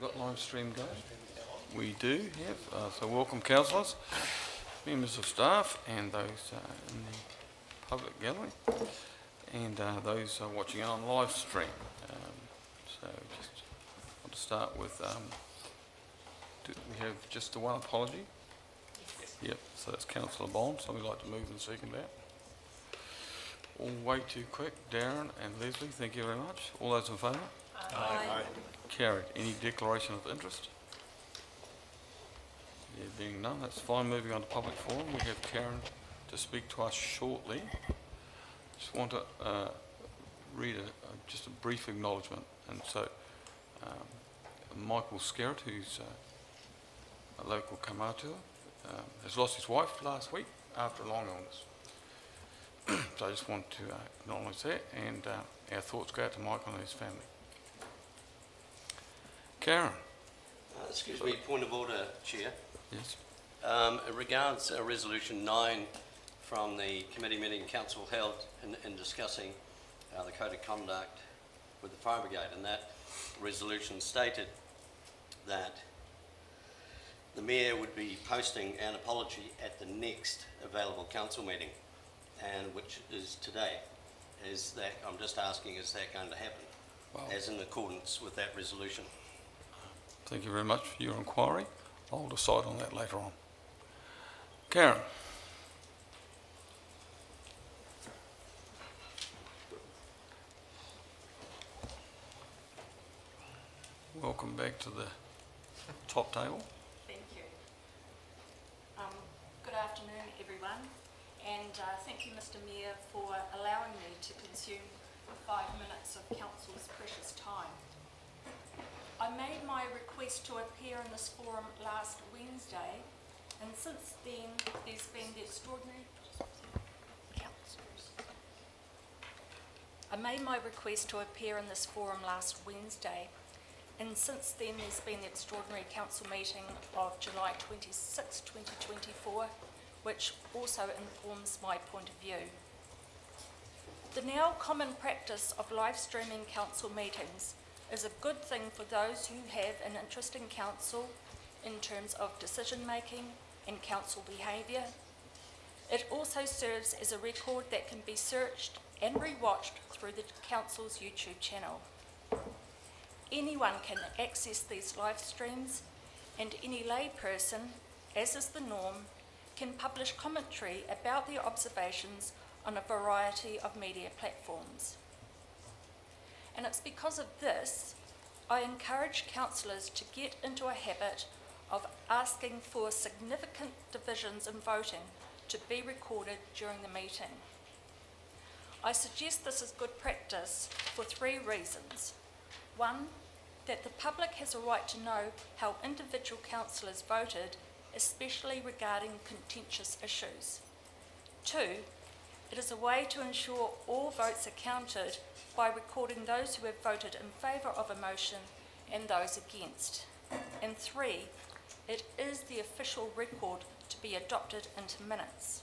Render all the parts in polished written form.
We've got live stream going. We do have, so welcome councillors, members of staff and those in the public gallery and those watching on live stream. So just want to start with, we have just the one apology. Yep, so that's Councillor Bond, so we'd like to move and second that. All way too quick. Darren and Leslie, thank you very much. All those in favour? Aye. Carried. Any declaration of interest? There being none, that's fine. Moving on to public forum, we have Karen to speak to us shortly. Just want to read just a brief acknowledgement. And so, Michael Skerritt, who's a local Kamatua, has lost his wife last week after a long illness. So I just want to acknowledge that, and our thoughts go out to Michael and his family. Karen. Excuse me, point of order, Chair. Yes. It regards Resolution 9 from the committee meeting Council held in discussing the Code of Conduct with the Fire Brigade, and that resolution stated that the Mayor would be posting an apology at the next available Council meeting, and which is today. Is that, I'm just asking, is that going to happen, as in accordance with that resolution? Thank you very much for your inquiry. I'll decide on that later on. Karen. Welcome back to the top table. Thank you. Good afternoon, everyone, and thank you, Mr. Mayor, for allowing me to consume 5 minutes of Council's precious time. I made my request to appear in this forum last Wednesday, and since then there's been the extraordinary council meeting of July 26, 2024, which also informs my point of view. The now common practice of live streaming council meetings is a good thing for those who have an interest in council in terms of decision making and council behaviour. It also serves as a record that can be searched and rewatched through the council's YouTube channel. Anyone can access these live streams, and any lay person, as is the norm, can publish commentary about their observations on a variety of media platforms. And it's because of this, I encourage councillors to get into a habit of asking for significant divisions in voting to be recorded during the meeting. I suggest this is good practice for 3 reasons. 1, that the public has a right to know how individual councillors voted, especially regarding contentious issues. 2, it is a way to ensure all votes are counted by recording those who have voted in favour of a motion and those against. And 3, it is the official record to be adopted into minutes.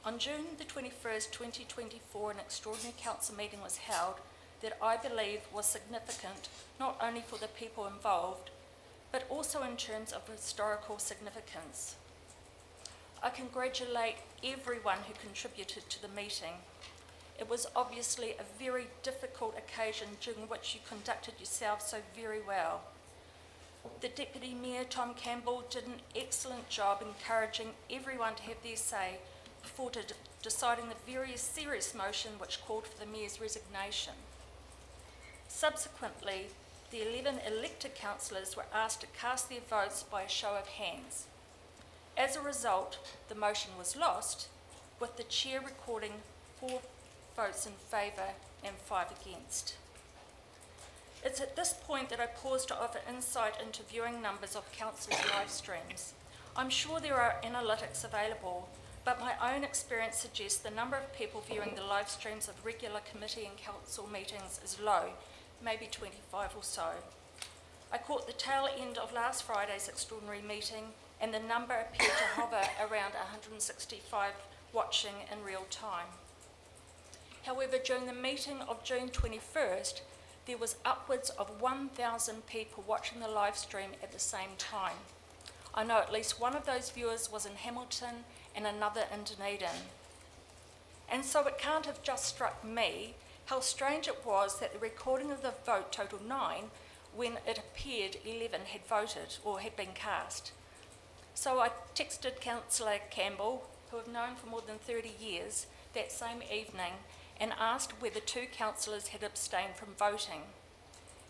On June the 21st, 2024, an extraordinary council meeting was held that I believe was significant not only for the people involved, but also in terms of historical significance. I congratulate everyone who contributed to the meeting. It was obviously a very difficult occasion during which you conducted yourself so very well. The Deputy Mayor, Tom Campbell, did an excellent job encouraging everyone to have their say before deciding the very serious motion which called for the Mayor's resignation. Subsequently, the 11 elected councillors were asked to cast their votes by a show of hands. As a result, the motion was lost, with the Chair recording 4 votes in favour and 5 against. It's at this point that I pause to offer insight into viewing numbers of councillors' live streams. I'm sure there are analytics available, but my own experience suggests the number of people viewing the live streams of regular committee and council meetings is low, maybe 25 or so. I caught the tail end of last Friday's extraordinary meeting, and the number appeared to hover around 165 watching in real time. However, during the meeting of June 21st, there was upwards of 1,000 people watching the live stream at the same time. I know at least one of those viewers was in Hamilton and another in Dunedin. And so it can't have just struck me how strange it was that the recording of the vote totaled 9 when it appeared 11 had voted or had been cast. So I texted Councillor Campbell, who I've known for more than 30 years, that same evening and asked whether 2 councillors had abstained from voting.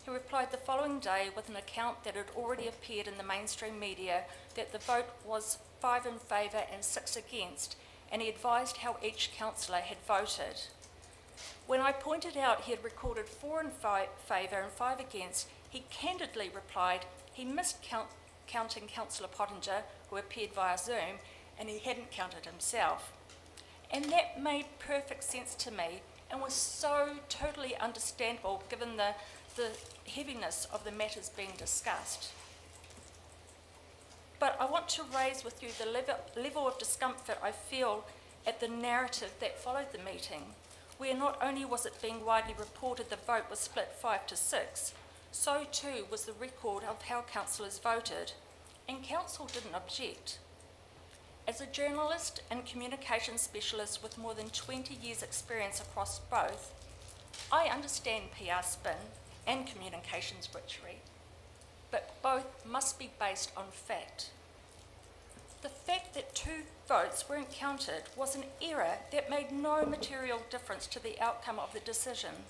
He replied the following day with an account that had already appeared in the mainstream media that the vote was 5 in favour and 6 against, and he advised how each councillor had voted. When I pointed out he had recorded 4 in favour and 5 against, he candidly replied he missed counting Councillor Pottinger, who appeared via Zoom, and he hadn't counted himself. And that made perfect sense to me and was so totally understandable given the heaviness of the matters being discussed. But I want to raise with you the level of discomfort I feel at the narrative that followed the meeting, where not only was it being widely reported the vote was split 5 to 6, so too was the record of how councillors voted, and council didn't object. As a journalist and communications specialist with more than 20 years' experience across both, I understand PR spin and communications witchery, but both must be based on fact. The fact that 2 votes weren't counted was an error that made no material difference to the outcome of the decision.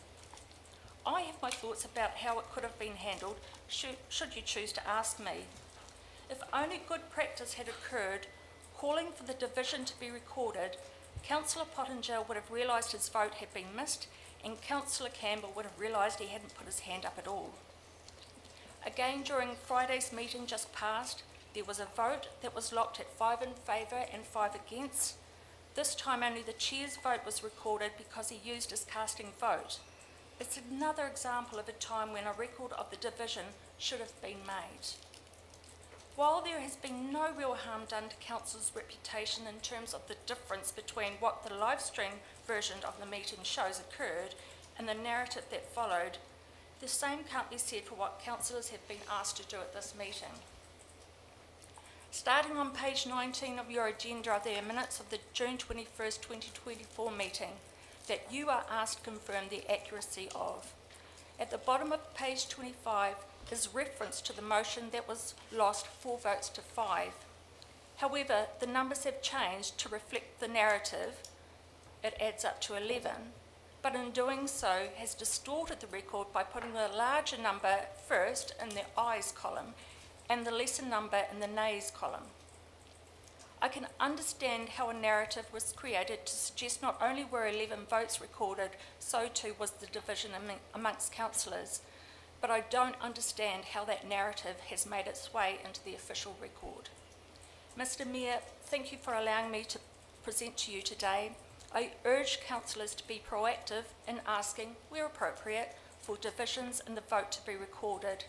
I have my thoughts about how it could have been handled should you choose to ask me. If only good practice had occurred, calling for the division to be recorded, Councillor Pottinger would have realised his vote had been missed and Councillor Campbell would have realised he hadn't put his hand up at all. Again, during Friday's meeting just past, there was a vote that was locked at 5 in favour and 5 against. This time only the chair's vote was recorded because he used his casting vote. It's another example of a time when a record of the division should have been made. While there has been no real harm done to Council's reputation in terms of the difference between what the live stream version of the meeting shows occurred and the narrative that followed, the same can't be said for what councillors have been asked to do at this meeting. Starting on page 19 of your agenda are the minutes of the June 21st, 2024 meeting that you are asked to confirm the accuracy of. At the bottom of page 25 is reference to the motion that was lost 4 votes to 5. However, the numbers have changed to reflect the narrative. It adds up to 11, but in doing so has distorted the record by putting the larger number first in the ayes column and the lesser number in the nays column. I can understand how a narrative was created to suggest not only were 11 votes recorded, so too was the division amongst councillors, but I don't understand how that narrative has made its way into the official record. Mr Mayor, thank you for allowing me to present to you today. I urge councillors to be proactive in asking, where appropriate, for divisions in the vote to be recorded,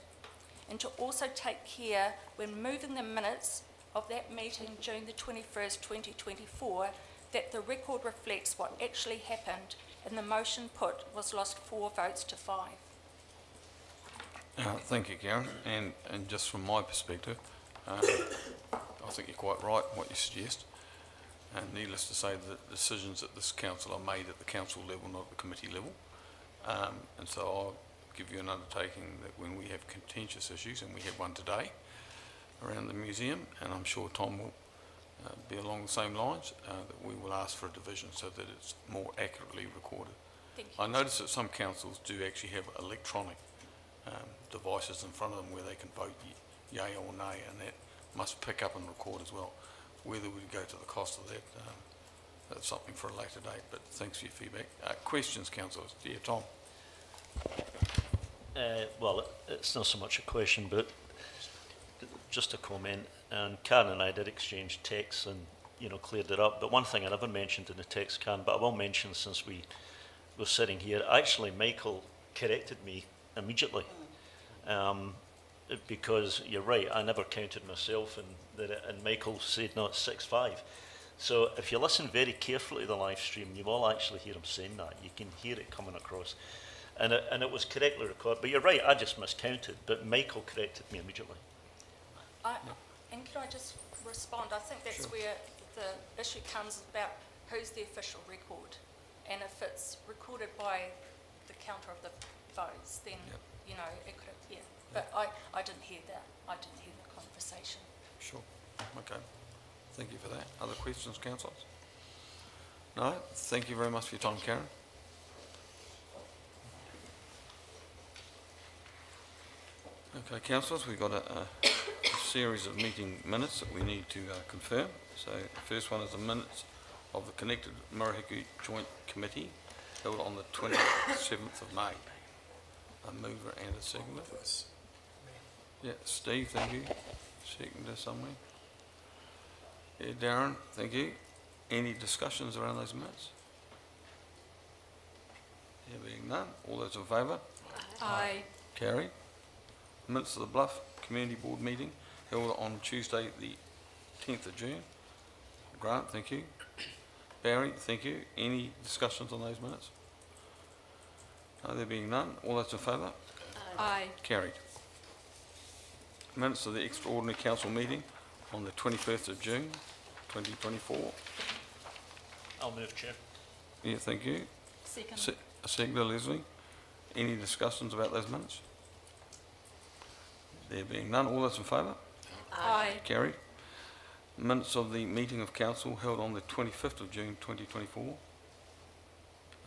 and to also take care when moving the minutes of that meeting June the 21st, 2024, that the record reflects what actually happened and the motion put was lost 4 votes to 5. Thank you, Karen. And just from my perspective, I think you're quite right in what you suggest. And needless to say, the decisions that this council are made at the council level, not the committee level. And so I'll give you an undertaking that when we have contentious issues, and we have one today around the museum, and I'm sure Tom will be along the same lines, that we will ask for a division so that it's more accurately recorded. Thank you. I notice that some councils do actually have electronic devices in front of them where they can vote yay or nay, and that must pick up and record as well. Whether we go to the cost of that, that's something for a later date, but thanks for your feedback. Questions, councillors? Yeah, Tom. Well, it's not so much a question, but just a comment. And Karen and I did exchange texts and, cleared it up. But one thing I never mentioned in the text, Karen, but I will mention since we were sitting here, actually Michael corrected me immediately. Because you're right, I never counted myself, and Michael said no, it's 6-5. So if you listen very carefully to the live stream, you will actually hear him saying that. You can hear it coming across. And it was correctly recorded, but you're right, I just miscounted, but Michael corrected me immediately. And can I just respond? I think that's Sure. where the issue comes about who's the official record. And if it's recorded by the counter of the votes, then, Yep. you know, it could have, yeah. But I didn't hear that. I didn't hear the conversation. Sure. Okay. Thank you for that. Other questions, councillors? No? Thank you very much for your time, Karen. Okay, councillors, we've got a series of meeting minutes that we need to confirm. So the first one is the minutes of the Connected Murihiku Joint Committee held on the 27th of May. A mover and a seconder. Yeah, Steve, thank you. Seconder somewhere. Yeah, Darren, thank you. Any discussions around those minutes? There being none, all those in favour? Aye. Carried. Minutes of the Bluff Community Board meeting held on Tuesday the 10th of June. Grant, thank you. Barry, thank you. Any discussions on those minutes? No, there being none, all those in favour? Aye. Carried. Minutes of the extraordinary council meeting on the 21st of June 2024. I'll move, Chair. Yeah, thank you. Second. A seconder, Leslie. Any discussions about those minutes? There being none, all those in favour? Aye. Carried. Minutes of the meeting of council held on the 25th of June 2024.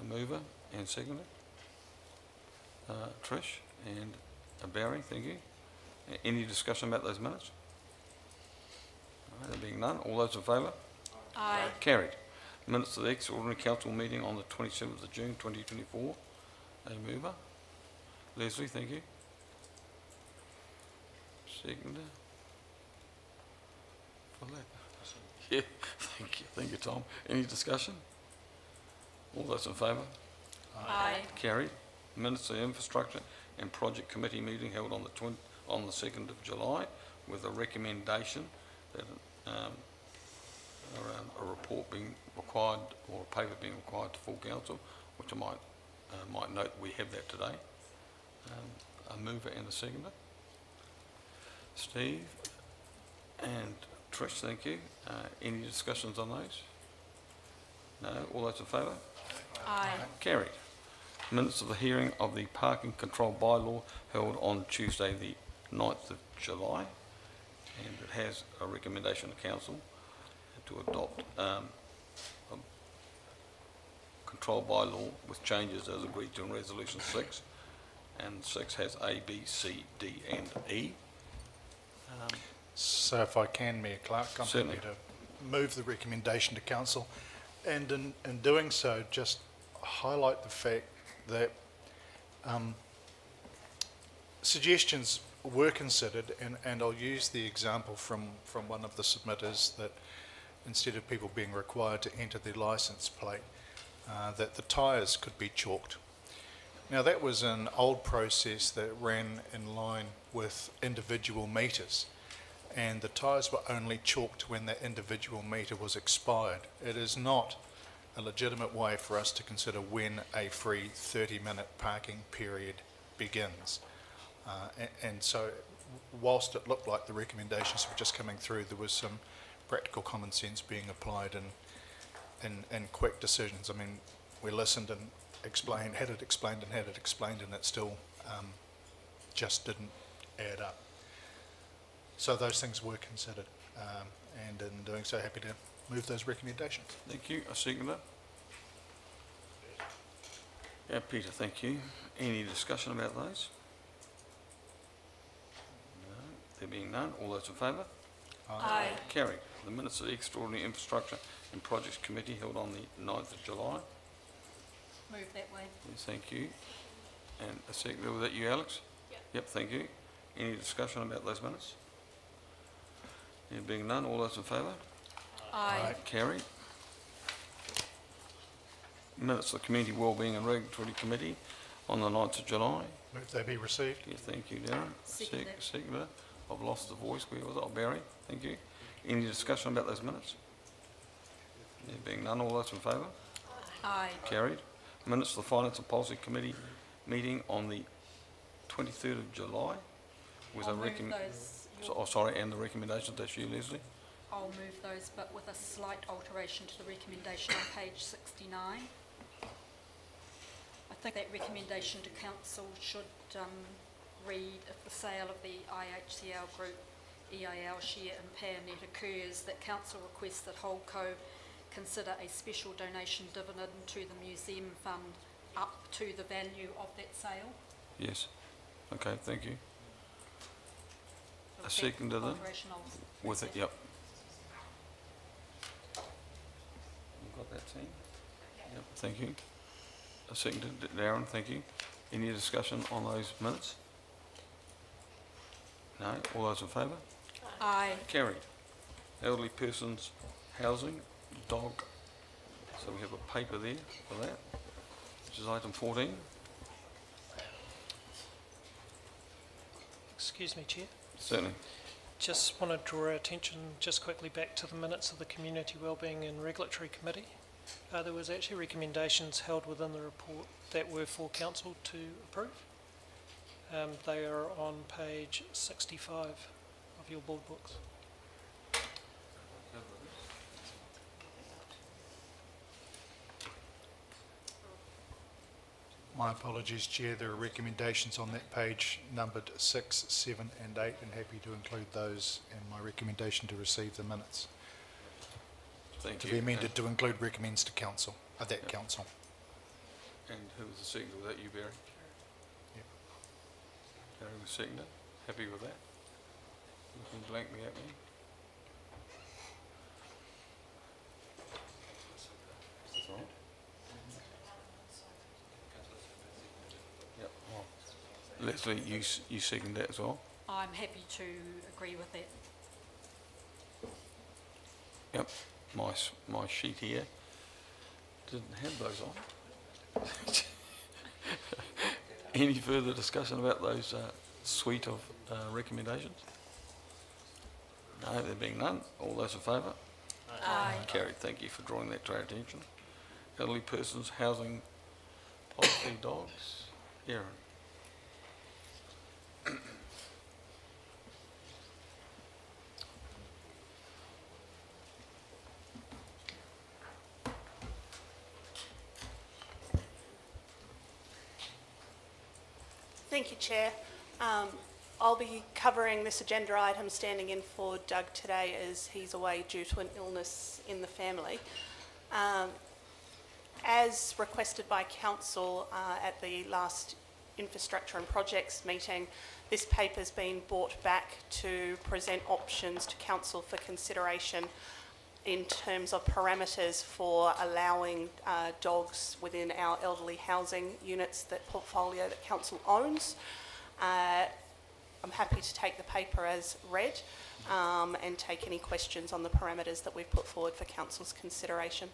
A mover and seconder. Trish and Barry, thank you. Any discussion about those minutes? There being none, all those in favour? Aye. Carried. Minutes of the extraordinary council meeting on the 27th of June 2024. A mover. Leslie, thank you. Seconder. For that. Yeah, thank you. Thank you, Tom. Any discussion? All those in favour? Aye. Carried. Minutes of the infrastructure and project committee meeting held on the 2nd of July with a recommendation that around a report being required or a paper being required to full council, which I might note we have that today. A mover and a seconder. Steve and Trish, thank you. Any discussions on those? No. All those in favour? Aye. Carried. Minutes of the hearing of the parking control bylaw held on Tuesday the 9th of July, and it has a recommendation to council to adopt a control bylaw with changes as agreed to in resolution 6, and 6 has A, B, C, D and E. So if I can, Mayor Clark, I'm Certainly. happy to move the recommendation to council, and in doing so, just highlight the fact that suggestions were considered, and I'll use the example from one of the submitters that instead of people being required to enter their licence plate, that the tyres could be chalked. Now that was an old process that ran in line with individual meters, and the tyres were only chalked when that individual meter was expired. It is not a legitimate way for us to consider when a free 30-minute parking period begins. And so whilst it looked like the recommendations were just coming through, there was some practical common sense being applied in quick decisions. I mean, we listened and explained, had it explained, and it still just didn't add up. So those things were considered, and in doing so, happy to move those recommendations. Thank you. A seconder. Yeah, Peter, thank you. Any discussion about those? No. There being none, all those in favour? Aye. Carried. The minutes of the Extraordinary Infrastructure and Projects Committee held on the 9th of July. Move that way. Yes, thank you. And a seconder, was that you, Alex? Yep, thank you. Any discussion about those minutes? There being none, all those in favour? Aye. Carried. Minutes of the Community Wellbeing and Regulatory Committee on the 9th of July. Move they be received. Yeah, thank you, Darren. Second. Seconder. I've lost the voice. Where was it? Oh, Barry. Thank you. Any discussion about those minutes? There being none, all those in favour? Aye. Carried. Minutes of the Finance and Policy Committee meeting on the 23rd of July with I'll a move and the recommendations, that's you, Leslie? I'll move those, but with a slight alteration to the recommendation on page 69. I think that recommendation to council should read, if the sale of the IHCL Group EIL share in PairNet occurs, that council requests that Holdco consider a special donation dividend to the museum fund up to the value of that sale. Yes. Okay, thank you. So A second to that? alteration I'll With it, accept. yep. You got that, team? Yep, thank you. A second to Darren, thank you. Any discussion on those minutes? No? All those in favour? Aye. Carried. Elderly persons housing, dog. So we have a paper there for that, which is item 14. Excuse me, Chair. Certainly. Just want to draw our attention just quickly back to the minutes of the Community Wellbeing and Regulatory Committee. There was actually recommendations held within the report that were for Council to approve. They are on page 65 of your board books. My apologies, Chair. There are recommendations on that page numbered 6, 7 and 8, and happy to include those in my recommendation to receive the minutes. Thank To you. be amended to include recommends to council, that council. And who was the second? Was that you, Barry? Yep. Barry was seconded. Happy with that? Looking blankly at me. That's all right. Yep. Well, Leslie, you second that as well? I'm happy to agree with that. Yep. My sheet here didn't have those on. Any further discussion about those suite of recommendations? No, there being none. All those in favour? Aye. Carried. Thank you for drawing that to our attention. Elderly persons housing policy dogs. Aaron. Thank you, Chair. I'll be covering this agenda item standing in for Doug today as he's away due to an illness in the family. As requested by Council at the last Infrastructure and Projects meeting, this paper's been brought back to present options to Council for consideration in terms of parameters for allowing dogs within our elderly housing units, that portfolio that Council owns. I'm happy to take the paper as read and take any questions on the parameters that we've put forward for Council's consideration.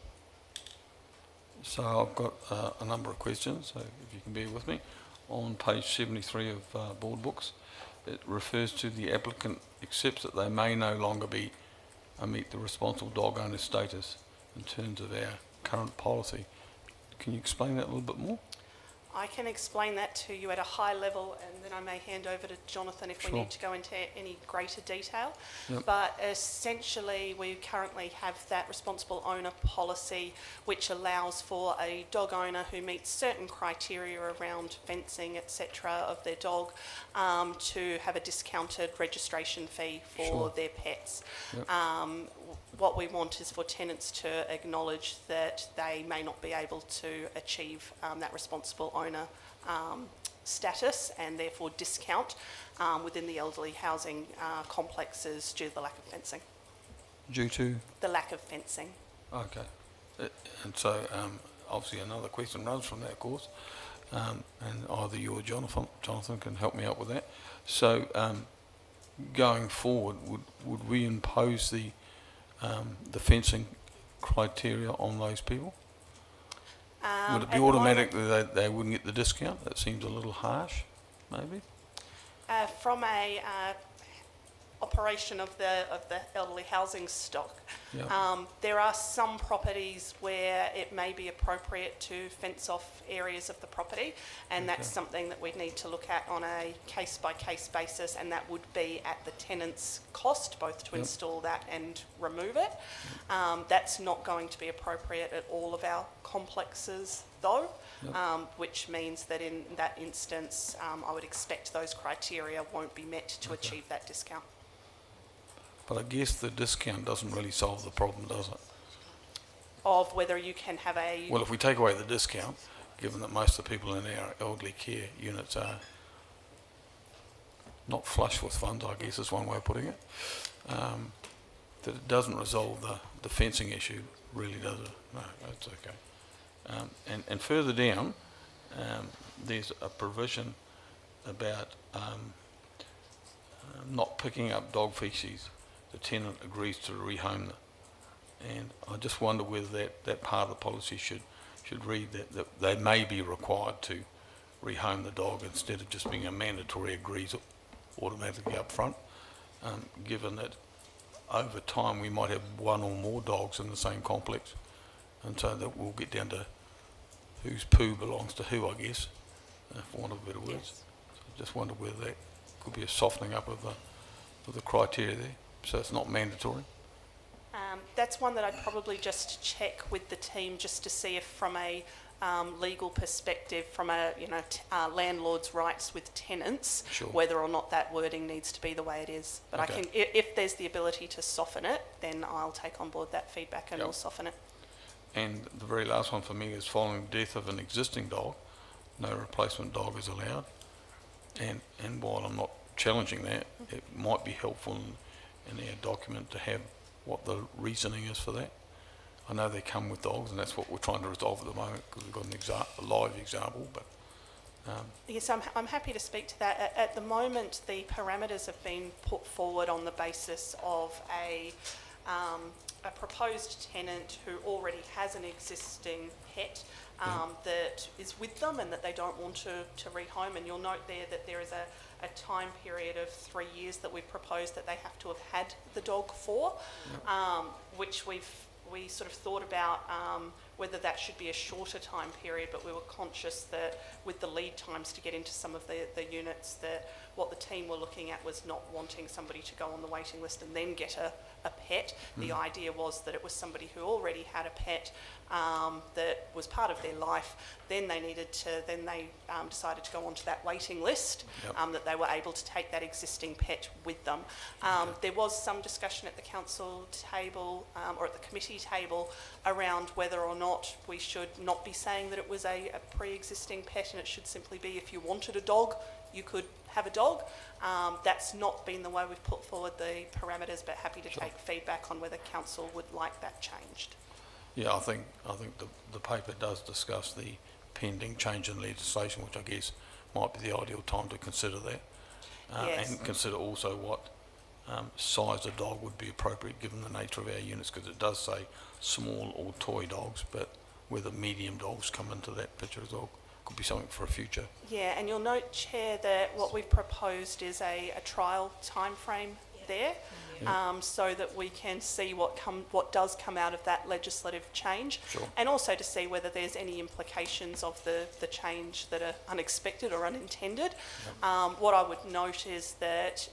So I've got a number of questions, so if you can bear with me. On page 73 of board books, it refers to the applicant accepts that they may no longer meet the responsible dog owner status in terms of our current policy. Can you explain that a little bit more? I can explain that to you at a high level, and then I may hand over to Jonathan if we Sure. need to go into any greater detail. Yep. But essentially, we currently have that responsible owner policy, which allows for a dog owner who meets certain criteria around fencing, etc., of their dog, to have a discounted registration fee for Sure. their pets. Yep. What we want is for tenants to acknowledge that they may not be able to achieve that responsible owner status, and therefore discount within the elderly housing complexes due to the lack of fencing. Due to? The lack of fencing. Okay. And so obviously another question runs from that, of course, and either you or Jonathan can help me out with that. So going forward, would we impose the fencing criteria on those people? Would it be At the moment, automatic that they wouldn't get the discount? That seems a little harsh, maybe? From a operation of the elderly housing stock. Yeah. There are some properties where it may be appropriate to fence off areas of the property, and that's Okay. something that we'd need to look at on a case-by-case basis, and that would be at the tenant's cost, both to Yep. install that and remove it. That's not going to be appropriate at all of our complexes, though, Yep. which means that in that instance, I would expect those criteria won't be met to Okay. achieve that discount. But I guess the discount doesn't really solve the problem, does it? Of whether you can have a... Well, if we take away the discount, given that most of the people in our elderly care units are not flush with funds, I guess is one way of putting it, that it doesn't resolve the fencing issue, really, does it? No, that's okay. And further down, there's a provision about not picking up dog feces. The tenant agrees to rehome them. And I just wonder whether that part of the policy should read that they may be required to rehome the dog instead of just being a mandatory agrees automatically up front, given that over time we might have one or more dogs in the same complex, and so that we'll get down to whose poo belongs to who, I guess, for want of better words. Yes. So I just wonder whether that could be a softening up of the criteria there, so it's not mandatory. That's one that I'd probably just check with the team just to see if from a legal perspective, from a landlord's rights with tenants, Sure. whether or not that wording needs to be the way it is. But Okay. I can, if there's the ability to soften it, then I'll take on board that feedback and Yep. we'll soften it. And the very last one for me is following death of an existing dog, no replacement dog is allowed. And while I'm not challenging that, it might be helpful in our document to have what the reasoning is for that. I know they come with dogs, and that's what we're trying to resolve at the moment, because we've got a live example, but Yes, I'm happy to speak to that. At the moment, the parameters have been put forward on the basis of a proposed tenant who already has an existing pet that is with them and that they don't want to rehome. And you'll note there that there is a time period of 3 years that we've proposed that they have to have had the dog for, which we sort of thought about whether that should be a shorter time period, but we were conscious that with the lead times to get into some of the units, that what the team were looking at was not wanting somebody to go on the waiting list and then get a pet. The idea was that it was somebody who already had a pet that was part of their life. Then they decided to go onto that waiting list, Yep. that they were able to take that existing pet with them. There was some discussion at the council table or at the committee table around whether or not we should not be saying that it was a pre-existing pet, and it should simply be if you wanted a dog, you could have a dog. That's not been the way we've put forward the parameters, but happy to take feedback on whether council would like that changed. yeah, I think the paper does discuss the pending change in legislation, which I guess might be the ideal time to consider that. Yes. And consider also what size of dog would be appropriate given the nature of our units, because it does say small or toy dogs, but whether medium dogs come into that picture as well could be something for a future. Yeah, and you'll note, Chair, that what we've proposed is a trial timeframe there, so that we can see what does come out of that legislative change, Sure. and also to see whether there's any implications of the change that are unexpected or unintended. What I would note is that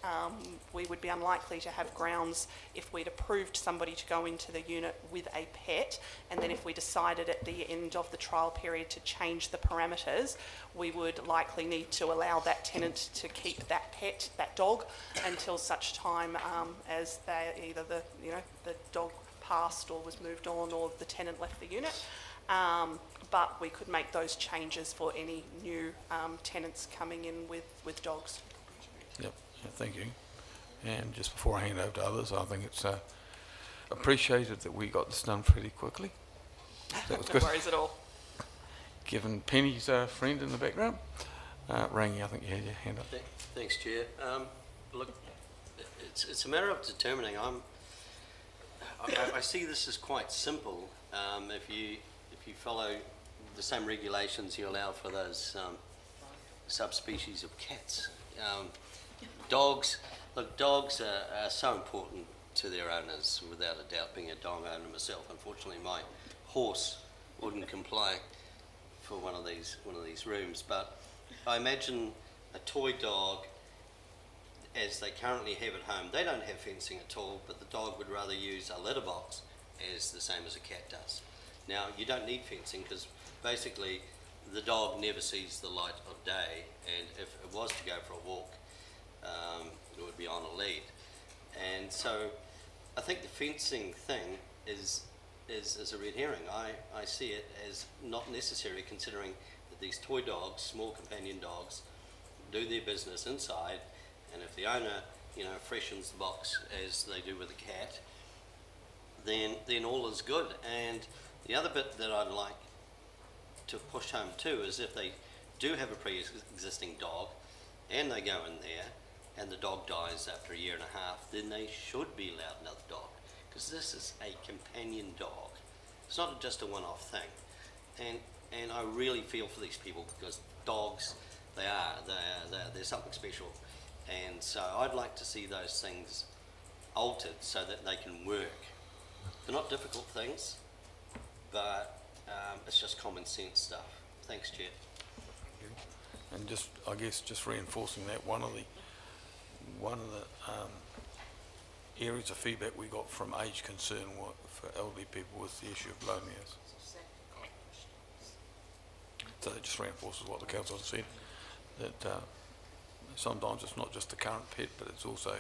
we would be unlikely to have grounds if we'd approved somebody to go into the unit with a pet, and then if we decided at the end of the trial period to change the parameters, we would likely need to allow that tenant to keep that pet, that dog, until such time as either the dog passed or was moved on, or the tenant left the unit. But we could make those changes for any new tenants coming in with dogs. Yep, yeah, thank you. And just before I hand over to others, I think it's appreciated that we got this done pretty quickly. That was No good. worries at all. Given Penny's friend in the background, Rangi, I think you had your hand up. Thanks, Chair. Look, it's a matter of determining. I see this as quite simple. If you follow the same regulations you allow for those subspecies of cats, dogs. Look, dogs are so important to their owners, without a doubt. Being a dog owner myself, unfortunately, my horse wouldn't comply for one of these rooms. But I imagine a toy dog, as they currently have at home, they don't have fencing at all, but the dog would rather use a litter box as the same as a cat does. Now, you don't need fencing because basically the dog never sees the light of day, and if it was to go for a walk, it would be on a lead. And so I think the fencing thing is a red herring. I see it as not necessary, considering that these toy dogs, small companion dogs, do their business inside, and if the owner, freshens the box as they do with a cat, then all is good. And the other bit that I'd like to push home too is if they do have a pre-existing dog and they go in there and the dog dies after a year and a half, then they should be allowed another dog, because this is a companion dog. It's not just a one-off thing. And I really feel for these people, because dogs, they're something special. And so I'd like to see those things altered so that they can work. They're not difficult things, but it's just common sense stuff. Thanks, Chair. And just, I guess, just reinforcing that, one of the areas of feedback we got from age concern for elderly people was the issue of loneliness. So that just reinforces what the council has said, that sometimes it's not just the current pet, but it's also,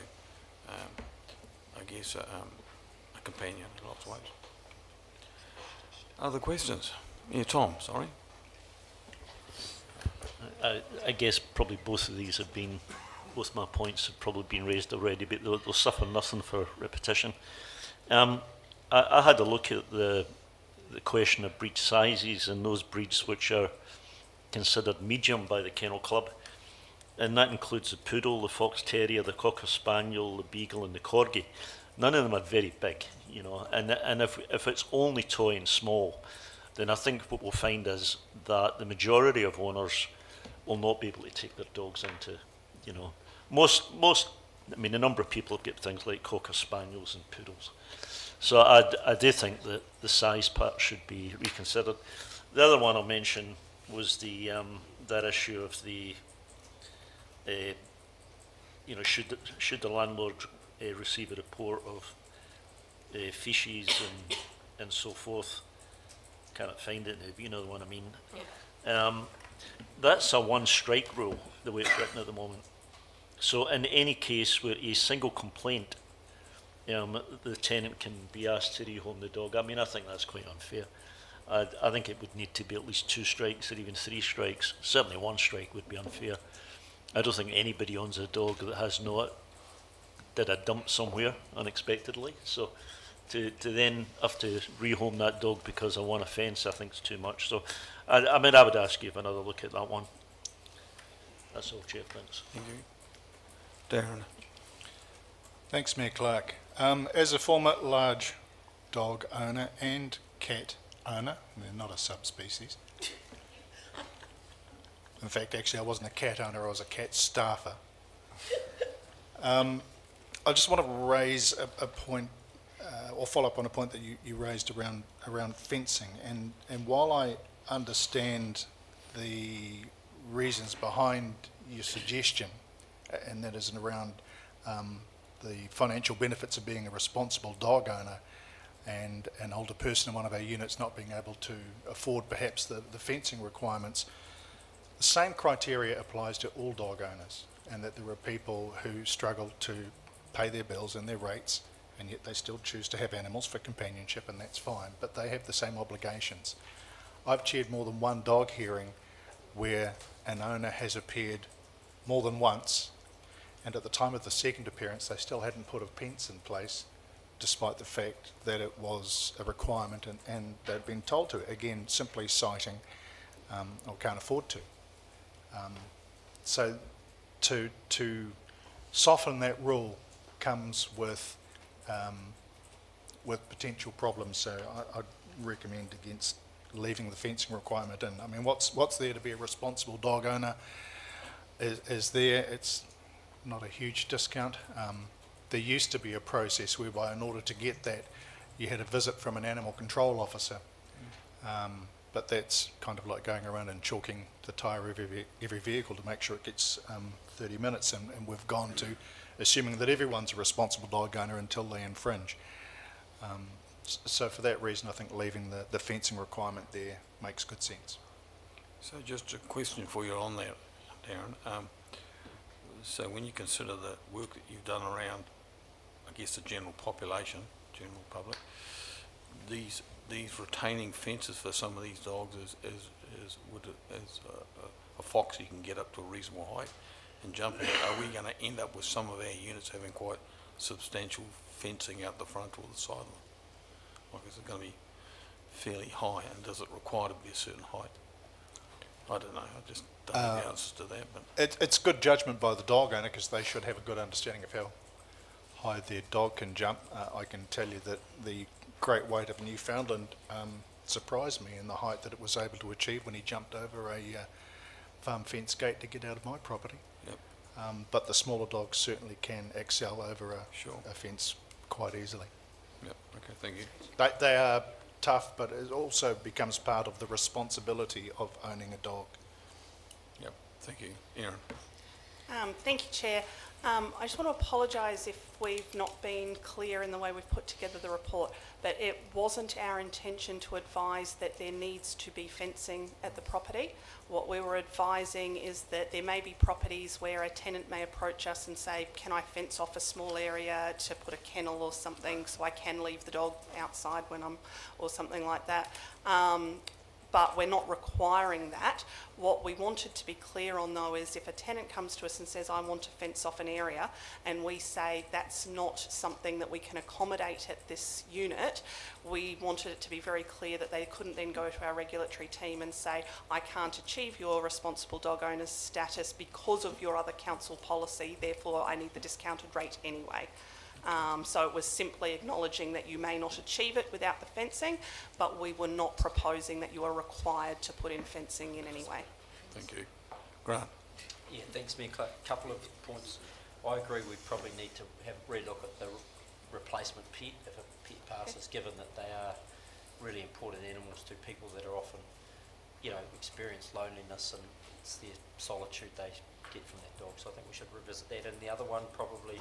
I guess, a companion in lots of ways. Other questions? Yeah, Tom, sorry. I guess probably both my points have probably been raised already, but they'll suffer nothing for repetition. I had a look at the question of breed sizes and those breeds which are considered medium by the Kennel Club, and that includes the poodle, the fox terrier, the cocker spaniel, the beagle and the corgi. None of them are very big, and if it's only toy and small, then I think what we'll find is that the majority of owners will not be able to take their dogs into, a number of people have got things like cocker spaniels and poodles. So I do think that the size part should be reconsidered. The other one I'll mention was that issue of the, should the landlord receive a report of feces and so forth. Cannot find it now, but you know the one I mean. Yeah. That's a one strike rule, the way it's written at the moment. So in any case where a single complaint, the tenant can be asked to rehome the dog, I think that's quite unfair. I think it would need to be at least 2 strikes or even 3 strikes. Certainly 1 strike would be unfair. I don't think anybody owns a dog that has not did a dump somewhere unexpectedly. So to then have to rehome that dog because of one offence, I think is too much. So I would ask you for another look at that one. That's all, Chair. Thanks. Thank you. Darren. Thanks, Mayor Clark. As a former large dog owner and cat owner, they're not a subspecies. In fact, actually, I wasn't a cat owner, I was a cat staffer. I just want to raise a point, or follow up on a point that you raised around fencing. And while I understand the reasons behind your suggestion, and that is around the financial benefits of being a responsible dog owner and an older person in one of our units not being able to afford perhaps the fencing requirements, the same criteria applies to all dog owners, and that there are people who struggle to pay their bills and their rates, and yet they still choose to have animals for companionship, and that's fine, but they have the same obligations. I've chaired more than one dog hearing where an owner has appeared more than once, and at the time of the second appearance they still hadn't put a fence in place, despite the fact that it was a requirement and they'd been told to, again simply citing or can't afford to. So to soften that rule comes with potential problems, so I'd recommend against leaving the fencing requirement in. I mean, what's there to be a responsible dog owner is there. It's not a huge discount. There used to be a process whereby in order to get that, you had a visit from an animal control officer. But that's kind of like going around and chalking the tyre of every vehicle to make sure it gets 30 minutes, and we've gone to assuming that everyone's a responsible dog owner until they infringe. So for that reason, I think leaving the fencing requirement there makes good sense. So just a question for you on that, Darren. So when you consider the work that you've done around, I guess, the general population, general public, these retaining fences for some of these dogs is a fox you can get up to a reasonable height and jump in. Are we going to end up with some of our units having quite substantial fencing out the front or the side of them? Like, is it going to be fairly high, and does it require to be a certain height? I don't know. I just don't know the answers to that. But It's good judgment by the dog owner, because they should have a good understanding of how high their dog can jump. I can tell you that the great weight of Newfoundland surprised me in the height that it was able to achieve when he jumped over a farm fence gate to get out of my property. Yep. But the smaller dogs certainly can excel over Sure. a fence quite easily. Yep. Okay. Thank you. They are tough, but it also becomes part of the responsibility of owning a dog. Yep. Thank you, Aaron. Thank you, Chair. I just want to apologise if we've not been clear in the way we've put together the report, but it wasn't our intention to advise that there needs to be fencing at the property. What we were advising is that there may be properties where a tenant may approach us and say, can I fence off a small area to put a kennel or something so I can leave the dog outside when I'm, or something like that. But we're not requiring that. What we wanted to be clear on, though, is if a tenant comes to us and says, I want to fence off an area, and we say that's not something that we can accommodate at this unit, we wanted it to be very clear that they couldn't then go to our regulatory team and say, I can't achieve your responsible dog owner's status because of your other council policy, therefore I need the discounted rate anyway. So it was simply acknowledging that you may not achieve it without the fencing, but we were not proposing that you are required to put in fencing in any way. Thank you. Grant. Yeah, thanks, Mayor. A couple of points. I agree we probably need to have a relook at the replacement pet, if a pet passes, given that they are really important animals to people that are often, experience loneliness, and it's the solitude they get from that dog. So I think we should revisit that. And the other one, probably,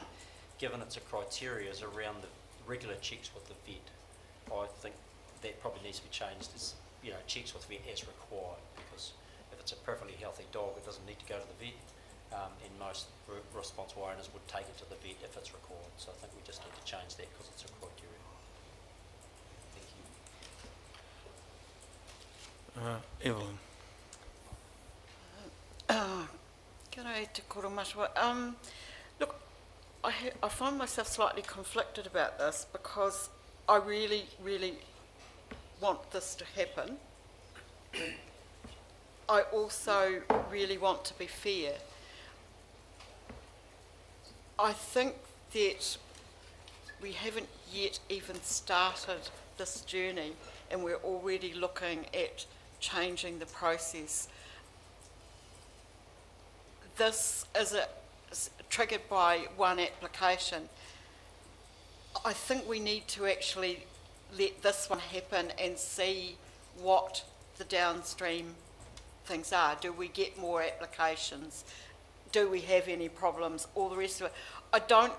given it's a criteria, is around the regular checks with the vet. I think that probably needs to be changed as, checks with the vet as required, because if it's a perfectly healthy dog, it doesn't need to go to the vet, and most responsible owners would take it to the vet if it's required. So I think we just need to change that because it's a criteria. Thank you. Evelyn. G'day te koro matua. Look, I find myself slightly conflicted about this, because I really, really want this to happen. I also really want to be fair. I think that we haven't yet even started this journey, and we're already looking at changing the process. This is triggered by one application. I think we need to actually let this one happen and see what the downstream things are. Do we get more applications? Do we have any problems? All the rest of it. I don't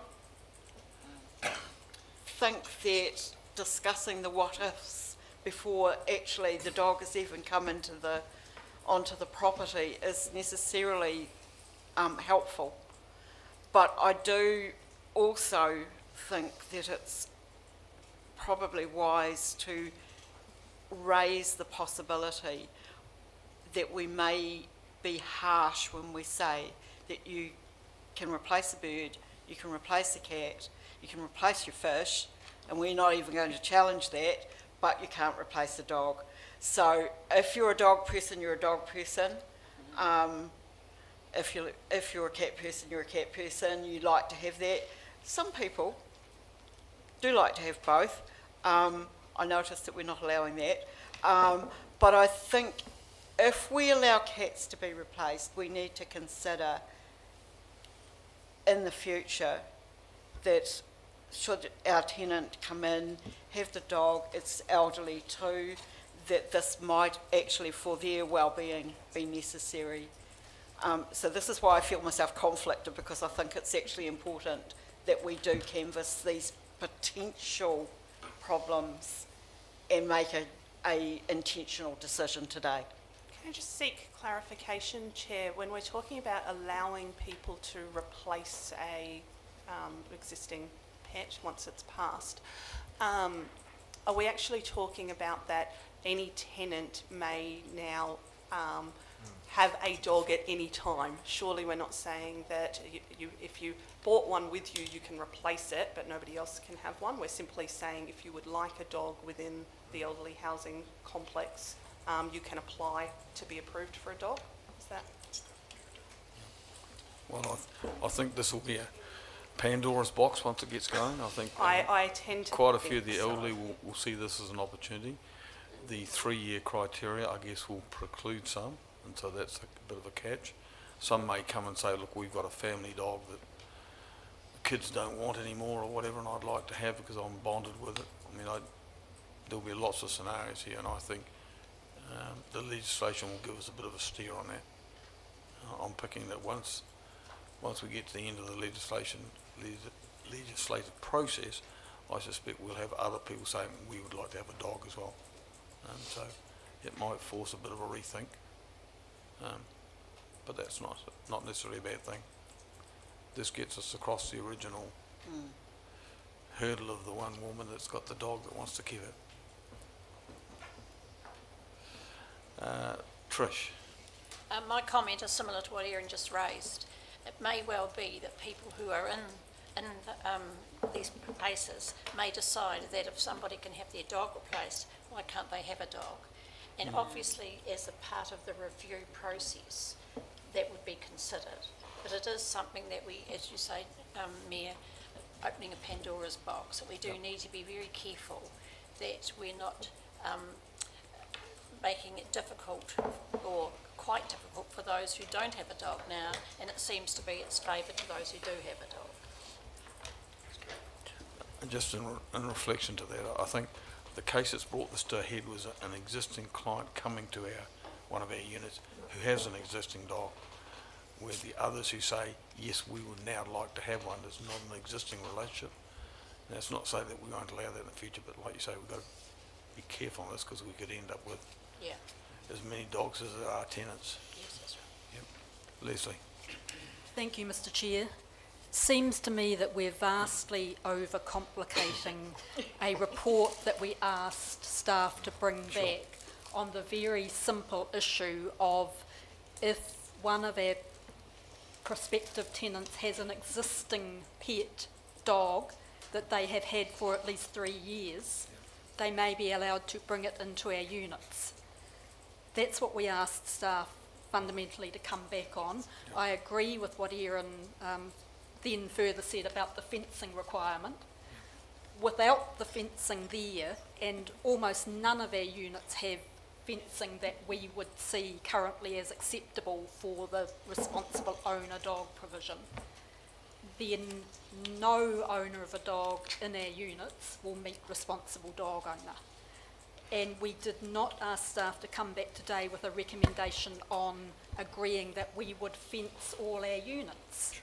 think that discussing the what ifs before actually the dog has even come onto the property is necessarily helpful. But I do also think that it's probably wise to raise the possibility that we may be harsh when we say that you can replace a bird, you can replace a cat, you can replace your fish, and we're not even going to challenge that, but you can't replace a dog. So if you're a dog person, you're a dog person. If you're a cat person, you're a cat person. You like to have that. Some people do like to have both. I noticed that we're not allowing that. But I think if we allow cats to be replaced, we need to consider in the future that should our tenant come in, have the dog, it's elderly too, that this might actually, for their well-being, be necessary. So this is why I feel myself conflicted, because I think it's actually important that we do canvass these potential problems and make a intentional decision today. Can I just seek clarification, Chair? When we're talking about allowing people to replace a existing pet once it's passed, are we actually talking about that any tenant may now have a dog at any time? Surely we're not saying that if you bought one with you, you can replace it, but nobody else can have one. We're simply saying if you would like a dog within the elderly housing complex, you can apply to be approved for a dog. Is that? Well, I think this will be a Pandora's box once it gets going. I think I tend to quite a think few of the so. elderly will see this as an opportunity. The 3-year criteria, I guess, will preclude some, and so that's a bit of a catch. Some may come and say, look, we've got a family dog that the kids don't want anymore or whatever, and I'd like to have because I'm bonded with it. I mean, there'll be lots of scenarios here, and I think the legislation will give us a bit of a steer on that. I'm picking that once we get to the end of the legislative process, I suspect we'll have other people saying we would like to have a dog as well. So it might force a bit of a rethink, but that's not necessarily a bad thing. This gets us across the original hurdle of the one woman that's got the dog that wants to keep it. Trish. My comment is similar to what Erin just raised. It may well be that people who are in these places may decide that if somebody can have their dog replaced, why can't they have a dog? And obviously, as a part of the review process, that would be considered. But it is something that we, as you say, Mayor, opening a Pandora's box, that we do need to be very careful that we're not making it difficult or quite difficult for those who don't have a dog now, and it seems to be it's favoured to those who do have a dog. And just in reflection to that, I think the case that's brought this to a head was an existing client coming to one of our units who has an existing dog, where the others who say, yes, we would now like to have one, there's not an existing relationship. And that's not to say that we won't allow that in the future, but like you say, we've got to be careful on this because we could end up with as many dogs as there are tenants. Yes, that's right. Yep. Leslie. Thank you, Mr. Chair. Seems to me that we're vastly overcomplicating a report that we asked staff to bring back on the very simple issue of if one of our prospective tenants has an existing pet dog that they have had for at least 3 years, they may be allowed to bring it into our units. That's what we asked staff fundamentally to come back on. I agree with what Erin then further said about the fencing requirement. Without the fencing there, and almost none of our units have fencing that we would see currently as acceptable for the responsible owner dog provision, then no owner of a dog in our units will meet responsible dog owner. And we did not ask staff to come back today with a recommendation on agreeing that we would fence all our units.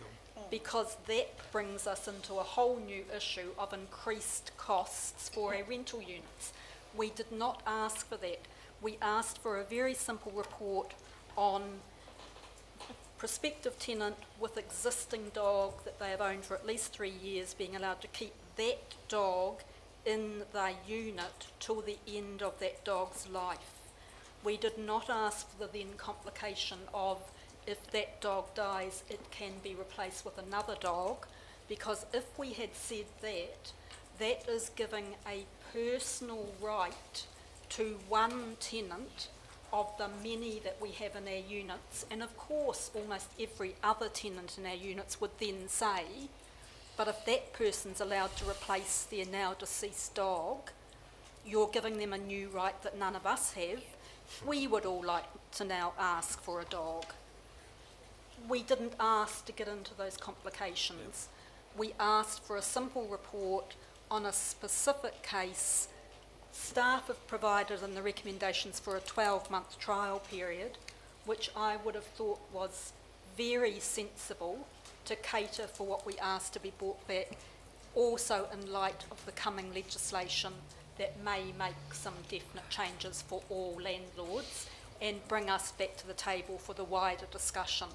Because that brings us into a whole new issue of increased costs for our rental units. We did not ask for that. We asked for a very simple report on prospective tenant with existing dog that they have owned for at least 3 years being allowed to keep that dog in their unit till the end of that dog's life. We did not ask for the then complication of if that dog dies, it can be replaced with another dog, because if we had said that, that is giving a personal right to one tenant of the many that we have in our units. And of course, almost every other tenant in our units would then say, but if that person's allowed to replace their now deceased dog, you're giving them a new right that none of us have. We would all like to now ask for a dog. we didn't ask to get into those complications. We asked for a simple report on a specific case. Staff have provided in the recommendations for a 12-month trial period, which I would have thought was very sensible to cater for what we asked to be brought back, also in light of the coming legislation that may make some definite changes for all landlords and bring us back to the table for the wider discussion.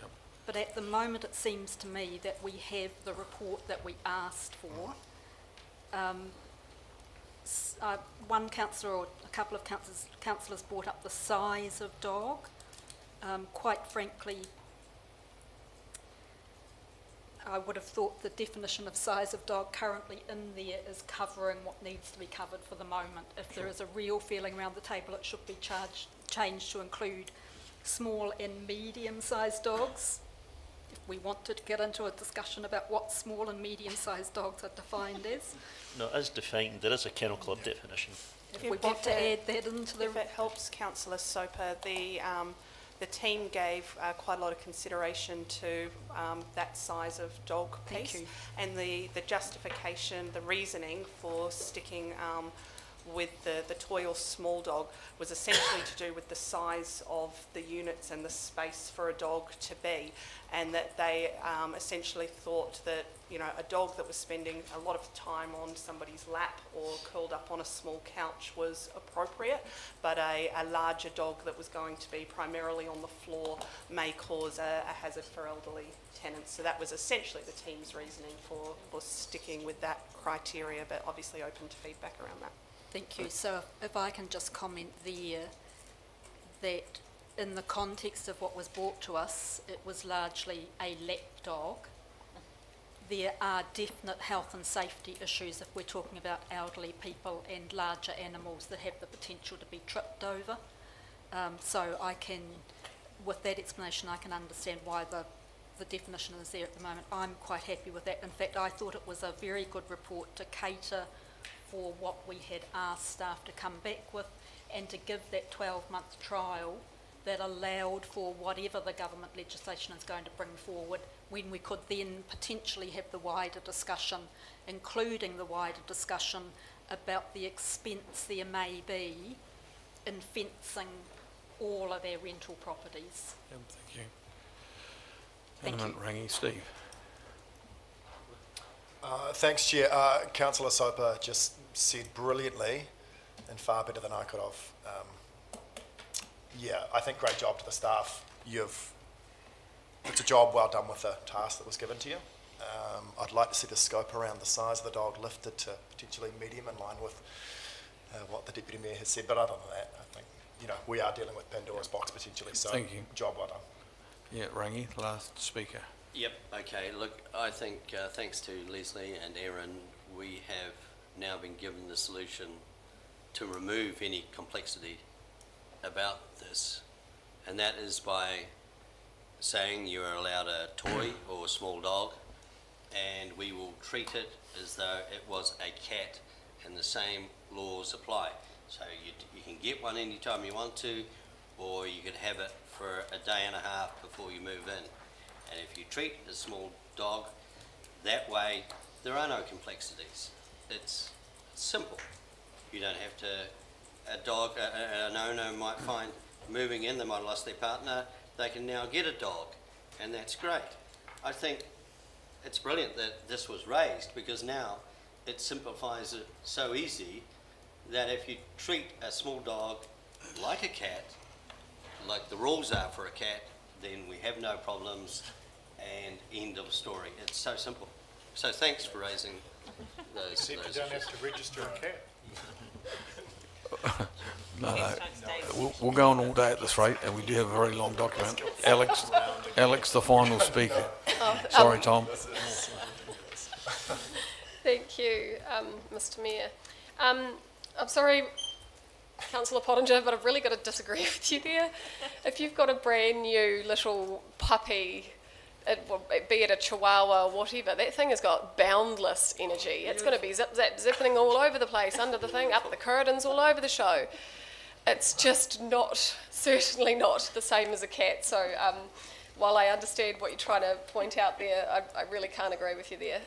Yep. But at the moment, it seems to me that we have the report that we asked for. One councillor or a couple of councillors brought up the size of dog. Quite frankly, I would have thought the definition of size of dog currently in there is covering what needs to be covered for the moment. If there is a real feeling around the table, it should be changed to include small and medium-sized dogs. If we wanted to get into a discussion about what small and medium-sized dogs are defined as. No, as defined, there is a Kennel Club definition. If we want to add that into the... If it helps Councillor Soper, the team gave quite a lot of consideration to that size of dog piece. Thank you. And the justification, the reasoning for sticking with the toy or small dog was essentially to do with the size of the units and the space for a dog to be, and that they essentially thought that, you know, a dog that was spending a lot of time on somebody's lap or curled up on a small couch was appropriate, but a larger dog that was going to be primarily on the floor may cause a hazard for elderly tenants. So that was essentially the team's reasoning for sticking with that criteria, but obviously open to feedback around that. Thank you. So if I can just comment there, that in the context of what was brought to us, it was largely a lap dog. There are definite health and safety issues if we're talking about elderly people and larger animals that have the potential to be tripped over. So I can, with that explanation, I can understand why the definition is there at the moment. I'm quite happy with that. In fact, I thought it was a very good report to cater for what we had asked staff to come back with, and to give that 12-month trial that allowed for whatever the government legislation is going to bring forward, when we could then potentially have the wider discussion, including the wider discussion about the expense there may be in fencing all of our rental properties. Yep, thank you. Thank you. Rangi, Steve. Thanks, Chair. Councillor Soper just said brilliantly and far better than I could have. Yeah, I think great job to the staff. It's a job well done with the task that was given to you. I'd like to see the scope around the size of the dog lifted to potentially medium, in line with what the Deputy Mayor has said. But other than that, I think, you know, we are dealing with Pandora's box potentially. So Thank you. Job well done. Yeah, Rangi, last speaker. Yep, okay, look, I think thanks to Leslie and Aaron, we have now been given the solution to remove any complexity about this, and that is by saying you are allowed a toy or a small dog, and we will treat it as though it was a cat, and the same laws apply. So you can get one anytime you want to, or you could have it for a day and a half before you move in. And if you treat a small dog that way, there are no complexities. It's simple. You don't have to, a dog, an owner might find moving in, they might have lost their partner, they can now get a dog, and that's great. I think it's brilliant that this was raised, because now it simplifies it so easy that if you treat a small dog like a cat, like the rules are for a cat, then we have no problems, and end of story. It's so simple. So thanks for raising those Except you issues. don't have to register a cat. No. We'll go on all day at this rate, and we do have a very long document. Alex, the final speaker. Sorry, Tom. Thank you, Mr Mayor. I'm sorry, Councillor Pottinger, but I've really got to disagree with you there. If you've got a brand new little puppy, be it a chihuahua or whatever, that thing has got boundless energy. It's going to be zip, zap, zipping all over the place, under the thing, up the corridors, all over the show. It's just not, certainly not the same as a cat. So while I understand what you're trying to point out there, I really can't agree with you there.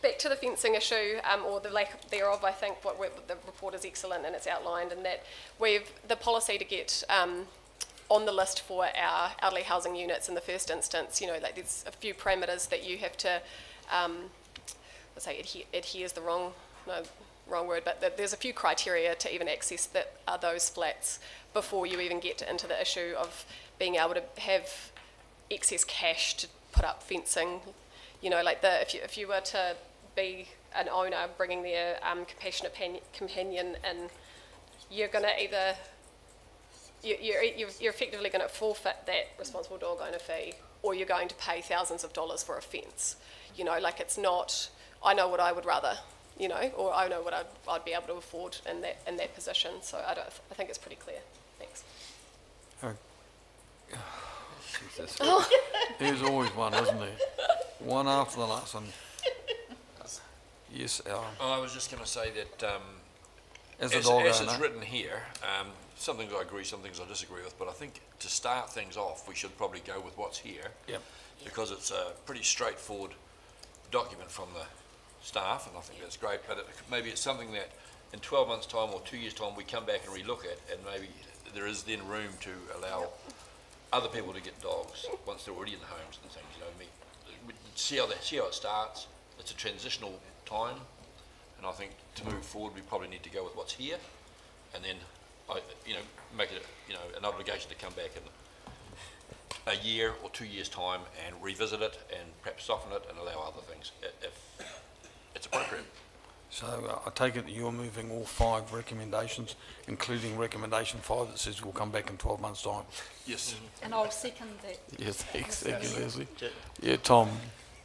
Back to the fencing issue, or the lack thereof, I think the report is excellent and it's outlined, and that the policy to get on the list for our elderly housing units in the first instance, like there's a few parameters that you have to, let's say adhere is the wrong word, but there's a few criteria to even access those flats before you even get into the issue of being able to have excess cash to put up fencing. Like if you were to be an owner bringing their compassionate companion in, you're going to either you're effectively going to forfeit that responsible dog owner fee, or you're going to pay thousands of dollars for a fence. Like it's not. I know what I would rather, or I know what I'd be able to afford in that position. So I think it's pretty clear. Thanks. There's always one, isn't there? One after the last one. Yes, Alan. I was just going to say that As a dog as owner. it's written here, some things I agree, some things I disagree with, but I think to start things off, we should probably go with what's here. Yep. Because it's a pretty straightforward document from the staff, and I think that's great, but maybe it's something that in 12 months' time or 2 years' time, we come back and relook at, and maybe there is then room to allow other people to get dogs once they're already in the homes and things, see how it starts. It's a transitional time, and I think to move forward, we probably need to go with what's here, and then, make it, an obligation to come back in a year or 2 years' time and revisit it and perhaps soften it and allow other things if it's appropriate. So I take it that you're moving all 5 recommendations, including recommendation 5 that says we'll come back in 12 months' time. Yes. And I'll second that. Yes, thanks. Thank you, Leslie. Yeah, Tom.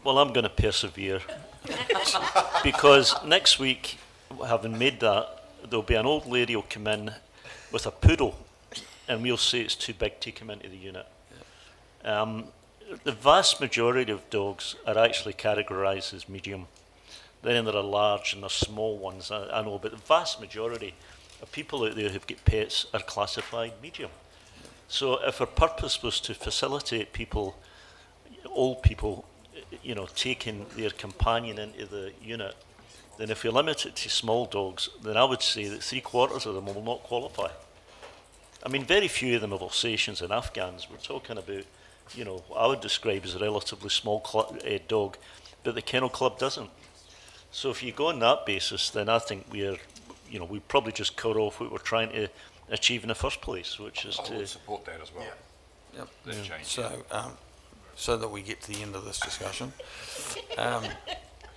Well, I'm going to persevere because next week, having made that, there'll be an old lady who'll come in with a poodle, and we'll say it's too big to come into the unit. The vast majority of dogs are actually categorised as medium. Then there are large and there are small ones, I know, but the vast majority of people out there who've got pets are classified medium. So if our purpose was to facilitate people, old people, taking their companion into the unit, then if we limit it to small dogs, then I would say that 3/4 of them will not qualify. I mean, very few of them have Alsatians and Afghans. We're talking about, I would describe as a relatively small dog, but the Kennel Club doesn't. So if you go on that basis, then I think we probably just cut off what we're trying to achieve in the first place, which is I would support that as well. Yep. That change. So, so that we get to the end of this discussion,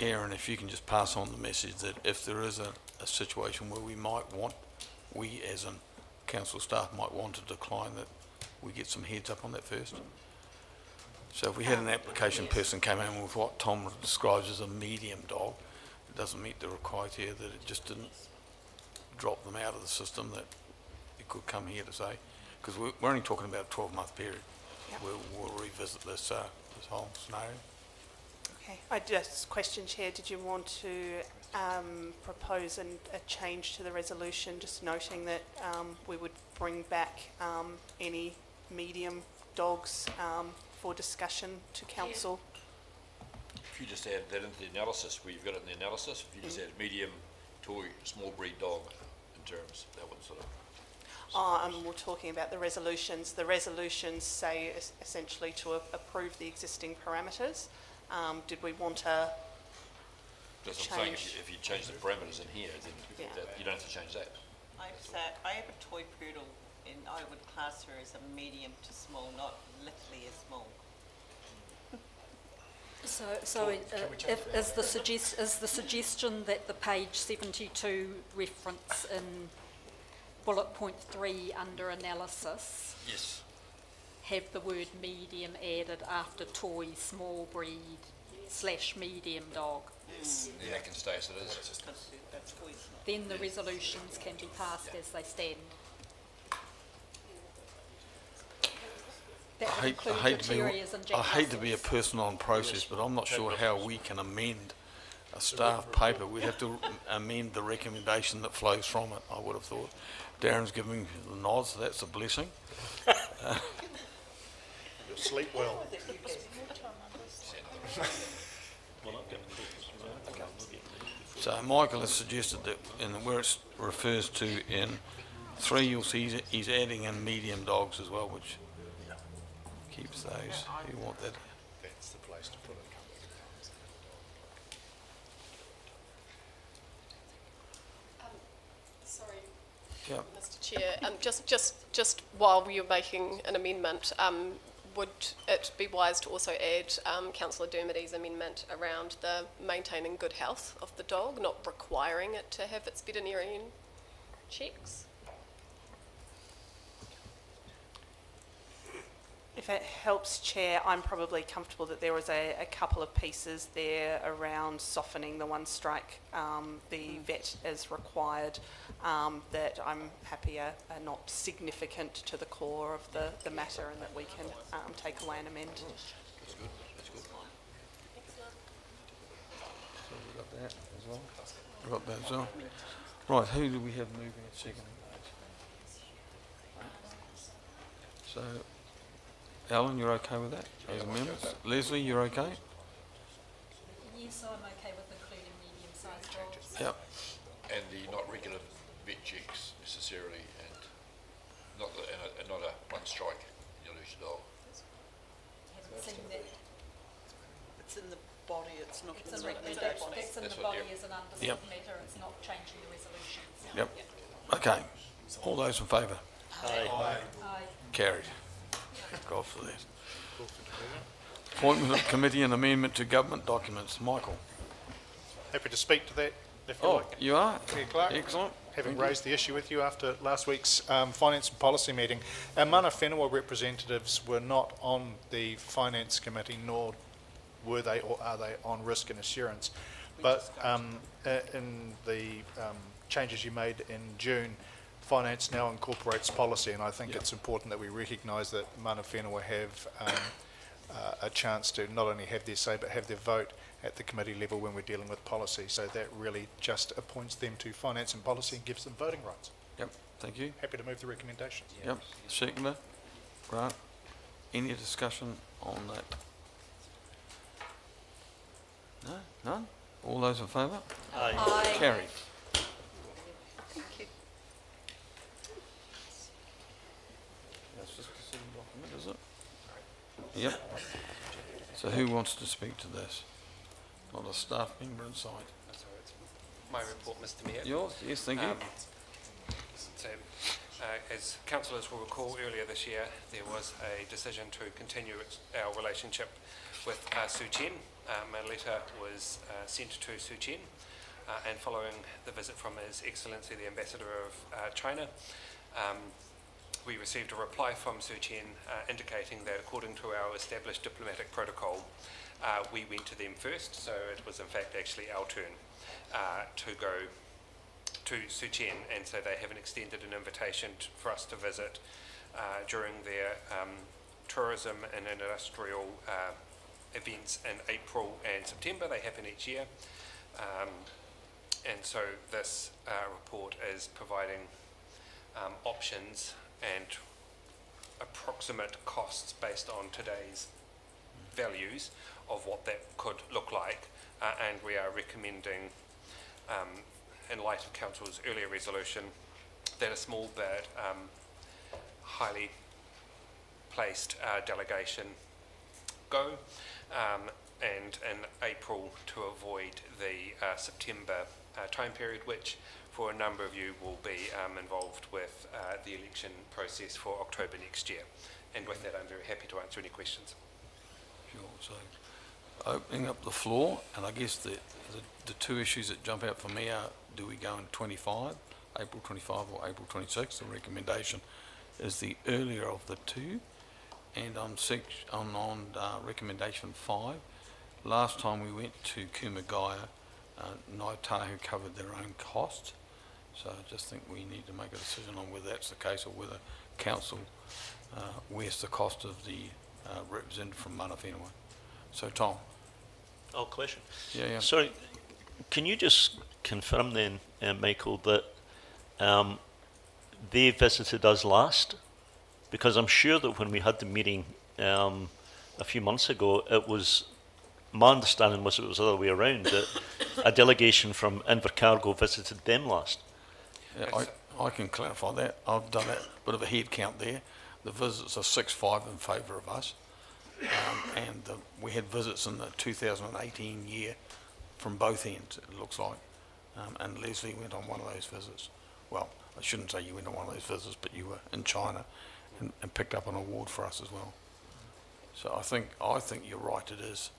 Aaron, if you can just pass on the message that if there is a situation where we as in council staff might want to decline, that we get some heads up on that first. So if we had an application person came in with what Tom describes as a medium dog, it doesn't meet the criteria, that it just didn't drop them out of the system, that it could come here to say, because we're only talking about a 12-month period. Yep. We'll revisit this whole scenario. Okay, I just question, Chair, did you want to propose a change to the resolution, just noting that we would bring back any medium dogs for discussion to council? If you just add that into the analysis, where you've got it in the analysis, if you just add medium, toy, small breed dog in terms, that would sort of... We're talking about the resolutions. The resolutions say essentially to approve the existing parameters. Did we want to That's what I'm saying, change? if you change the parameters in here, then you don't have to change that. I have a toy poodle, and I would class her as a medium to small, not literally as small. Is the suggestion that the page 72 reference in bullet point 3 under analysis Yes. have the word medium added after toy, small breed / medium dog? Yes. Yeah, that can stay as it is. That's toys. Then the resolutions can be passed as they stand. That would include criterias and I hate to be a person on process, but I'm not sure how we can amend a staff paper. We have to amend the recommendation that flows from it, I would have thought. Darren's giving the nod, so that's a blessing. Sleep well. So Michael has suggested that in where it refers to in 3, you'll see he's adding in medium dogs as well, which keeps those who want that. That's the place to put it. Sorry, Yeah. Mr Chair, just while you're making an amendment, would it be wise to also add Councillor Dermody's amendment around the maintaining good health of the dog, not requiring it to have its veterinarian checks? If it helps, Chair, I'm probably comfortable that there was a couple of pieces there around softening the one strike, the vet as required, that I'm happy are not significant to the core of the matter and that we can take away and amend. So we got that as well. We got that as well. Right, who do we have moving and seconding those? So, Alan, you're okay with that? As amendments? Leslie, you're okay? Yes, I'm okay with including medium-sized dogs. Yep. And the not regular vet checks necessarily, and not a one strike, you lose your dog. Haven't seen that. It's in the body, it's not in It's the in the, recommendation. that's in That's the what- body yep. as an understood Yep. matter, it's not changing the resolutions. Yep. Okay. All those in favour? Aye. Carried. God for that. Appointment of committee and amendment to government documents. Michael. Happy to speak to that if you Oh, like. you are? Chair Clark. Excellent. Having Thank you. raised the issue with you after last week's Finance and Policy meeting, our mana whenua representatives were not on the Finance Committee, nor were they or are they on Risk and Assurance. But in the changes you made in June, Finance now incorporates policy, and I think it's important that we recognise that mana whenua have a chance to not only have their say but have their vote at the committee level when we're dealing with policy. So that really just appoints them to Finance and Policy and gives them voting rights. Yep. Thank you. Happy to move the recommendations. Yep. Seconder. Grant. Any discussion on that? No? None? All those in favour? Aye. Carried. Thank you. That's just a city document, is it? Yep. So who wants to speak to this? Not a staff member inside. My report, Mr Mayor. Yours? Yes, thank you. So, as councillors will recall, earlier this year there was a decision to continue our relationship with Suu Chen. A letter was sent to Suu Chen, and following the visit from His Excellency the Ambassador of China, we received a reply from Suu Chen indicating that according to our established diplomatic protocol, we went to them first, so it was in fact actually our turn to go to Suu Chen, and so they haven't extended an invitation for us to visit during their tourism and industrial events in April and September. They happen each year, and so this report is providing options and approximate costs based on today's values of what that could look like, and we are recommending, in light of Council's earlier resolution, that a small but highly placed delegation go, and in April to avoid the September time period, which for a number of you will be involved with the election process for October next year. And with that, I'm very happy to answer any questions. Sure. So opening up the floor, and I guess the two issues that jump out for me are, do we go in 25, April 25 or April 26? The recommendation is the earlier of the two. And on recommendation 5, last time we went to Kumagaya, Ngāi Tahu covered their own costs. So I just think we need to make a decision on whether that's the case or whether council wears the cost of the representative from mana whenua. So Tom. Oh, question. Yeah. Sorry, can you just confirm then, Michael, that they visited us last? Because I'm sure that when we had the meeting a few months ago, it was, my understanding was it was the other way around, that a delegation from Invercargill visited them last. Yeah, I can clarify that. I've done a bit of a head count there. The visits are 6-5 in favour of us. And we had visits in the 2018 year from both ends, it looks like. And Leslie went on one of those visits. Well, I shouldn't say you went on one of those visits, but you were in China and picked up an award for us as well. So I think you're right, it is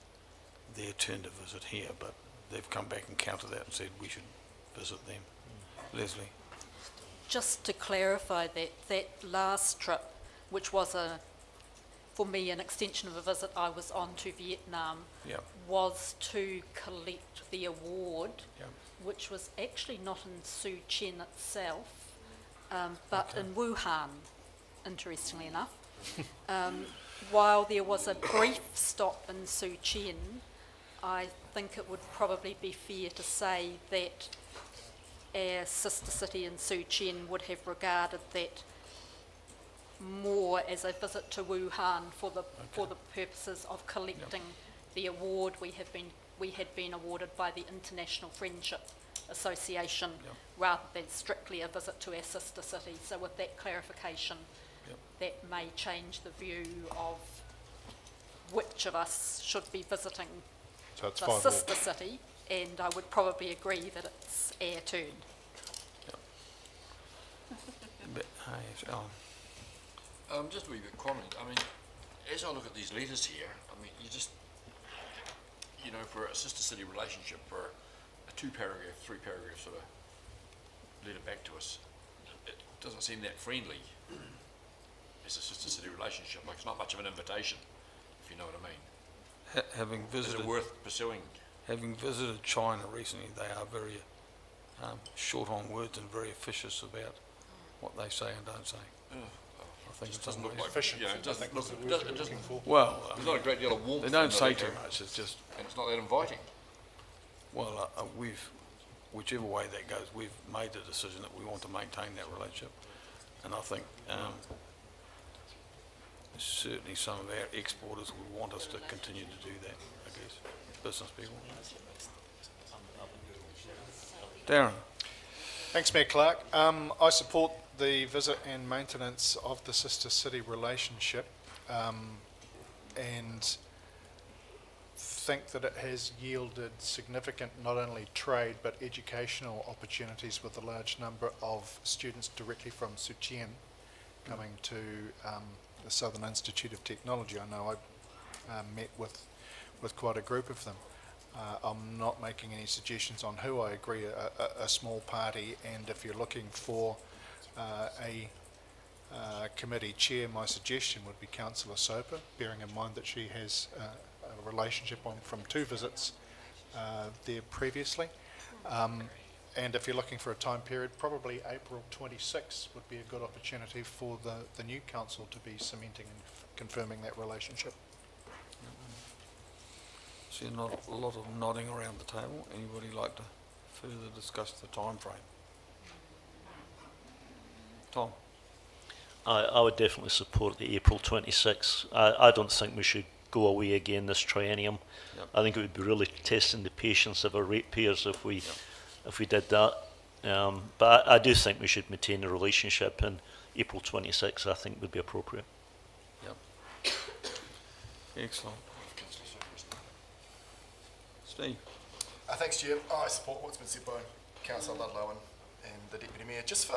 their turn to visit here, but they've come back and countered that and said we should visit them. Leslie? Just to clarify that last trip, which was for me an extension of a visit I was on to Vietnam, Yeah. was to collect the award, Yeah. which was actually not in Su Chen itself, but in Wuhan, interestingly enough. While there was a brief stop in Su Chen, I think it would probably be fair to say that our sister city in Su Chen would have regarded that more as a visit to Wuhan for the purposes of collecting the award we had been awarded by the International Friendship Association, rather than strictly a visit to our sister city. So with that clarification, that may change the view of which of us should be visiting So it's the fine. sister city, and I would probably agree that it's our turn. Just a wee bit comment. I mean, as I look at these letters here, I mean, you know, for a sister city relationship, for a 2-paragraph, 3-paragraph sort of letter back to us, it doesn't seem that friendly as a sister city relationship. Like, it's not much of an invitation, if you know what I mean. Having Is visited, it worth pursuing? having visited China recently, they are very short on words and very officious about what they say and don't say. I think It it's doesn't look like, Efficient. you know, it doesn't look, That's the word it we're doesn't, looking for. well, there's not a great deal of warmth. they in don't the say letter, too much. It's just and it's not that inviting. well, whichever way that goes, we've made the decision that we want to maintain that relationship, and I think certainly some of our exporters would want us to continue to do that. I guess business people. Darren. Thanks, Mayor Clark. I support the visit and maintenance of the sister city relationship, and think that it has yielded significant not only trade but educational opportunities with a large number of students directly from Su Chen coming to the Southern Institute of Technology. I know I met with quite a group of them. I'm not making any suggestions on who. I agree, a small party, and if you're looking for a committee chair, my suggestion would be Councillor Soper, bearing in mind that she has a relationship from 2 visits there previously. And if you're looking for a time period, probably April 26 would be a good opportunity for the new council to be cementing and confirming that relationship. See a lot of nodding around the table. Anybody like to further discuss the time frame? Tom? I would definitely support the April 26. I don't think we should go away again this triennium. Yep. I think it would be really testing the patience of our ratepayers if we did that. But I do think we should maintain the relationship, and April 26 I think would be appropriate. Yep. Excellent. Steve? Thanks, Chair. I support what's been said by Councillor Ludlow and the Deputy Mayor. Just for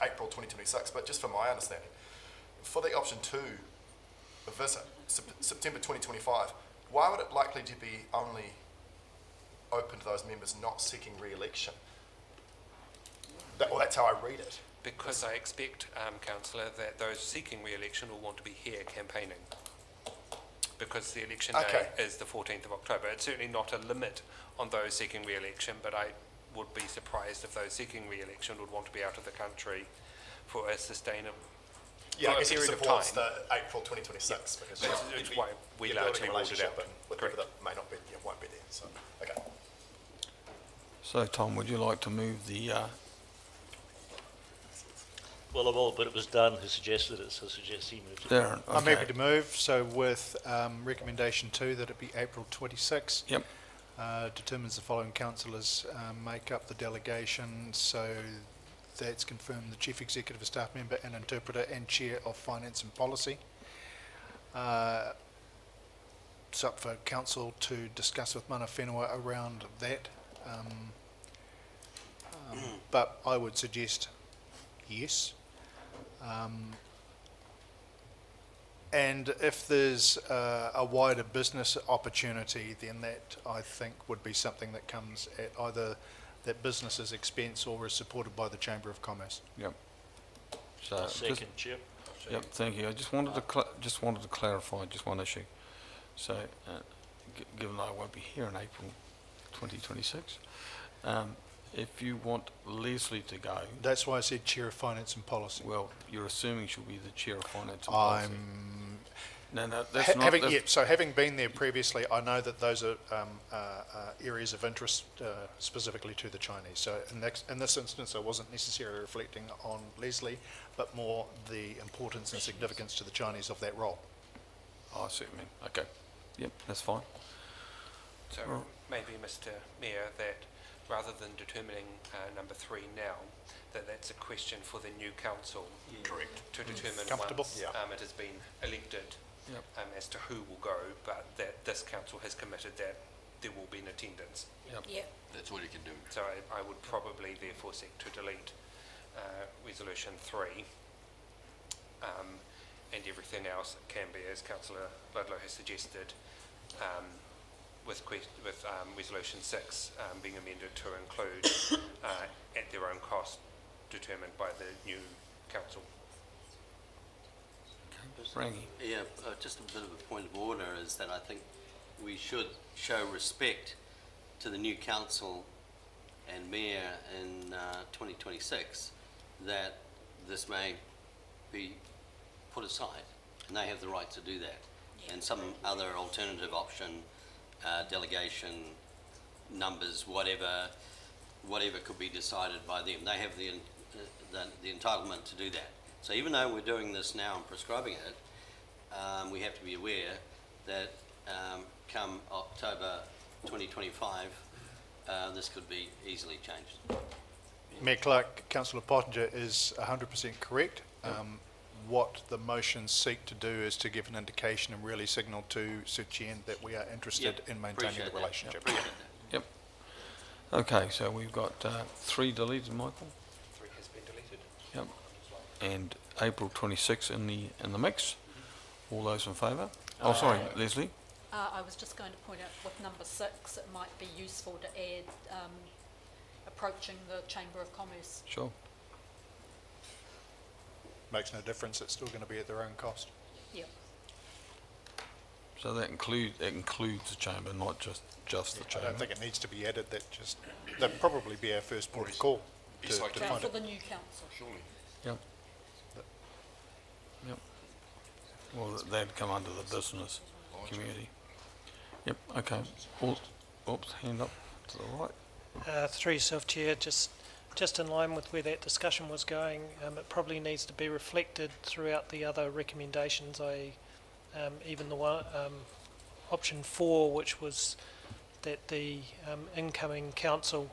April 2026, but just for my understanding, for the option 2, the visit, September 2025, why would it likely to be only open to those members not seeking re-election? That's how I read it. Because I expect, Councillor, that those seeking re-election will want to be here campaigning. Because the election day is the 14th of October. It's certainly not a limit on those seeking re-election, but I would be surprised if those seeking re-election would want to be out of the country for a sustainable Yeah, I guess it period of supports time. the April 2026 because It's why we you're largely building a ruled it relationship out. and with people that may not be, won't be there. So, okay. So, Tom, would you like to move the Well, I will, but it was Dan who suggested it, so I suggest he moved it. Darren, I'm okay. happy to move, so with recommendation 2, that it be April 26. Yep. Determines the following councillors make up the delegation, so that's confirmed: the Chief Executive, staff member and interpreter, and Chair of Finance and Policy. It's up for council to discuss with mana whenua around that, but I would suggest yes. And if there's a wider business opportunity, then that, I think, would be something that comes at either that business's expense or is supported by the Chamber of Commerce. Yep. So, I'll just- second, Chair. Yep, thank you. I just wanted to clarify just one issue. So, given that I won't be here in April 2026, if you want Leslie to go, That's why I said Chair of Finance and Policy. well, you're assuming she'll be the Chair of Finance and Policy. No, that's not. Having been there previously, I know that those are areas of interest specifically to the Chinese. So in this instance, I wasn't necessarily reflecting on Leslie, but more the importance and significance to the Chinese of that role. Oh, I see what you mean. Okay. Yep, that's fine. So Right. maybe, Mr Mayor, that rather than determining number 3 now, that's a question for the new council. Correct. To determine Comfortable? once Yeah. it has been elected Yep. as to who will go, but that this council has committed that there will be an attendance. Yeah. That's all you can do. So I would probably therefore seek to delete resolution 3, and everything else can be, as Councillor Ludlow has suggested, with resolution 6 being amended to include at their own cost determined by the new council. Frankie. Yeah, just a bit of a point of order is that I think we should show respect to the new council and mayor in 2026, that this may be put aside, and they have the right to do that. And some other alternative option, delegation, numbers, whatever could be decided by them. They have the entitlement to do that. So even though we're doing this now and prescribing it, we have to be aware that come October 2025, this could be easily changed. Mayor Clark, Councillor Pottinger is 100% correct. What the motions seek to do is to give an indication and really signal to Sir Chien that we are interested in maintaining the Appreciate that. relationship. Appreciate that. Yep. Okay, so we've got 3 deleted, Michael. 3 has been deleted. Yep. And April 26 in the mix. All those in favour? Oh, sorry, Leslie. I was just going to point out with number 6, it might be useful to add approaching the Chamber of Commerce. Sure. Makes no difference, it's still going to be at their own cost. Yeah. So that includes the chamber, not just the I chamber. don't think it needs to be added, that'd probably be our first port of call to It's like find For it. the new council. Surely. Yep. Yep. Well, they'd come under the business community. Yep, okay. Oops, hand up to the right. Through yourself, Chair, just in line with where that discussion was going, it probably needs to be reflected throughout the other recommendations, even the one, option 4, which was that the incoming council,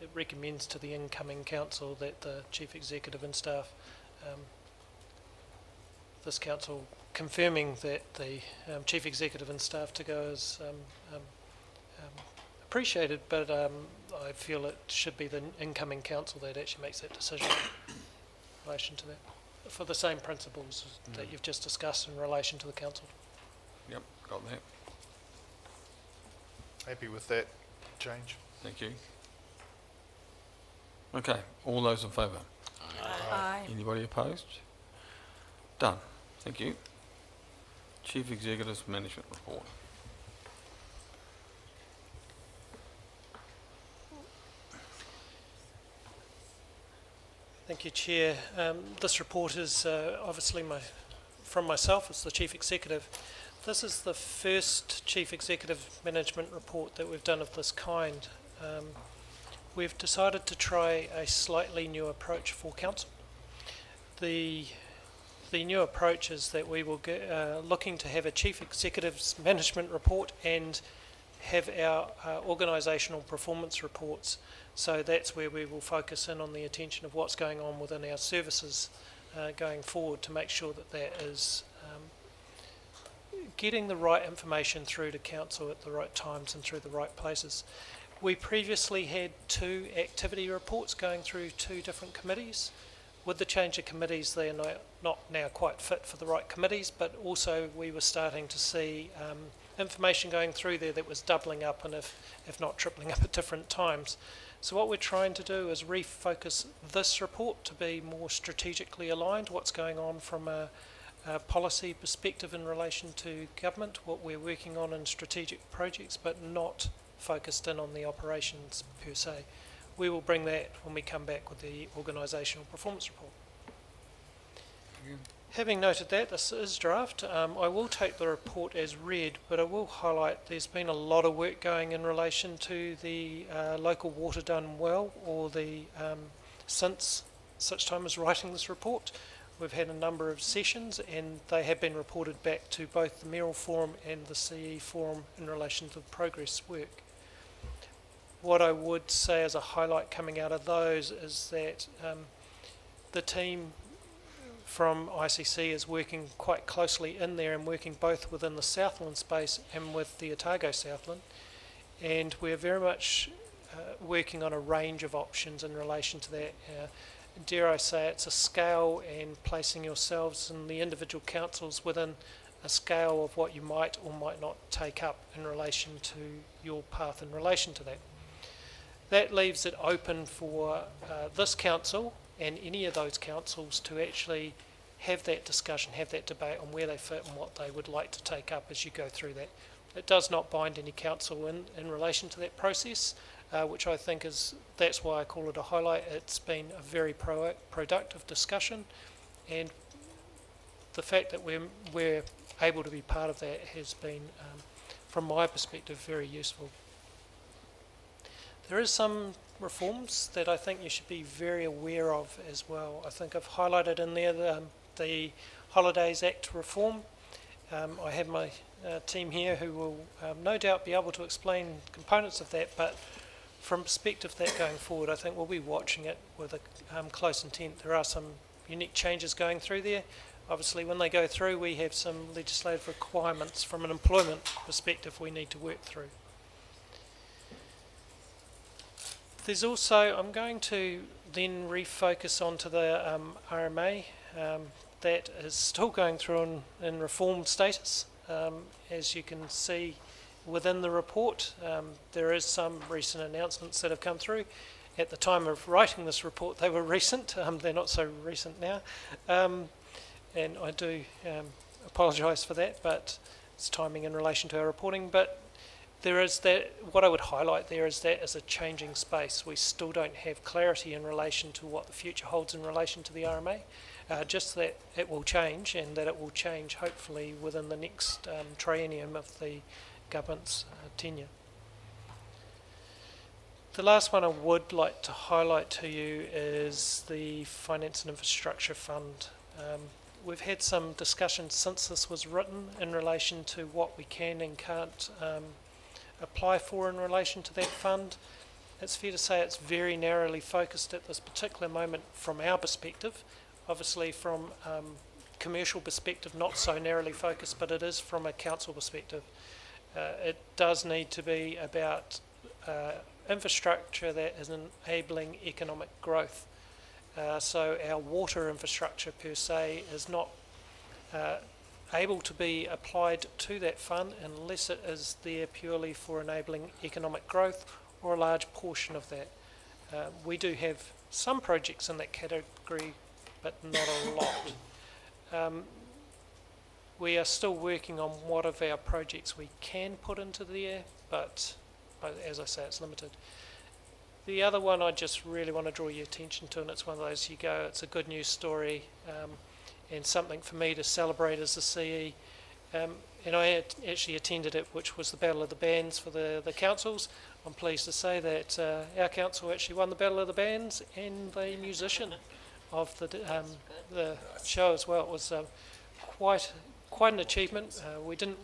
it recommends to the incoming council that the Chief Executive and staff, this council confirming that the Chief Executive and staff to go is appreciated, but I feel it should be the incoming council that actually makes that decision in relation to that, for the same principles that you've just discussed in relation to the council. Yep, got that. Happy with that change? Thank you. Okay, all those in favour? Aye. Anybody opposed? Done. Thank you. Chief Executive's Management Report. Thank you, Chair. This report is obviously from myself as the Chief Executive. This is the first Chief Executive Management Report that we've done of this kind. we've decided to try a slightly new approach for council. The new approach is that we will get, looking to have a chief executive's management report and have our organisational performance reports. So that's where we will focus in on the attention of what's going on within our services going forward to make sure that that is getting the right information through to council at the right times and through the right places. We previously had 2 activity reports going through 2 different committees. With the change of committees, they are not now quite fit for the right committees, but also we were starting to see information going through there that was doubling up and if not tripling up at different times. So what we're trying to do is refocus this report to be more strategically aligned, what's going on from a policy perspective in relation to government, what we're working on in strategic projects, but not focused in on the operations per se. We will bring that when we come back with the organisational performance report. Having noted that, this is draft. I will take the report as read, but I will highlight there's been a lot of work going in relation to the local water done well, or the since such time as writing this report. We've had a number of sessions and they have been reported back to both the Mayoral Forum and the CE Forum in relation to the progress work. What I would say as a highlight coming out of those is that the team from ICC is working quite closely in there and working both within the Southland space and with the Otago Southland, and we're very much working on a range of options in relation to that. Dare I say, it's a scale and placing yourselves and the individual councils within a scale of what you might or might not take up in relation to your path in relation to that. That leaves it open for this council and any of those councils to actually have that discussion, have that debate on where they fit and what they would like to take up as you go through that. It does not bind any council in relation to that process, which I think that's why I call it a highlight. It's been a very productive discussion, and the fact that we're able to be part of that has been, from my perspective, very useful. There is some reforms that I think you should be very aware of as well. I think I've highlighted in there the Holidays Act reform. I have my team here who will no doubt be able to explain components of that, but from perspective of that going forward, I think we'll be watching it with a close intent. There are some unique changes going through there. Obviously, when they go through, we have some legislative requirements from an employment perspective we need to work through. There's also, I'm going to then refocus onto the RMA. That is still going through in reform status. As you can see within the report, there is some recent announcements that have come through. At the time of writing this report, they were recent. They're not so recent now. And I do apologise for that, but it's timing in relation to our reporting. But there is that, what I would highlight there is that as a changing space. We still don't have clarity in relation to what the future holds in relation to the RMA. Just that it will change, and that it will change hopefully within the next triennium of the government's tenure. The last one I would like to highlight to you is the Finance and Infrastructure Fund. We've had some discussions since this was written in relation to what we can and can't apply for in relation to that fund. It's fair to say it's very narrowly focused at this particular moment from our perspective. Obviously from commercial perspective, not so narrowly focused, but it is from a council perspective. It does need to be about infrastructure that is enabling economic growth. So our water infrastructure per se is not able to be applied to that fund unless it is there purely for enabling economic growth, or a large portion of that. We do have some projects in that category, but not a lot. We are still working on what of our projects we can put into there, but as I say, it's limited. The other one I just really want to draw your attention to, and it's one of those it's a good news story, and something for me to celebrate as a CE. and I actually attended it, which was the Battle of the Bands for the councils. I'm pleased to say that our council actually won the Battle of the Bands and the musician of the show as well. It was quite an achievement. We didn't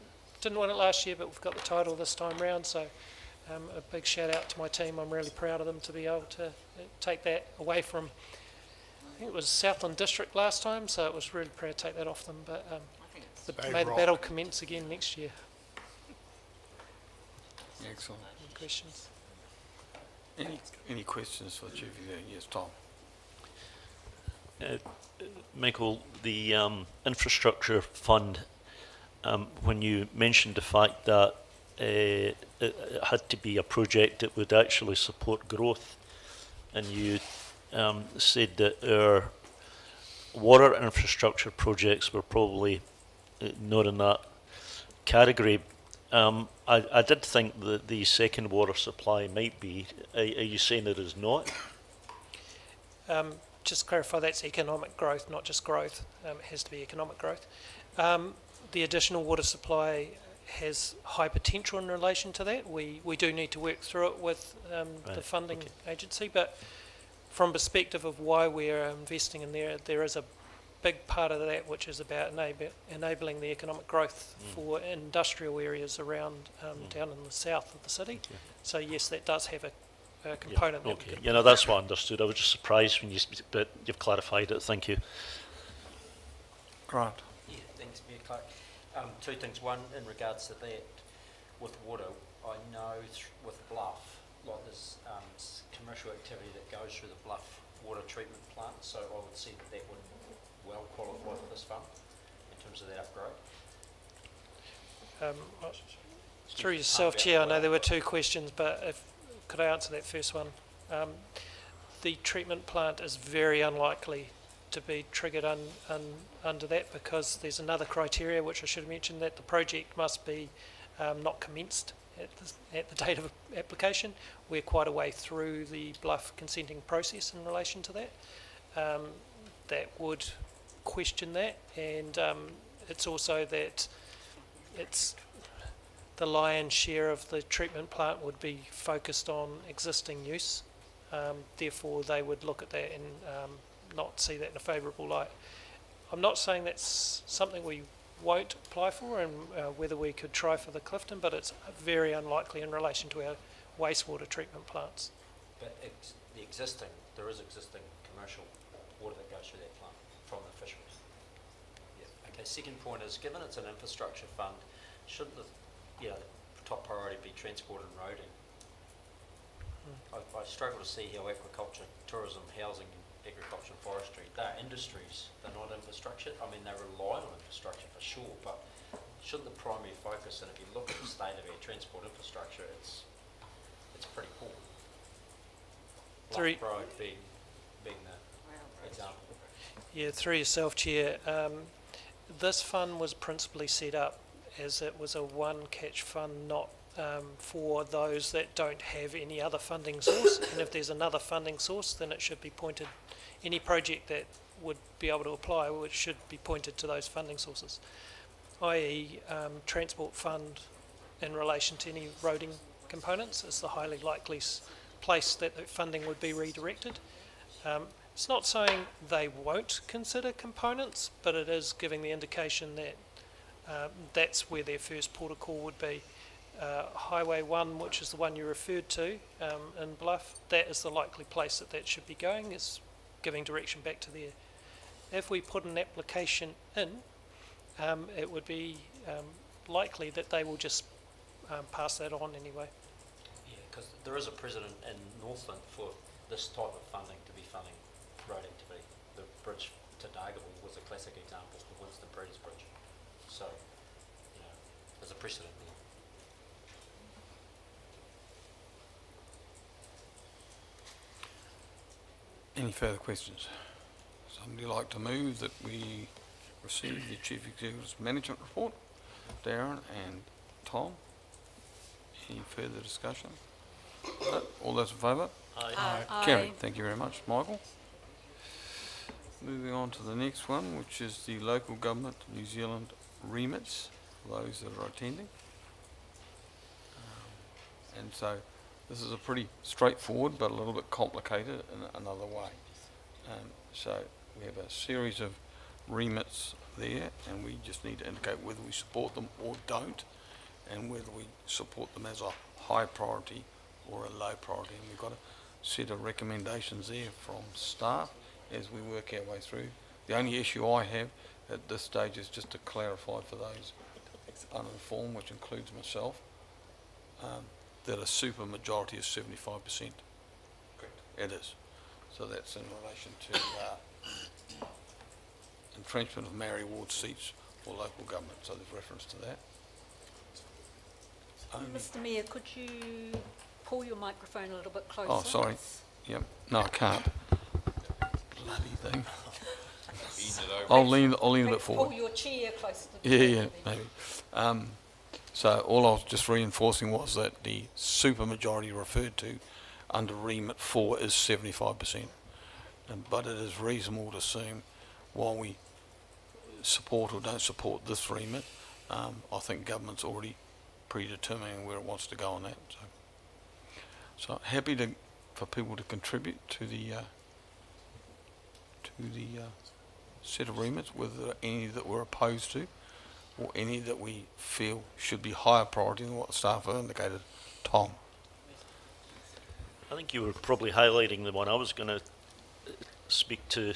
win it last year, but we've got the title this time round. So a big shout out to my team. I'm really proud of them to be able to take that away from. I think it was Southland District last time, so it was really proud to take that off them. But may the battle commence again next year. Excellent. Any questions? Any questions for the Chief Executive? Yes, Tom. Michael, the infrastructure fund, when you mentioned the fact that it had to be a project that would actually support growth, and you said that our water infrastructure projects were probably not in that category. I did think that the second water supply might be. Are you saying it is not? Just to clarify, that's economic growth, not just growth. It has to be economic growth. The additional water supply has high potential in relation to that. We do need to work through it with the funding agency, but from perspective of why we're investing in there is a big part of that which is about enabling the economic growth for industrial areas around down in the south of the city. So yes, that does have a component. Yeah, okay. You know, that's what I understood. I was just surprised when but you've clarified it. Thank you. Grant. Yeah, thanks, Mayor Clark. Two things. One, in regards to that, with water, I know with Bluff, there's commercial activity that goes through the Bluff water treatment plant, so I would see that would well qualify for this fund in terms of that upgrade. Through yourself, Chair, I know there were two questions, but could I answer that first one? The treatment plant is very unlikely to be triggered under that, because there's another criteria which I should have mentioned, that the project must be not commenced at the date of application. We're quite a way through the Bluff consenting process in relation to that. That would question that, and it's also that it's the lion's share of the treatment plant would be focused on existing use. Therefore, they would look at that and not see that in a favourable light. I'm not saying that's something we won't apply for, and whether we could try for the Clifton, but it's very unlikely in relation to our wastewater treatment plants. But there is existing commercial water that goes through that plant from the fisheries. Yeah. Okay. Second point is, given it's an infrastructure fund, shouldn't the top priority be transport and roading? I struggle to see how agriculture, tourism, housing, agriculture and forestry, they're industries, they're not infrastructure. I mean, they rely on infrastructure for sure, but shouldn't the primary focus, and if you look at the state of our transport infrastructure, it's pretty poor. Bluff Road being the example. Yeah, through yourself, Chair. This fund was principally set up as it was a one-catch fund, not for those that don't have any other funding source. And if there's another funding source, then it should be pointed, any project that would be able to apply, which should be pointed to those funding sources, i.e. transport fund in relation to any roading components is the highly likely place that the funding would be redirected. It's not saying they won't consider components, but it is giving the indication that that's where their first port of call would be. Highway 1, which is the one you referred to in Bluff, that is the likely place that should be going, is giving direction back to there. If we put an application in, it would be likely that they will just pass that on anyway. Yeah, because there is a precedent in Northland for this type of funding to be funding road activity. The bridge to Dargaville was a classic example, the Winston Breeders Bridge. So, there's a precedent there. Any further questions? Somebody like to move that we receive the Chief Executive's Management Report? Darren and Tom? Any further discussion? No? All those in favour? Aye. Carried. Thank you very much, Michael. Moving on to the next one, which is the Local Government New Zealand remits for those that are attending. And so this is a pretty straightforward but a little bit complicated in another way. So we have a series of remits there, and we just need to indicate whether we support them or don't, and whether we support them as a high priority or a low priority. And we've got a set of recommendations there from staff as we work our way through. The only issue I have at this stage is just to clarify for those uninformed, which includes myself, that a super majority is 75%. Correct. It is. So that's in relation to entrenchment of Maori ward seats for local government. So there's reference to that. Mr Mayor, could you pull your microphone a little bit closer? Oh, sorry. Yep. No, I can't. Bloody thing. I'll lean a bit forward. Pull your chair closer to the Yeah, maybe. So all I was just reinforcing was that the supermajority referred to under remit 4 is 75%. But it is reasonable to assume while we support or don't support this remit, I think government's already predetermining where it wants to go on that. So happy for people to contribute to the set of remits, whether there are any that we're opposed to or any that we feel should be higher priority than what the staff have indicated. Tom. I think you were probably highlighting the one I was going to speak to,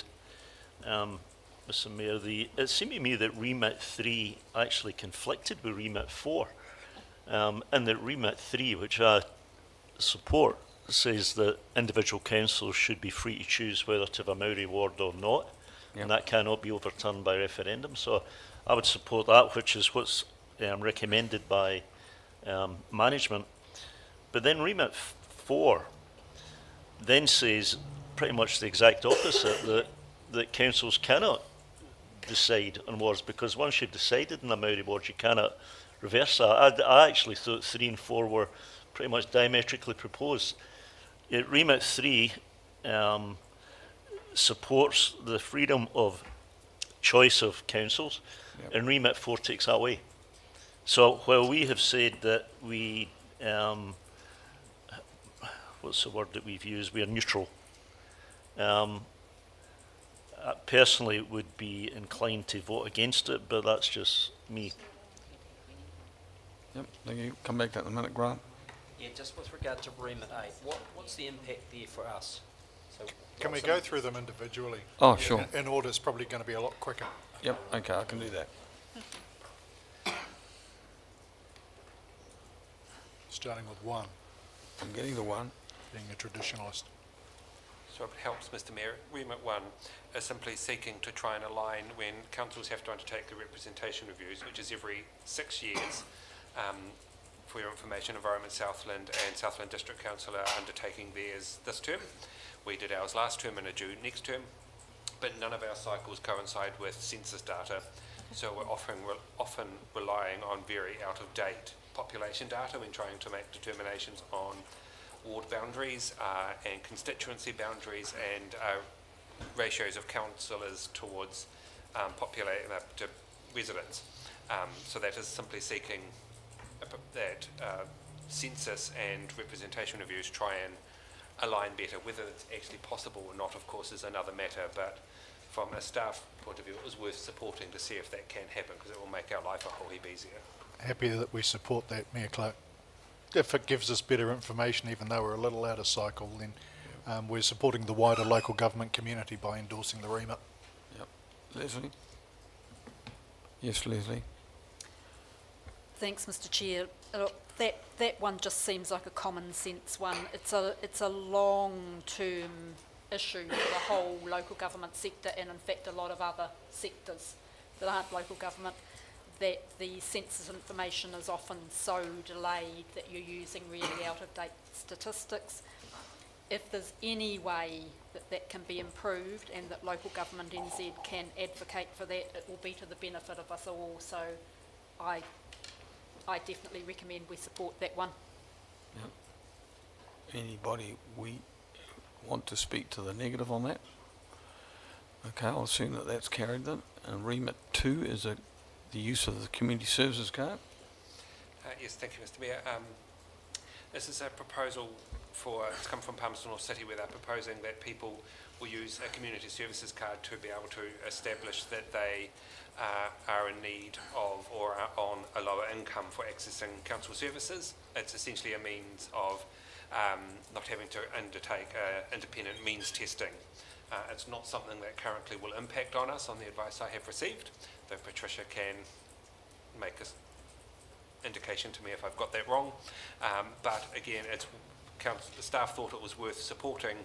Mr Mayor. It seemed to me that remit 3 actually conflicted with remit 4, and that remit 3, which I support, says that individual councils should be free to choose whether to have a Maori ward or not, and that cannot be overturned by referendum. So I would support that, which is what's recommended by management. But then remit 4 then says pretty much the exact opposite, that councils cannot decide on wards, because once you've decided on a Maori ward, you cannot reverse that. I actually thought 3 and 4 were pretty much diametrically proposed. Remit 3 supports the freedom of choice of councils, and remit 4 takes that away. So while we have said that we, what's the word that we've used, we are neutral, I personally would be inclined to vote against it, but that's just me. Yep, thank you. Come back to that in a minute, Grant. Yeah, just with regard to remit 8, what's the impact there for us? So Can we go through them individually? Oh, sure. In order, it's probably going to be a lot quicker. Yep, okay, I can do that. Starting with 1, I'm getting to 1. being a traditionalist. So if it helps, Mr Mayor, remit 1 is simply seeking to try and align when councils have to undertake the representation reviews, which is every 6 years. For your information, Environment Southland and Southland District Council are undertaking theirs this term. We did ours last term and are due next term, but none of our cycles coincide with census data, so we're often relying on very out-of-date population data when trying to make determinations on ward boundaries and constituency boundaries and ratios of councillors towards to residents. So that is simply seeking that census and representation reviews try and align better. Whether it's actually possible or not, of course, is another matter, but from a staff point of view, it was worth supporting to see if that can happen, because it will make our life a whole heap easier. Happy that we support that, Mayor Clark. If it gives us better information, even though we're a little out of cycle, then we're supporting the wider local government community by endorsing the remit. Yep. Leslie? Yes, Leslie? Thanks, Mr Chair. Look, that one just seems like a common sense one. It's a long-term issue for the whole local government sector, and in fact a lot of other sectors that aren't local government, that the census information is often so delayed that you're using really out-of-date statistics. If there's any way that can be improved and that local government NZ can advocate for that, it will be to the benefit of us all. So I definitely recommend we support that one. Yep. Anybody we want to speak to the negative on that? Okay, I'll assume that that's carried then. And remit 2 is a the use of the community services card. Yes, thank you, Mr Mayor. This is a proposal it's come from Palmerston North City, where they're proposing that people will use a community services card to be able to establish that they are in need of or are on a lower income for accessing council services. It's essentially a means of not having to undertake independent means testing. It's not something that currently will impact on us on the advice I have received, though Patricia can make an indication to me if I've got that wrong. But again, the staff thought it was worth supporting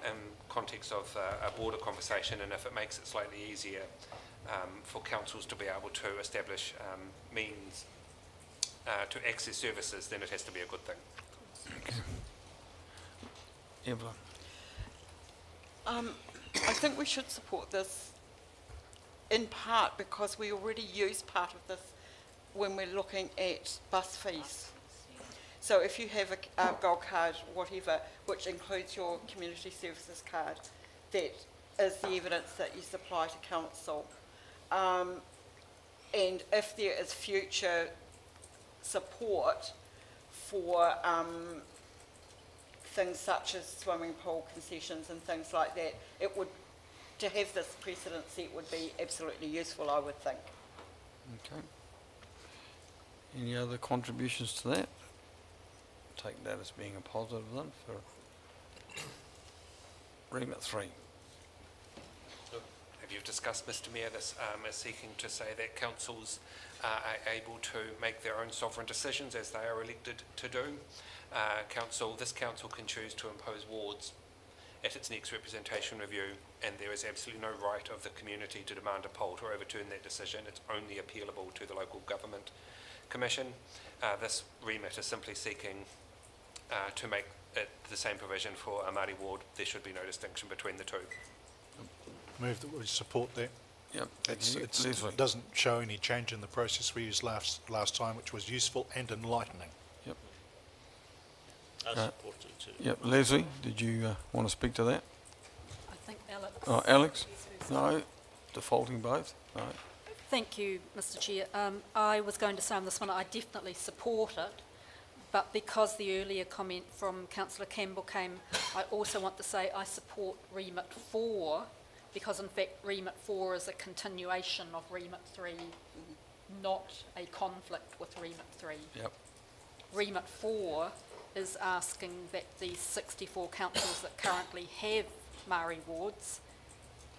in context of a broader conversation, and if it makes it slightly easier for councils to be able to establish means to access services, then it has to be a good thing. Okay. Evelyn? I think we should support this in part because we already use part of this when we're looking at bus fees. So if you have a gold card, whatever, which includes your community services card, that is the evidence that you supply to council. And if there is future support for things such as swimming pool concessions and things like that, it would, to have this precedent set would be absolutely useful, I would think. Okay. Any other contributions to that? Take that as being a positive then for remit 3. Have you discussed, Mr Mayor, this is seeking to say that councils are able to make their own sovereign decisions as they are elected to do. This council can choose to impose wards at its next representation review, and there is absolutely no right of the community to demand a poll to overturn that decision. It's only appealable to the local government commission. This remit is simply seeking to make it the same provision for a Māori ward. There should be no distinction between the two. Move that we support that. Yep. It doesn't show any change in the process we used last time, which was useful and enlightening. Yep. I support it too. Yep. Leslie, did you want to speak to that? I think Alex. Oh, Alex? No? Defaulting both? No? Thank you, Mr Chair. I was going to say on this one, I definitely support it, but because the earlier comment from Councillor Campbell came, I also want to say I support remit 4, because in fact remit 4 is a continuation of remit 3, not a conflict with remit 3. Yep. Remit 4 is asking that these 64 councils that currently have Māori wards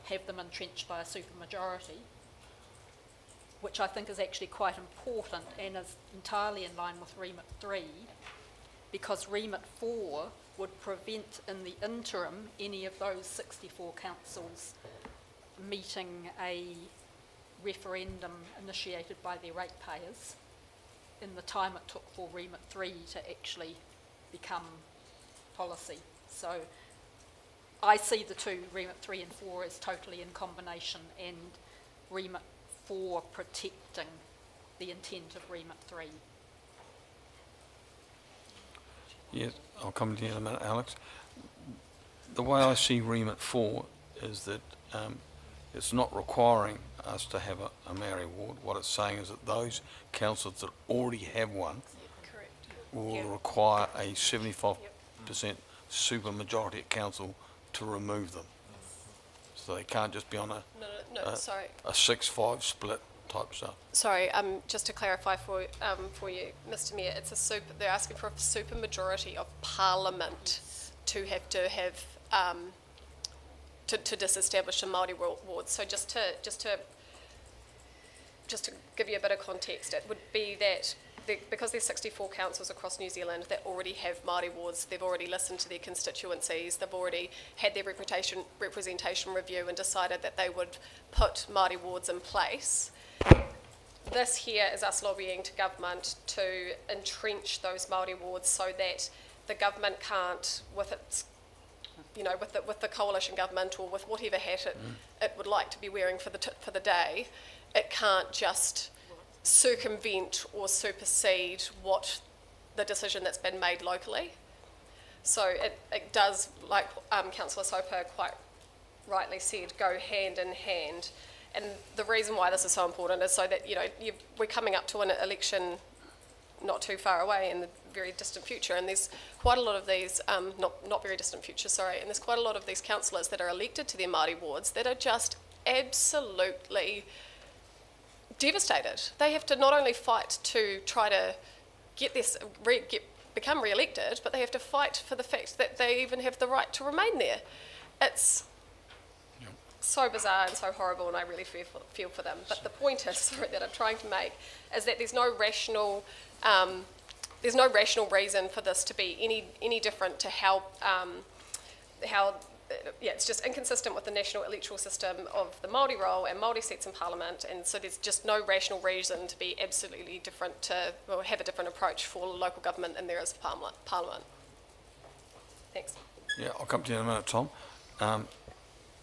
have them entrenched by a supermajority, which I think is actually quite important and is entirely in line with remit 3, because remit 4 would prevent in the interim any of those 64 councils meeting a referendum initiated by their ratepayers in the time it took for remit 3 to actually become policy. So I see the two, remit 3 and 4, as totally in combination, and remit 4 protecting the intent of remit 3. Yes, I'll come to you in a minute, Alex. The way I see remit 4 is that it's not requiring us to have a Māori ward. What it's saying is that those councils that already have one will require a 75% super majority at council to remove them. So they can't just be on a 6-5 split type stuff. Sorry, just to clarify for you, Mr Mayor, they're asking for a super majority of Parliament to have to disestablish a Māori ward. So just to give you a bit of context, it would be that because there's 64 councils across New Zealand that already have Māori wards, they've already listened to their constituencies, they've already had their representation review and decided that they would put Māori wards in place. This here is us lobbying to government to entrench those Māori wards so that the government can't, with its, with the coalition government or with whatever hat it would like to be wearing for the day, it can't just circumvent or supersede what the decision that's been made locally. So it does, like Councillor Soper quite rightly said, go hand in hand. And the reason why this is so important is so that, we're coming up to an election not too far away in the very distant future, and there's quite a lot of these, not very distant future, sorry, and there's quite a lot of these councillors that are elected to their Māori wards that are just absolutely devastated. They have to not only fight to try to become re-elected, but they have to fight for the fact that they even have the right to remain there. It's so bizarre and so horrible, and I really feel for them. But the point is, that I'm trying to make is that there's no rational reason for this to be any different to how it's just inconsistent with the national electoral system of the Māori role and Māori seats in Parliament, and so there's just no rational reason to be absolutely different or have a different approach for local government than there is for Parliament. Thanks. Yeah, I'll come to you in a minute, Tom.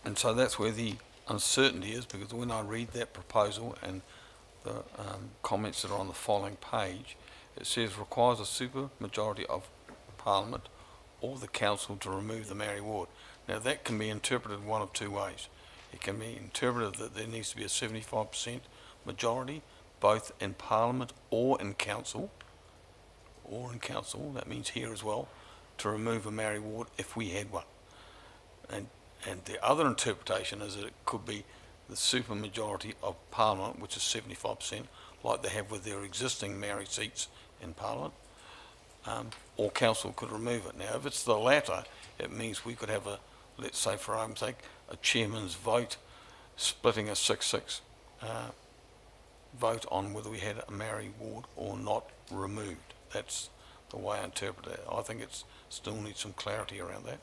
And so that's where the uncertainty is, because when I read that proposal and the comments that are on the following page, it says requires a super majority of Parliament or the Council to remove the Māori ward. Now that can be interpreted one of two ways. It can be interpreted that there needs to be a 75% majority, both in Parliament or in Council, that means here as well, to remove a Māori ward if we had one. And the other interpretation is that it could be the super majority of Parliament, which is 75%, like they have with their existing Māori seats in Parliament, or Council could remove it. Now, if it's the latter, it means we could have let's say for argument's sake, a chairman's vote splitting a 6-6 vote on whether we had a Māori ward or not removed. That's the way I interpret it. I think it still needs some clarity around that.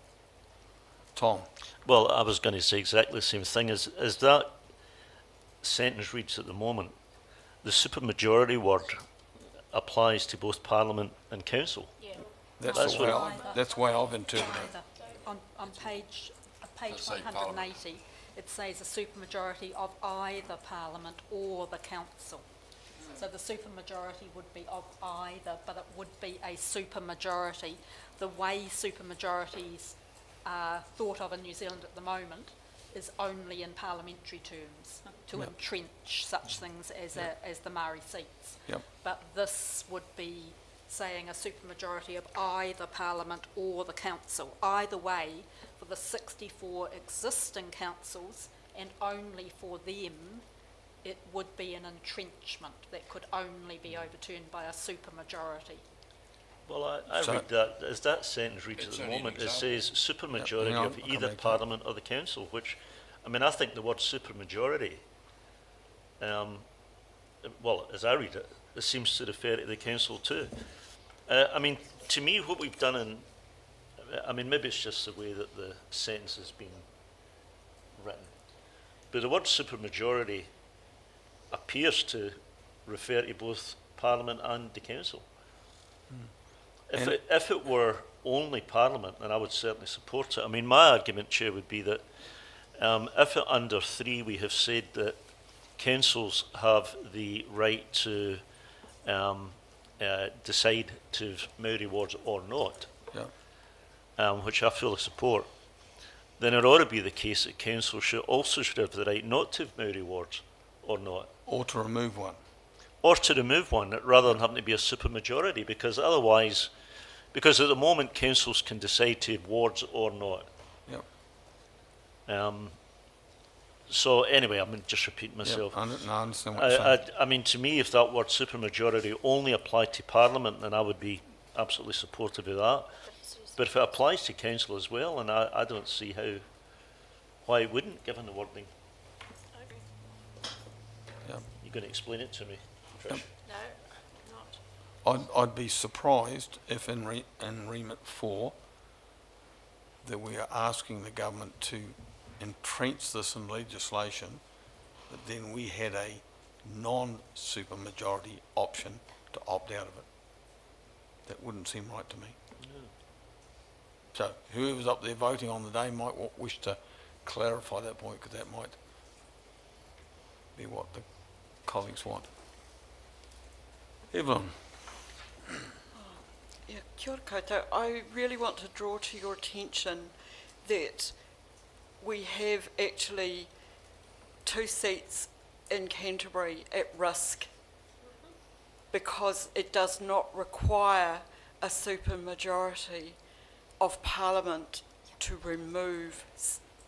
Tom? Well, I was going to say exactly the same thing. As that sentence reads at the moment, the supermajority word applies to both Parliament and Council. Yeah. That's the way I've interpreted it. On page Let's say 180, it says a supermajority of either Parliament or the Council. So the supermajority would be of either, but it would be a supermajority. The way supermajorities are thought of in New Zealand at the moment is only in parliamentary terms, to entrench such things as the Māori seats. Yep. But this would be saying a supermajority of either Parliament or the Council. Either way, for the 64 existing councils, and only for them, it would be an entrenchment that could only be overturned by a supermajority. Well, I read that, as that sentence reads at the moment, it says supermajority of either Parliament or the Council, which, I mean, I think the word supermajority, well, as I read it, it seems to refer to the Council too. I mean, to me, what we've done I mean, maybe it's just the way that the sentence has been written, but the word supermajority appears to refer to both Parliament and the Council. If it were only Parliament, then I would certainly support it. I mean, my argument, Chair, would be that if at under 3 we have said that councils have the right to decide to have Māori wards or not, which I fully support, then it ought to be the case that council should have the right not to have Māori wards or not. Or to remove one. Or to remove one, rather than having to be a supermajority, because otherwise, because at the moment councils can decide to have wards or not. Yep. So anyway, I'm just repeating myself. Yep, I understand what you're saying. I mean, to me, if that word supermajority only applied to Parliament, then I would be absolutely supportive of that. But if it applies to council as well, and I don't see why it wouldn't, given the wording. I agree. Yep. You're going to explain it to me, Trish? Yep. No, not. I'd be surprised if in remit 4 that we are asking the government to entrench this in legislation, but then we had a non-supermajority option to opt out of it. That wouldn't seem right to me. No. So whoever's up there voting on the day might wish to clarify that point, because that might be what the colleagues want. Evelyn. Yeah, kia ora koutou. I really want to draw to your attention that we have actually 2 seats in Canterbury at risk because it does not require a supermajority of Parliament to remove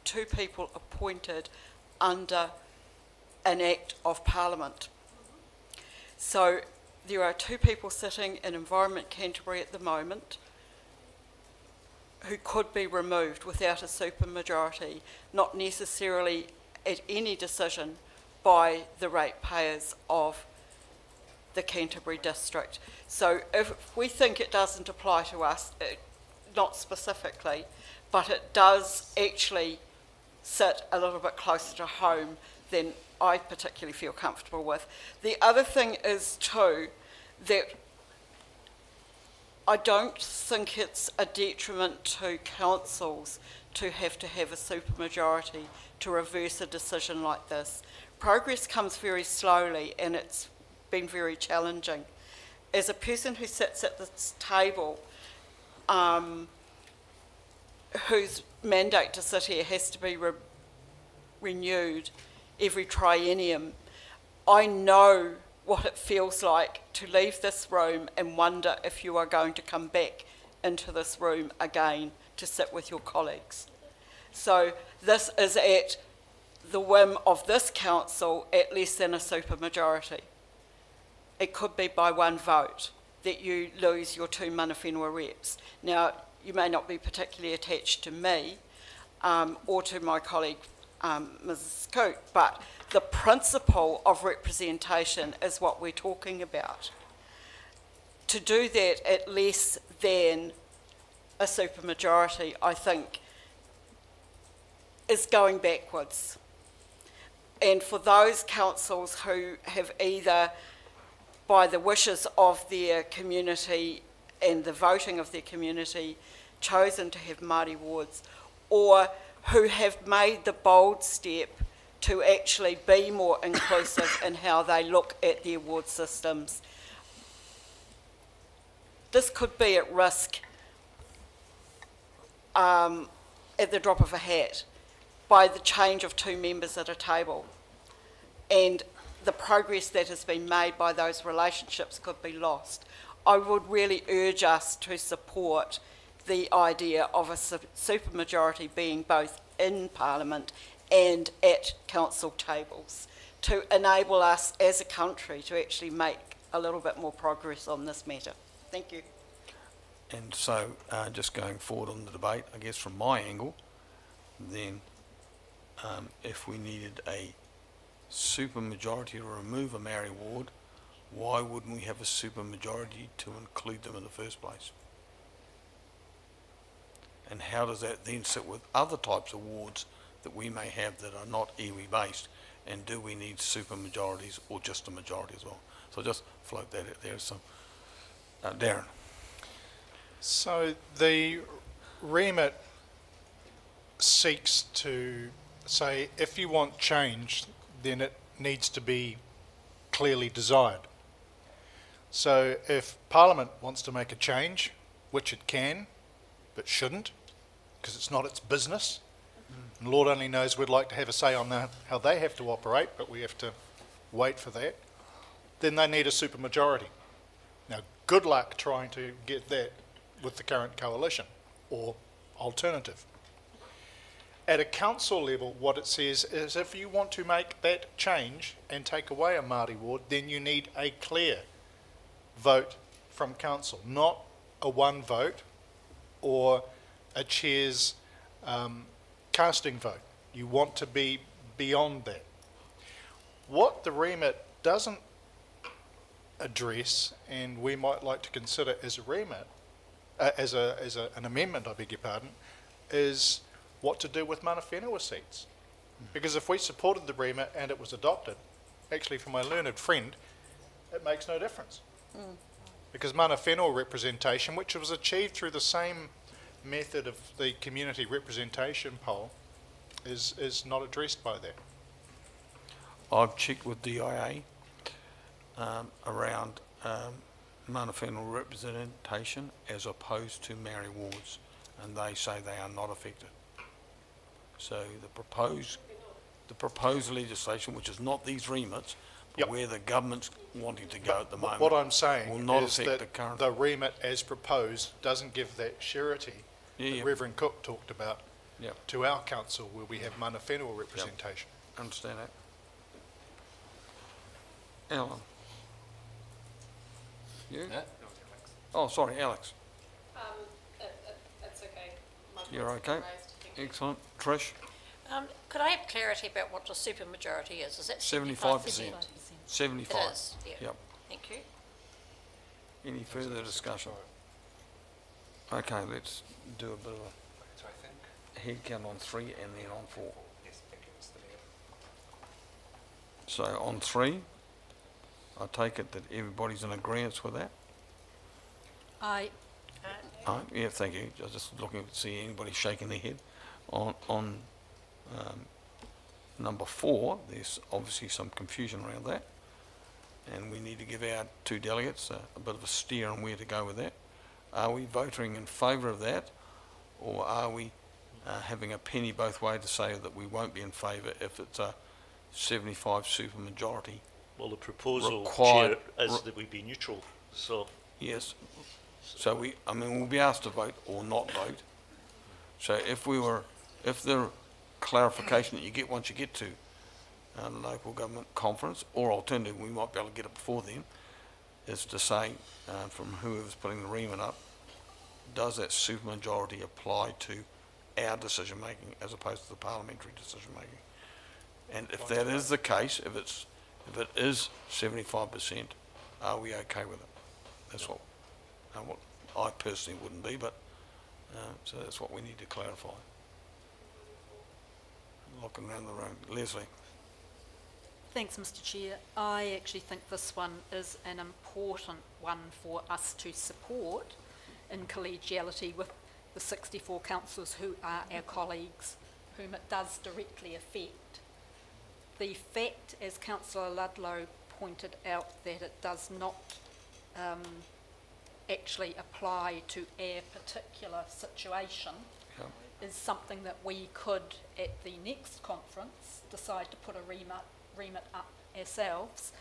2 people appointed under an Act of Parliament. So there are 2 people sitting in Environment Canterbury at the moment who could be removed without a supermajority, not necessarily at any decision by the ratepayers of the Canterbury district. So if we think it doesn't apply to us, not specifically, but it does actually sit a little bit closer to home than I particularly feel comfortable with. The other thing is too that I don't think it's a detriment to councils to have a supermajority to reverse a decision like this. Progress comes very slowly and it's been very challenging. As a person who sits at this table, whose mandate to sit here has to be renewed every triennium, I know what it feels like to leave this room and wonder if you are going to come back into this room again to sit with your colleagues. So this is at the whim of this council at less than a supermajority. It could be by 1 vote that you lose your 2 mana whenua reps. Now, you may not be particularly attached to me or to my colleague, Mrs. Coote, but the principle of representation is what we're talking about. To do that at less than a supermajority, I think, is going backwards. And for those councils who have either, by the wishes of their community and the voting of their community, chosen to have Māori wards, or who have made the bold step to actually be more inclusive in how they look at their ward systems. This could be at risk at the drop of a hat by the change of 2 members at a table. And the progress that has been made by those relationships could be lost. I would really urge us to support the idea of a supermajority being both in Parliament and at council tables to enable us as a country to actually make a little bit more progress on this matter. Thank you. And so, just going forward on the debate, I guess from my angle, then if we needed a supermajority to remove a Maori ward, why wouldn't we have a supermajority to include them in the first place? And how does that then sit with other types of wards that we may have that are not iwi based? And do we need supermajorities or just a majority as well? So just float that out there. So, Darren. So the remit seeks to say if you want change, then it needs to be clearly desired. So if Parliament wants to make a change, which it can, but shouldn't, because it's not its business, and Lord only knows we'd like to have a say on how they have to operate, but we have to wait for that, then they need a supermajority. Now, good luck trying to get that with the current coalition or alternative. At a council level, what it says is if you want to make that change and take away a Māori ward, then you need a clear vote from council, not a 1 vote or a chair's casting vote. You want to be beyond that. What the remit doesn't address, and we might like to consider as a remit, an amendment, I beg your pardon, is what to do with mana whenua seats. Because if we supported the remit and it was adopted, actually for my learned friend, it makes no difference. Because mana whenua representation, which was achieved through the same method of the community representation poll, is not addressed by that. I've checked with DIA around mana whenua representation as opposed to Maori wards, and they say they are not affected. So the proposed the proposed legislation, which is not these remits, but Yep. where the government's wanting to go at the moment. What I'm saying will not is affect the that current. the remit as proposed doesn't give that surety Yeah, that yeah. Reverend Cook talked about Yep. to our council where we have mana whenua representation. Understand that. Alan? You? Yeah. Oh, sorry, Alex. It's okay. You're okay? Excellent. Trish? Could I have clarity about what the supermajority is? Is that 75%. 75. It is, yeah. Yep. Thank you. Any further discussion? Okay, let's do a bit of So I think, a head count on 3 and then on 4. yes, thank you, Mr Mayor. So on 3, I take it that everybody's in agreement with that? I, Yeah, thank you. I was just looking to see anybody shaking their head. On number 4, there's obviously some confusion around that, and we need to give our 2 delegates a bit of a steer on where to go with that. Are we voting in favour of that, or are we having a penny both ways to say that we won't be in favour if it's a 75 supermajority? Well, the proposal, Required- Chair, is that we be neutral, so Yes. So we'll be asked to vote or not vote. So if the clarification that you get once you get to the local government conference, or alternatively, we might be able to get it before then, is to say, from whoever's putting the remit up, does that supermajority apply to our decision-making as opposed to the parliamentary decision-making? And if that is the case, if it is 75%, are we okay with it? That's what I personally wouldn't be, but so that's what we need to clarify. Looking around the room, Leslie. thanks, Mr Chair. I actually think this one is an important one for us to support in collegiality with the 64 councillors who are our colleagues, whom it does directly affect. The fact, as Councillor Ludlow pointed out, that it does not actually apply to our particular situation Yep. is something that we could, at the next conference, decide to put a remit up ourselves.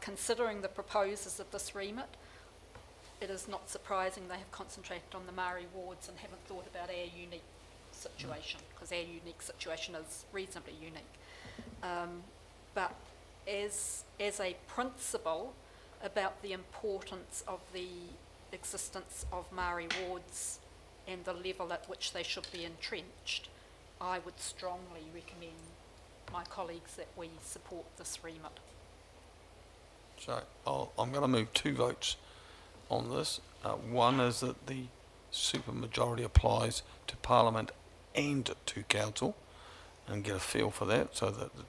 Considering the proposers of this remit, it is not surprising they have concentrated on the Māori wards and haven't thought about our unique situation, because our unique situation is reasonably unique. But as a principle about the importance of the existence of Māori wards and the level at which they should be entrenched, I would strongly recommend my colleagues that we support this remit. So I'm going to move 2 votes on this. One is that the supermajority applies to Parliament and to Council, and get a feel for that, so that the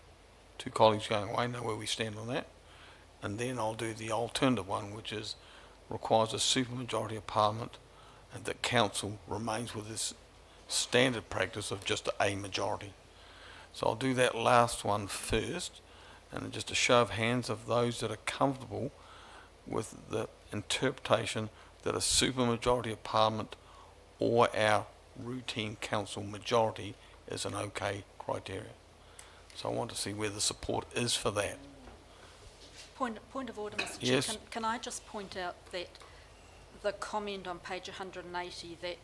2 colleagues going away know where we stand on that. And then I'll do the alternative one, which is requires a supermajority of Parliament and that Council remains with this standard practice of just a majority. So I'll do that last one first, and just a show of hands of those that are comfortable with the interpretation that a supermajority of Parliament or our routine Council majority is an okay criteria. So I want to see where the support is for that. Point of order, Mr Yes. Chair. Can I just point out that the comment on page 180 that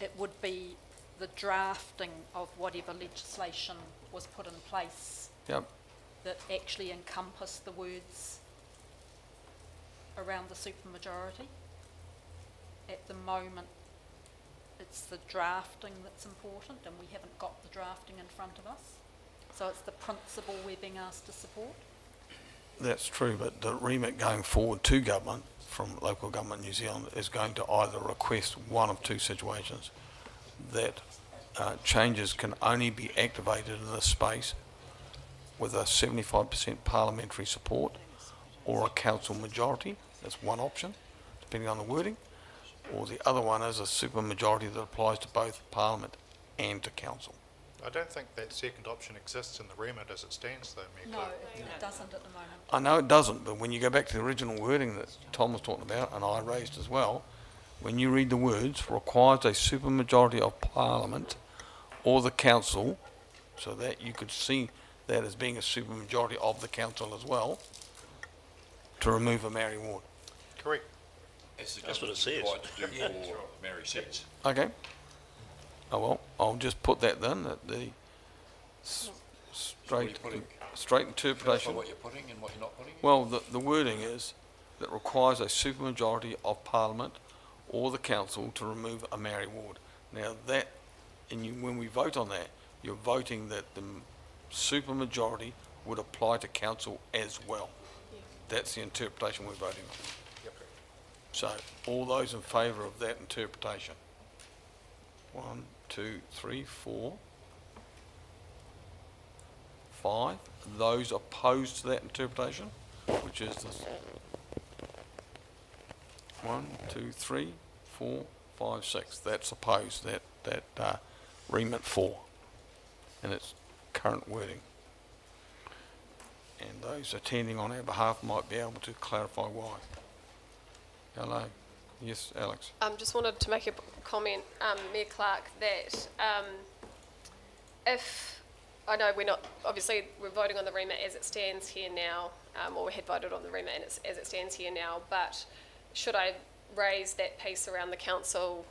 it would be the drafting of whatever legislation was put in place Yep. that actually encompass the words around the supermajority? At the moment, it's the drafting that's important, and we haven't got the drafting in front of us. So it's the principle we're being asked to support. That's true, but the remit going forward to government from local government New Zealand is going to either request one of 2 situations, that changes can only be activated in this space with a 75% parliamentary support or a council majority. That's one option, depending on the wording. Or the other one is a supermajority that applies to both Parliament and to Council. I don't think that second option exists in the remit as it stands, though, Mayor No, Clerk. it doesn't at the moment. I know it doesn't, but when you go back to the original wording that Tom was talking about, and I raised as well, when you read the words, requires a supermajority of Parliament or the Council so that you could see that as being a supermajority of the council as well, to remove a Maori ward. Correct. As the That's what it government says. is required to do for Mary seats. Okay. Oh, well, I'll just put that then, that the What are you putting? straight Clarify interpretation. what you're putting and what you're not putting? Well, the wording is that requires a supermajority of Parliament or the council to remove a Maori ward. Now that, and you, when we vote on that, you're voting that the supermajority would apply to council as well. That's the interpretation we're voting on. So, all those in favour of that interpretation? 1, 2, 3, 4, 5. Those opposed to that interpretation, which is this. 1, 2, 3, 4, 5, 6. That's opposed, that remit 4 in its current wording. And those attending on our behalf might be able to clarify why. Hello. Yes, Alex. Just wanted to make a comment, Mayor Clark, that if, I know we're not, obviously we're voting on the remit as it stands here now, or we had voted on the remit and as it stands here now, but should I raise that piece around the council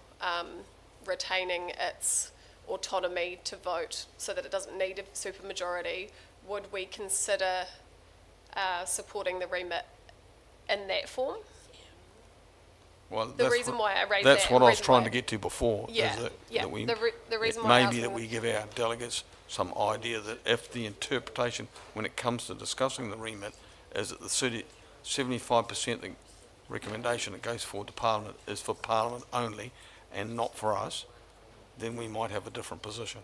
retaining its autonomy to vote so that it doesn't need a supermajority, would we consider supporting the remit in that form? Well, The reason why I raised that's that, what the I was reason trying why- to get to before. Yeah, is that, yeah. that we, The reason it why I may was be that gonna- we give our delegates some idea that if the interpretation, when it comes to discussing the remit, is that the 75% the recommendation that goes forward to Parliament is for Parliament only and not for us, then we might have a different position.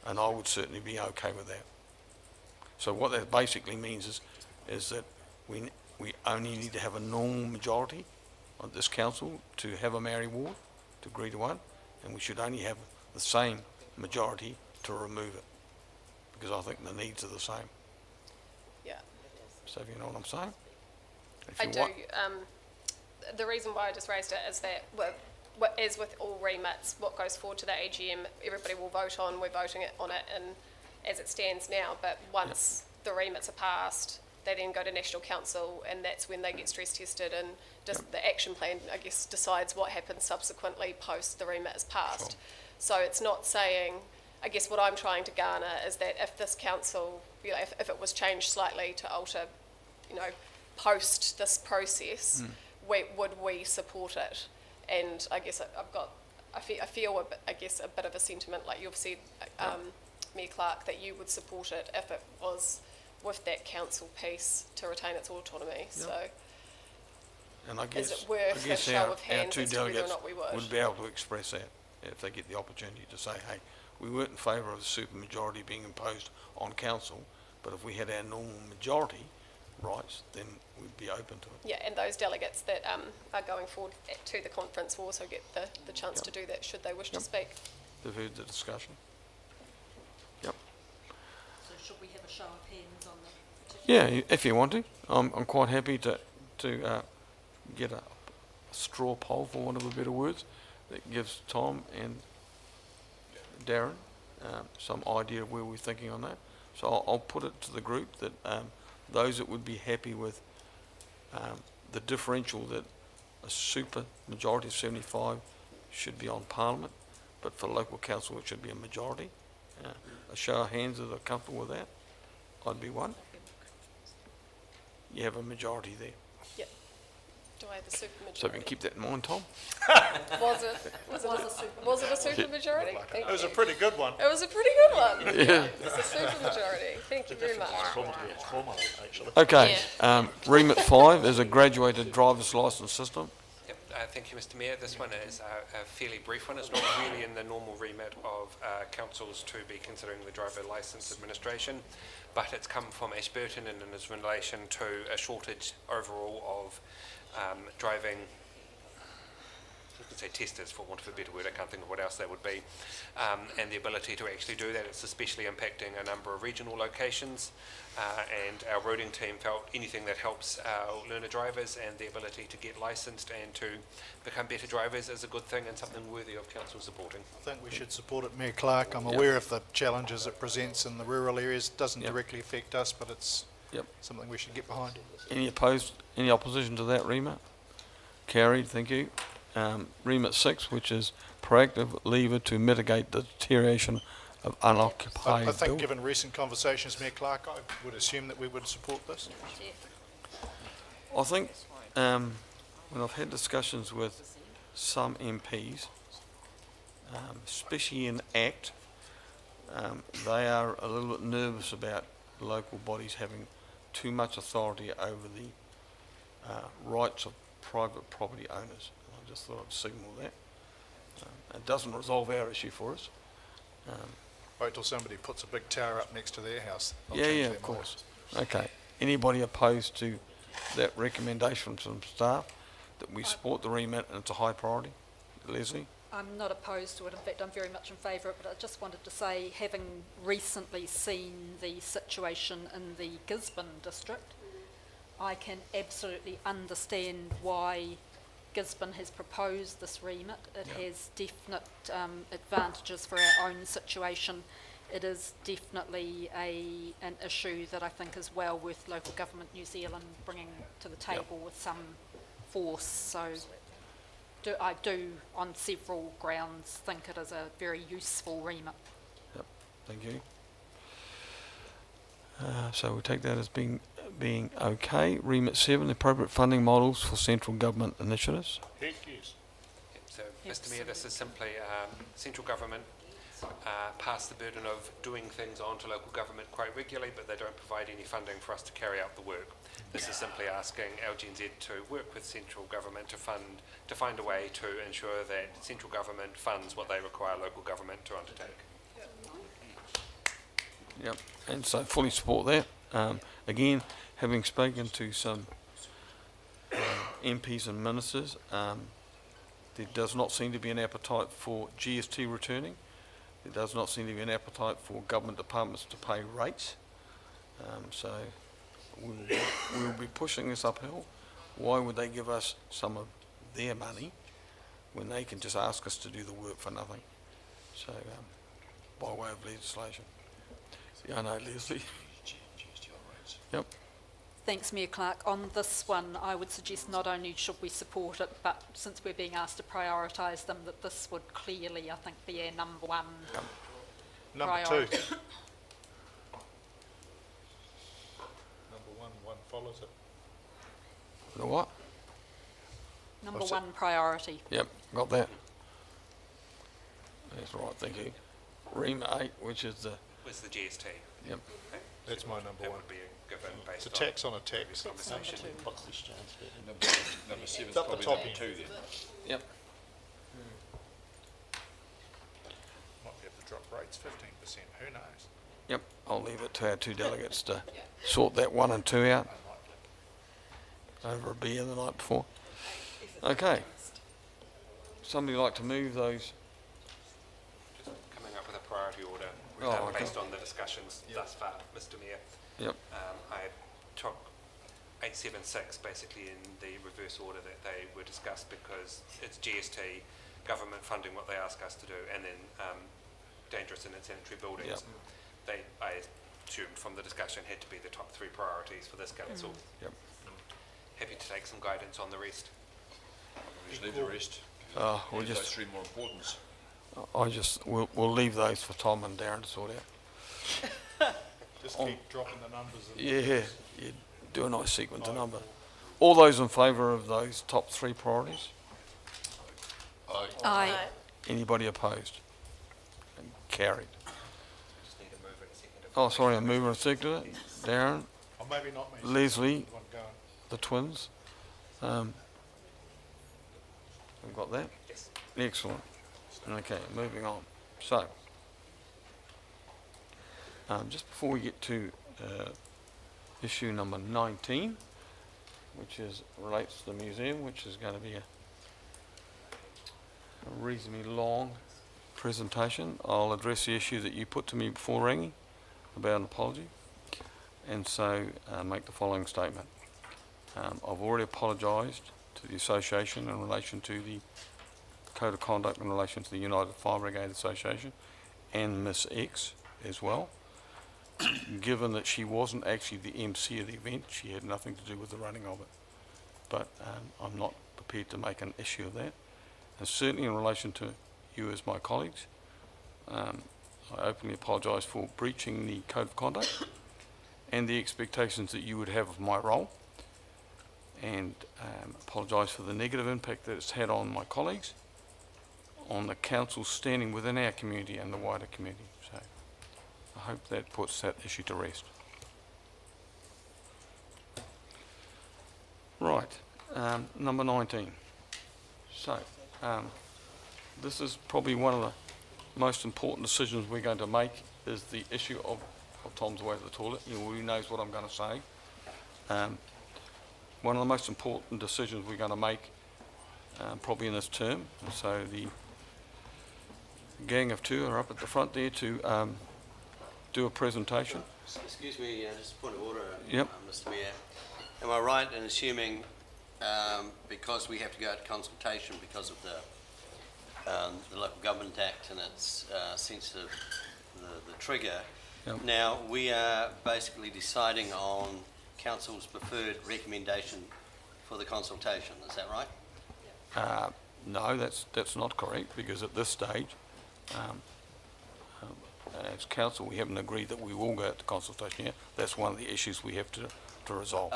And I would certainly be okay with that. So what that basically means is that we only need to have a normal majority of this council to have a Maori ward, to agree to one, and we should only have the same majority to remove it, because I think the needs are the same. Yeah. So if you know what I'm saying? If I you do. want- The reason why I just raised it is that, as with all remits, what goes forward to the AGM, everybody will vote on. We're voting on it, and as it stands now. But once the remits are passed, they then go to National Council, and that's when they get stress tested, and just the action plan, I guess, decides what happens subsequently post the remit is passed. Sure. So it's not saying, I guess what I'm trying to garner is that if this council, if it was changed slightly to alter, post this process, would we support it? And I guess I feel a bit of a sentiment, like you've said, Mayor Clark, that you would support it if it was with that council piece to retain its autonomy. So And I guess, is it worth a show our of hands two as to whether or delegates not we would? be able to express that if they get the opportunity to say, hey, we weren't in favour of the supermajority being imposed on council, but if we had our normal majority rights, then we'd be open to it. Yeah, and those delegates that are going forward to the conference will also get the chance to do that should they wish to speak. They've heard the discussion. So should we have a show of hands on the Yeah, if you want to. I'm quite happy to get a straw poll, for want of a better words, that gives Tom and Darren some idea of where we're thinking on that. So I'll put it to the group that those that would be happy with the differential that a super majority of 75 should be on Parliament, but for local council it should be a majority. A show of hands that are comfortable with that. I'd be one. You have a majority there. Yep. Do I have a supermajority? So if you can keep that in mind, Tom. Was it a supermajority? Thank It was a you. pretty good one. It was a pretty good one. Yeah. It's a supermajority. Thank you very much. Probably it's formal, actually. Okay, remit 5 is a graduated driver's licence system. Yep, thank you, Mr Mayor. This one is a fairly brief one. It's not really in the normal remit of councils to be considering the driver licence administration, but it's come from Ashburton and is in relation to a shortage overall of driving I could say testers, for want of a better word, I can't think of what else that would be, and the ability to actually do that. It's especially impacting a number of regional locations, and our routing team felt anything that helps our learner drivers and the ability to get licensed and to become better drivers is a good thing and something worthy of council supporting. I think we should support it, Mayor Clark. I'm Yep. aware of the challenges it presents in the rural areas. It doesn't Yep. directly affect us, but it's Yep. something we should get behind. Any opposed, any opposition to that remit? Carried, thank you. Remit 6, which is proactive lever to mitigate the deterioration of unoccupied I think buildings. given recent conversations, Mayor Clark, I would assume that we would support this. I think when I've had discussions with some MPs, especially in ACT, they are a little bit nervous about local bodies having too much authority over the rights of private property owners. I just thought I'd signal that. It doesn't resolve our issue for us. Wait till somebody puts a big tower up next to their house. They'll Yeah, change yeah, their of mind. course. Okay. Anybody opposed to that recommendation from staff that we support the remit and it's a high priority? Leslie? I'm not opposed to it. In fact, I'm very much in favour of it. But I just wanted to say, having recently seen the situation in the Gisborne district, I can absolutely understand why Gisborne has proposed this remit. It has definite advantages for our own situation. It is definitely an issue that I think is well worth Local Government New Zealand bringing to the table with some force. So I do, on several grounds, think it is a very useful remit. Yep, thank you. So we'll take that as being okay. Remit 7, appropriate funding models for central government initiatives. Heck yes. So, Mr Mayor, this is simply central government pass the burden of doing things onto local government quite regularly, but they don't provide any funding for us to carry out the work. This is simply asking LGNZ to work with central government to find a way to ensure that central government funds what they require local government to undertake. Yep, and so fully support that. Again, having spoken to some MPs and ministers, there does not seem to be an appetite for GST returning. There does not seem to be an appetite for government departments to pay rates. So we'll be pushing this uphill. Why would they give us some of their money when they can just ask us to do the work for nothing? So by way of legislation. Yeah, I know, Leslie. Yep. Thanks, Mayor Clark. On this one, I would suggest not only should we support it, but since we're being asked to prioritise them, that this would clearly, I think, be our number one Number priority. 2. Number 1 follows it. The what? Number What's it? one priority. Yep, got that. That's right, thank you. Remit 8, which is the, Was the GST. yep, That's my number That 1. would be given It's based a on tax on a tax. conversation. What's this chance? Number 7 is It's up the probably top number end. 2 then. yep. Might be able to drop rates 15%, who knows? Yep, I'll leave it to our 2 delegates to sort that 1 and 2 out over a beer the night before. Okay. Somebody like to move those? Just coming up with a priority order Oh, okay. based on the discussions thus far, Mr Mayor. Yep, I took 876 basically in the reverse order that they were discussed because it's GST, government funding what they ask us to do, and then dangerous and unsanitary buildings. Yep. I assumed from the discussion had to be the top 3 priorities for this council. yep. Happy to take some guidance on the rest. Just leave the rest. We'll Give those just, 3 more importance. we'll leave those for Tom and Darren to sort out. Just On- keep dropping the numbers. Yeah, you do a nice sequence of number. All those in favour of those top 3 priorities? Aye. Anybody opposed? And carried. Just need a mover and a seconder. Oh, sorry, a mover and seconder. Darren, Or maybe not me. Leslie, One going. the twins. We've got that? Yes. Excellent. Okay, moving on. So, just before we get to issue number 19, which is relates to the museum, which is going to be a reasonably long presentation. I'll address the issue that you put to me before ringing about an apology, and so make the following statement. I've already apologised to the association in relation to the code of conduct in relation to the United Fire Brigade Association and Miss X as well. Given that she wasn't actually the MC of the event, she had nothing to do with the running of it. But I'm not prepared to make an issue of that. And certainly in relation to you as my colleagues, I openly apologise for breaching the code of conduct and the expectations that you would have of my role, and apologise for the negative impact that it's had on my colleagues, on the council standing within our community and the wider community. So I hope that puts that issue to rest. Right, number 19. So, this is probably one of the most important decisions we're going to make, is the issue of Tom's way to the toilet. He already knows what I'm going to say. One of the most important decisions we're going to make probably in this term. And so the gang of two are up at the front there to do a presentation. Excuse me, just a point of order, Yep. Mr Mayor. Am I right in assuming, because we have to go to consultation because of the Local Government Act and its sense of the trigger, Yep. now we are basically deciding on Council's preferred recommendation for the consultation, is that right? No, that's not correct, because at this stage, as council, we haven't agreed that we will go out to consultation yet. That's one of the issues we have to resolve.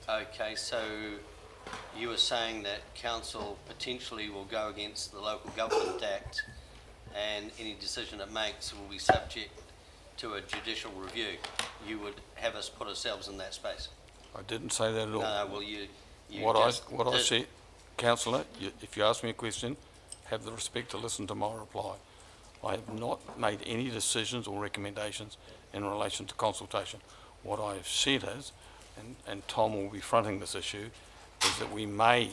Okay, so you were saying that Council potentially will go against the Local Government Act, and any decision it makes will be subject to a judicial review. You would have us put ourselves in that space? I didn't say that at all. No, well, you What I did. said, councillor, if you ask me a question, have the respect to listen to my reply. I have not made any decisions or recommendations in relation to consultation. What I have said is, and Tom will be fronting this issue, is that we may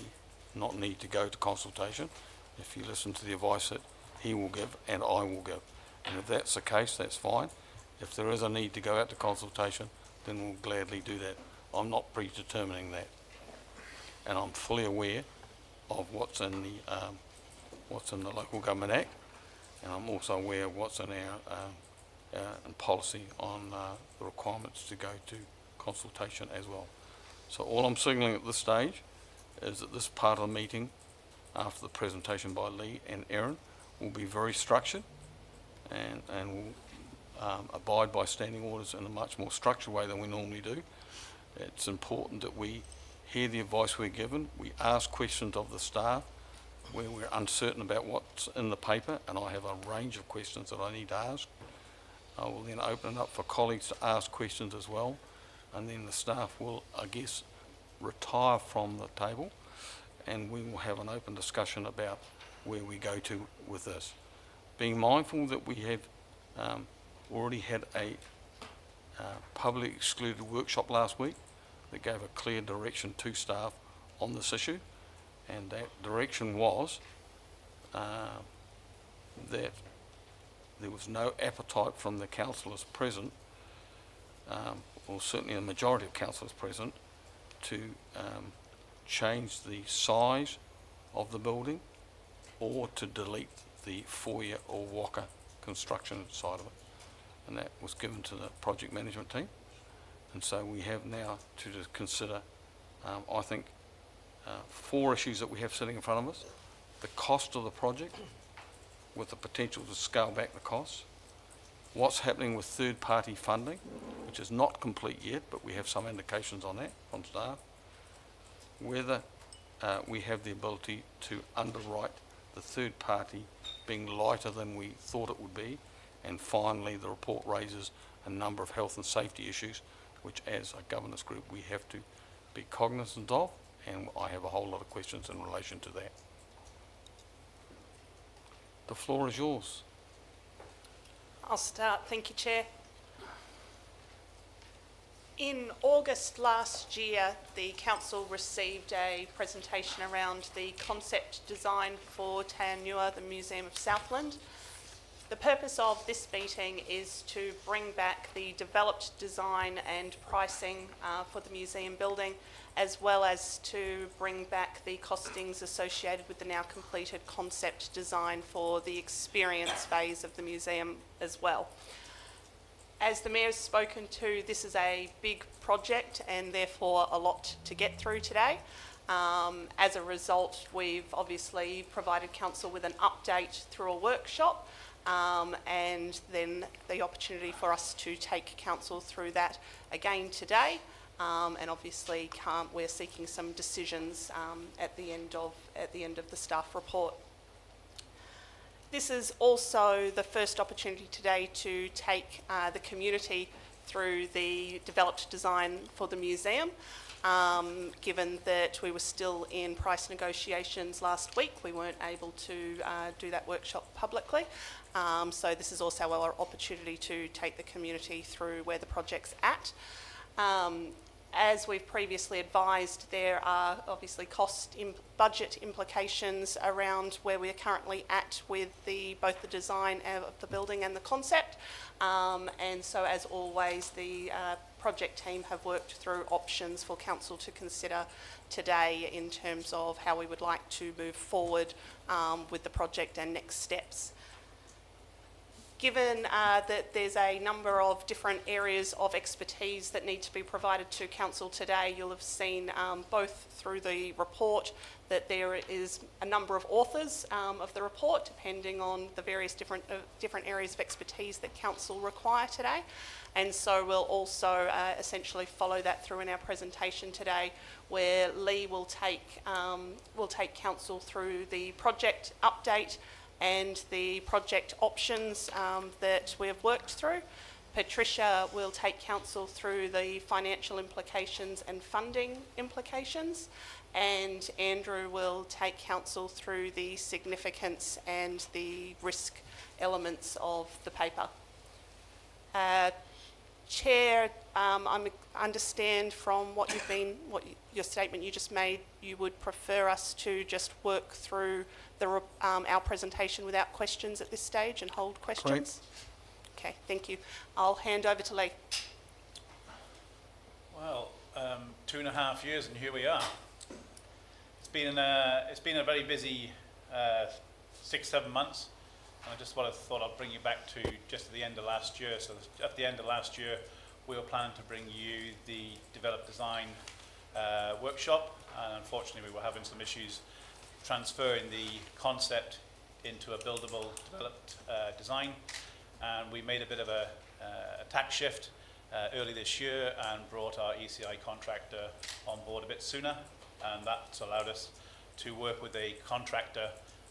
not need to go to consultation if you listen to the advice that he will give and I will give. And if that's the case, that's fine. If there is a need to go out to consultation, then we'll gladly do that. I'm not predetermining that. And I'm fully aware of what's in the Local Government Act, and I'm also aware of what's in our policy on the requirements to go to consultation as well. So all I'm signalling at this stage is that this part of the meeting, after the presentation by Lee and Erin, will be very structured and will abide by standing orders in a much more structured way than we normally do. It's important that we hear the advice we're given, we ask questions of the staff where we're uncertain about what's in the paper, and I have a range of questions that I need to ask. I will then open it up for colleagues to ask questions as well, and then the staff will, I guess, retire from the table, and we will have an open discussion about where we go to with this. Being mindful that we have already had a public excluded workshop last week that gave a clear direction to staff on this issue, and that direction was that there was no appetite from the councillors present, or certainly the majority of councillors present, to change the size of the building or to delete the foyer or walker construction side of it. And that was given to the project management team. And so we have now to consider, I think, 4 issues that we have sitting in front of us. The cost of the project, with the potential to scale back the costs. What's happening with third-party funding, which is not complete yet, but we have some indications on that from staff. Whether we have the ability to underwrite the third party being lighter than we thought it would be. And finally, the report raises a number of health and safety issues, which as a governance group we have to be cognizant of, and I have a whole lot of questions in relation to that. The floor is yours. I'll start. Thank you, Chair. In August last year, the council received a presentation around the concept design for Taonua, the Museum of Southland. The purpose of this meeting is to bring back the developed design and pricing for the museum building, as well as to bring back the costings associated with the now completed concept design for the experience phase of the museum as well. As the Mayor's spoken to, this is a big project and therefore a lot to get through today. As a result, we've obviously provided Council with an update through a workshop and then the opportunity for us to take Council through that again today. And obviously we're seeking some decisions at the end of the staff report. This is also the first opportunity today to take the community through the developed design for the museum. Given that we were still in price negotiations last week, we weren't able to do that workshop publicly. So this is also our opportunity to take the community through where the project's at. As we've previously advised, there are obviously budget implications around where we are currently at with both the design of the building and the concept. And so as always, the project team have worked through options for Council to consider today in terms of how we would like to move forward with the project and next steps. Given that there's a number of different areas of expertise that need to be provided to Council today, you'll have seen both through the report that there is a number of authors of the report, depending on the various different areas of expertise that Council require today. And so we'll also essentially follow that through in our presentation today, where Lee will take Council through the project update and the project options that we have worked through. Patricia will take Council through the financial implications and funding implications, and Andrew will take Council through the significance and the risk elements of the paper. Chair, I understand from your statement you just made, you would prefer us to just work through our presentation without questions at this stage and hold questions? Correct. Okay, thank you. I'll hand over to Lee. Well, 2.5 years and here we are. It's been a very busy 6-7 months. And I just thought I'd bring you back to just at the end of last year. So at the end of last year, we were planning to bring you the develop design workshop, and unfortunately we were having some issues transferring the concept into a buildable developed design, and we made a bit of a tack shift early this year and brought our ECI contractor on board a bit sooner, and that's allowed us to work with a contractor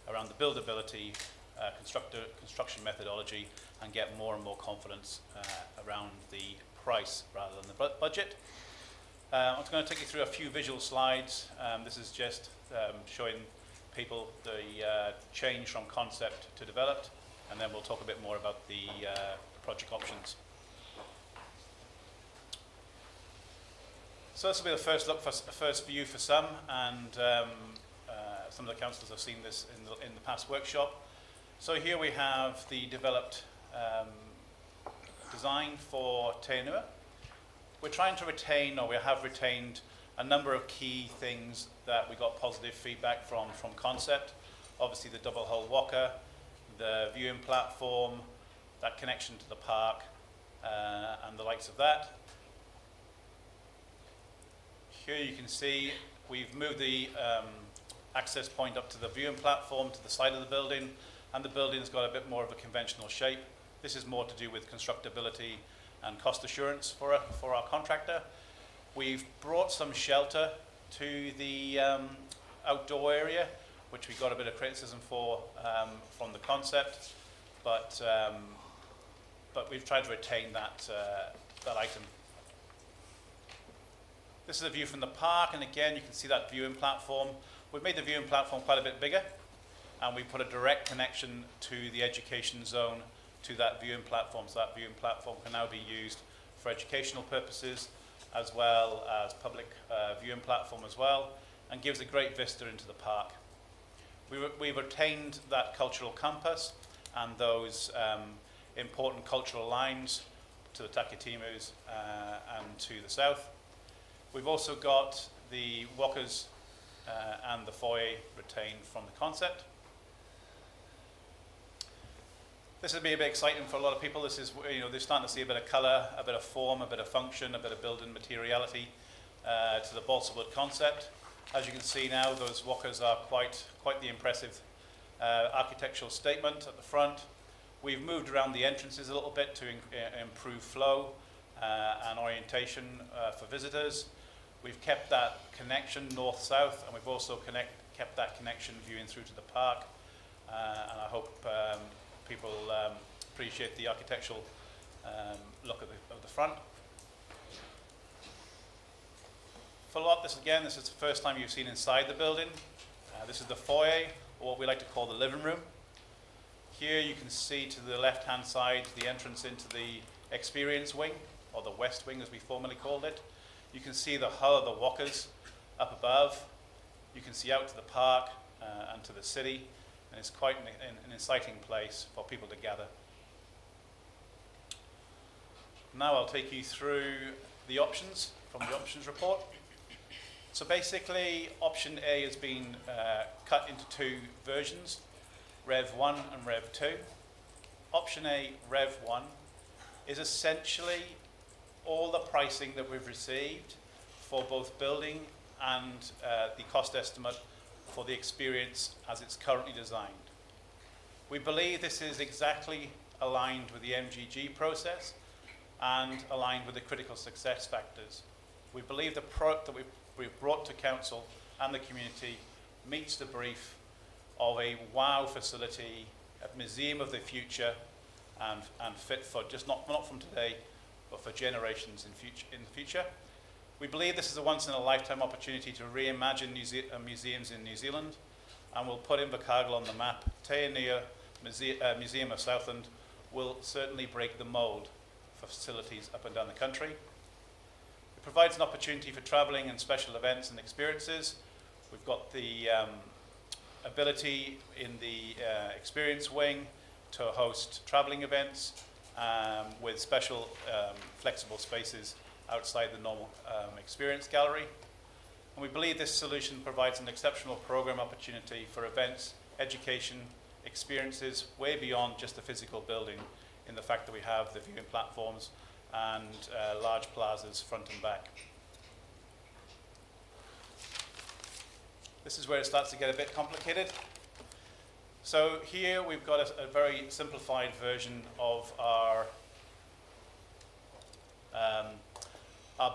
around the buildability, construction methodology, and get more and more confidence around the price rather than the budget. I'm going to take you through a few visual slides. This is just showing people the change from concept to developed, and then we'll talk a bit more about the project options. So this will be the first look, first view for some, and some of the councillors have seen this in the past workshop. So here we have the developed design for Taonua. We're trying to retain, or we have retained, a number of key things that we got positive feedback from concept. Obviously the double hull walker, the viewing platform, that connection to the park, and the likes of that. Here you can see we've moved the access point up to the viewing platform to the side of the building, and the building's got a bit more of a conventional shape. This is more to do with constructability and cost assurance for our contractor. We've brought some shelter to the outdoor area, which we got a bit of criticism for from the concept, but we've tried to retain that item. This is a view from the park, and again you can see that viewing platform. We've made the viewing platform quite a bit bigger, and we put a direct connection to the education zone to that viewing platform. So that viewing platform can now be used for educational purposes, as well as public viewing platform as well, and gives a great vista into the park. We've retained that cultural compass and those important cultural lines to the Takitimus and to the south. We've also got the walkers and the foyer retained from the concept. This will be a bit exciting for a lot of people. This is, they're starting to see a bit of colour, a bit of form, a bit of function, a bit of building materiality to the balsa wood concept. As you can see now, those walkers are quite the impressive architectural statement at the front. We've moved around the entrances a little bit to improve flow and orientation for visitors. We've kept that connection north-south, and we've also kept that connection viewing through to the park. And I hope people appreciate the architectural look of the front. For a lot, this is the first time you've seen inside the building. This is the foyer, or what we like to call the living room. Here you can see to the left-hand side the entrance into the experience wing, or the west wing as we formerly called it. You can see the hull of the walkers up above. You can see out to the park and to the city, and it's quite an exciting place for people to gather. Now I'll take you through the options from the options report. So basically, option A has been cut into two versions, Rev 1 and Rev 2. Option A, Rev 1, is essentially all the pricing that we've received for both building and the cost estimate for the experience as it's currently designed. We believe this is exactly aligned with the MGG process and aligned with the critical success factors. We believe the product that we've brought to council and the community meets the brief of a wow facility, a museum of the future, and fit for just not from today, but for generations in the future. We believe this is a once-in-a-lifetime opportunity to reimagine museums in New Zealand, and we'll put Invercargill on the map. Te Anea Museum of Southland will certainly break the mould for facilities up and down the country. It provides an opportunity for travelling and special events and experiences. We've got the ability in the experience wing to host travelling events with special flexible spaces outside the normal experience gallery. And we believe this solution provides an exceptional program opportunity for events, education, experiences way beyond just the physical building, in the fact that we have the viewing platforms and large plazas front and back. This is where it starts to get a bit complicated. So here we've got a very simplified version of our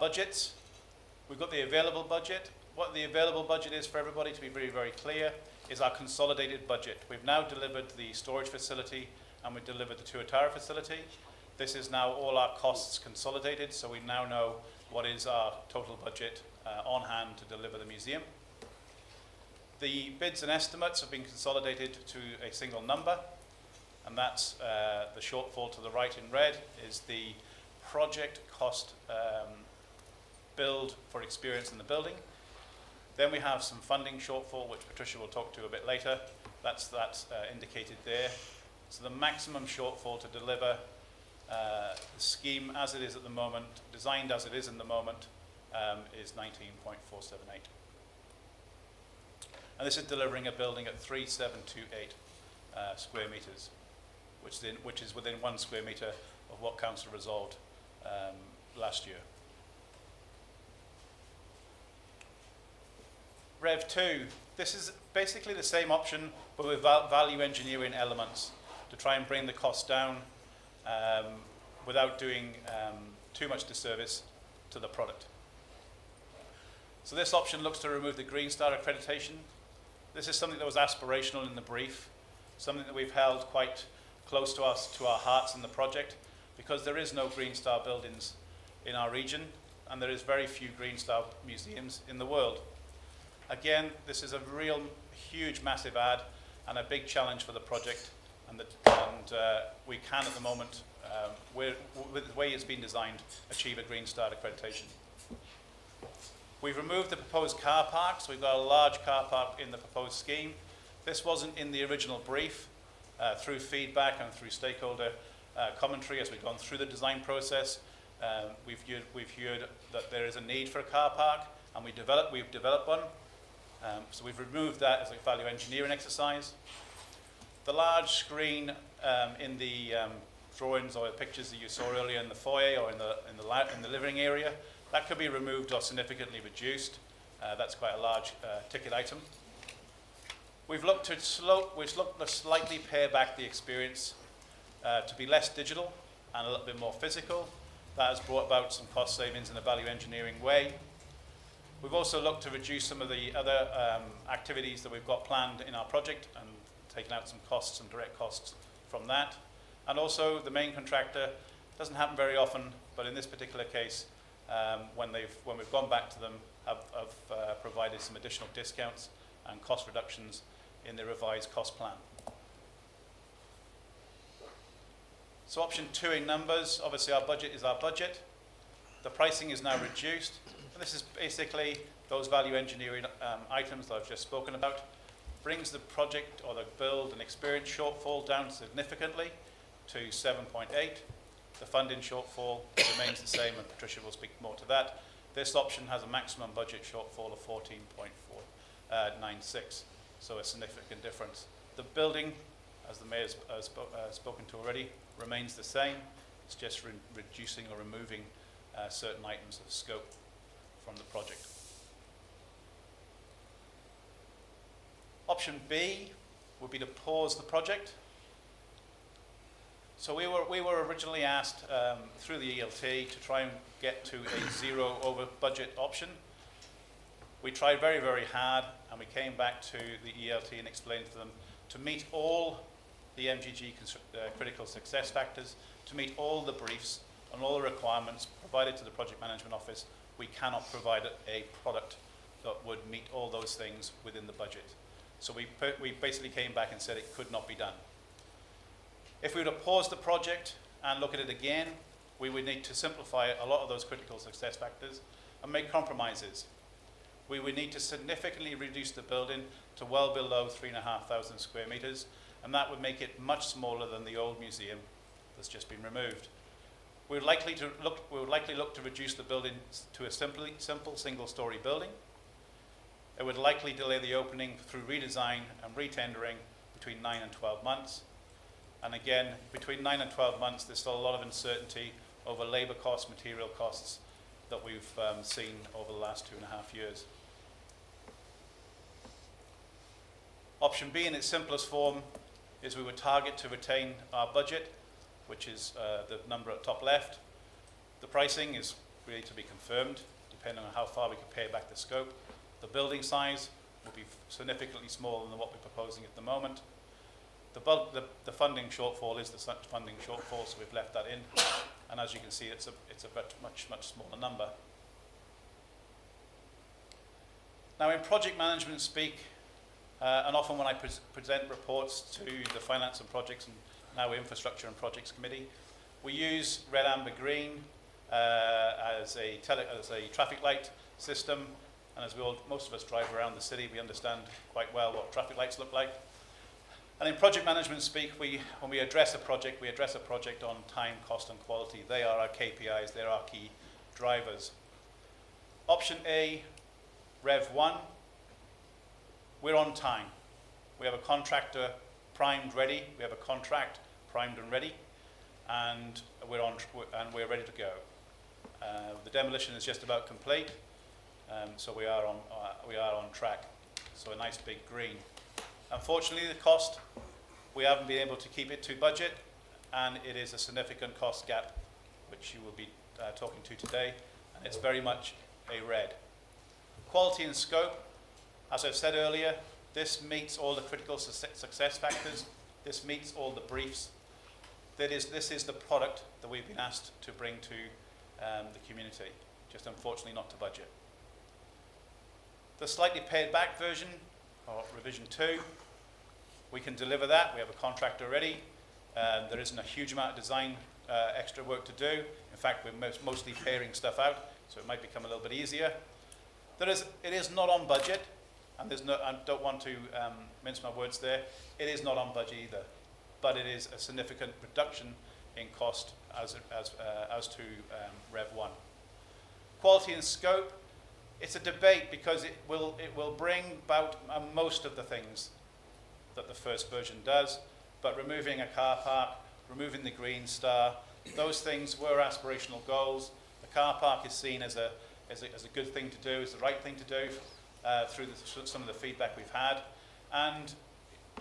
budgets. We've got the available budget. What the available budget is for everybody, to be very, very clear, is our consolidated budget. We've now delivered the storage facility and we've delivered the Tuatara facility. This is now all our costs consolidated, so we now know what is our total budget on hand to deliver the museum. The bids and estimates have been consolidated to a single number, and that's the shortfall to the right in red is the project cost build for experience in the building. Then we have some funding shortfall, which Patricia will talk to a bit later. That's indicated there. So the maximum shortfall to deliver the scheme as it is at the moment, designed as it is in the moment, is 19.478. And this is delivering a building at 3728 square metres, which is within 1 square metre of what Council resolved last year. Rev 2, this is basically the same option, but with value engineering elements to try and bring the cost down without doing too much disservice to the product. So this option looks to remove the Green Star accreditation. This is something that was aspirational in the brief, something that we've held quite close to us, to our hearts in the project, because there is no Green Star buildings in our region, and there is very few Green Star museums in the world. Again, this is a real huge, massive add and a big challenge for the project, and we can at the moment, with the way it's been designed, achieve a Green Star accreditation. We've removed the proposed car park, so we've got a large car park in the proposed scheme. This wasn't in the original brief. Through feedback and through stakeholder commentary as we've gone through the design process, we've heard that there is a need for a car park, and we've developed one. So we've removed that as a value engineering exercise. The large screen in the drawings or the pictures that you saw earlier in the foyer or in the living area, that could be removed or significantly reduced. That's quite a large ticket item. We've looked to slightly pare back the experience to be less digital and a little bit more physical. That has brought about some cost savings in a value engineering way. We've also looked to reduce some of the other activities that we've got planned in our project and taken out some costs and direct costs from that. And also the main contractor, doesn't happen very often, but in this particular case, when we've gone back to them, have provided some additional discounts and cost reductions in the revised cost plan. So option 2 in numbers, obviously our budget is our budget. The pricing is now reduced. And this is basically those value engineering items that I've just spoken about. Brings the project or the build and experience shortfall down significantly to 7.8. The funding shortfall remains the same, and Patricia will speak more to that. This option has a maximum budget shortfall of 14.496, so a significant difference. The building, as the Mayor has spoken to already, remains the same. It's just reducing or removing certain items of scope from the project. Option B would be to pause the project. So we were originally asked through the ELT to try and get to a zero over budget option. We tried very, very hard, and we came back to the ELT and explained to them to meet all the MGG critical success factors, to meet all the briefs and all the requirements provided to the Project Management Office, we cannot provide a product that would meet all those things within the budget. So we basically came back and said it could not be done. If we were to pause the project and look at it again, we would need to simplify a lot of those critical success factors and make compromises. We would need to significantly reduce the building to well below 3,500 square metres, and that would make it much smaller than the old museum that's just been removed. We would likely look to reduce the building to a simple single-storey building. It would likely delay the opening through redesign and retendering between 9 and 12 months. And again, between 9 and 12 months, there's still a lot of uncertainty over labour costs, material costs that we've seen over the last 2.5 years. Option B in its simplest form is we would target to retain our budget, which is the number at top left. The pricing is really to be confirmed, depending on how far we can pare back the scope. The building size will be significantly smaller than what we're proposing at the moment. The funding shortfall is the funding shortfall, so we've left that in. And as you can see, it's a much smaller number. Now, in project management speak, and often when I present reports to the Finance and Projects and now Infrastructure and Projects Committee, we use red, amber, green as a traffic light system. And as most of us drive around the city, we understand quite well what traffic lights look like. And in project management speak, when we address a project on time, cost and quality. They are our KPIs, they're our key drivers. Option A, Rev 1, we're on time. We have a contractor primed, ready. We have a contract primed and ready, and we're ready to go. The demolition is just about complete, so we are on track. So a nice big green. Unfortunately, the cost, we haven't been able to keep it to budget, and it is a significant cost gap, which you will be talking to today, and it's very much a red. Quality and scope, as I've said earlier, this meets all the critical success factors. This meets all the briefs. This is the product that we've been asked to bring to the community, just unfortunately not to budget. The slightly pared back version, or revision 2, we can deliver that. We have a contractor ready. There isn't a huge amount of design extra work to do. In fact, we're mostly paring stuff out, so it might become a little bit easier. It is not on budget, and I don't want to mince my words there. It is not on budget either, but it is a significant reduction in cost as to Rev 1. Quality and scope, it's a debate because it will bring about most of the things that the first version does, but removing a car park, removing the green star, those things were aspirational goals. The car park is seen as a good thing to do, as the right thing to do through some of the feedback we've had, and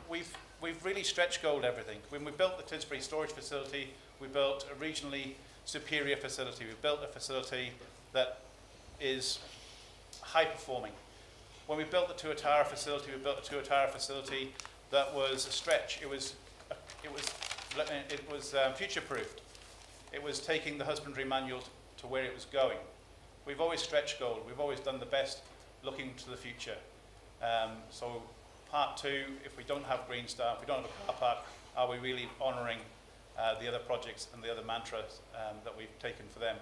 we've really stretch goaled everything. When we built the Tisbury storage facility, we built a regionally superior facility. We built a facility that is high performing. When we built the Tuatara facility, we built a Tuatara facility that was a stretch. It was future proofed. It was taking the husbandry manual to where it was going. We've always stretched goal. We've always done the best looking to the future. So part 2, if we don't have Green Star, if we don't have a car park, are we really honouring the other projects and the other mantras that we've taken for them?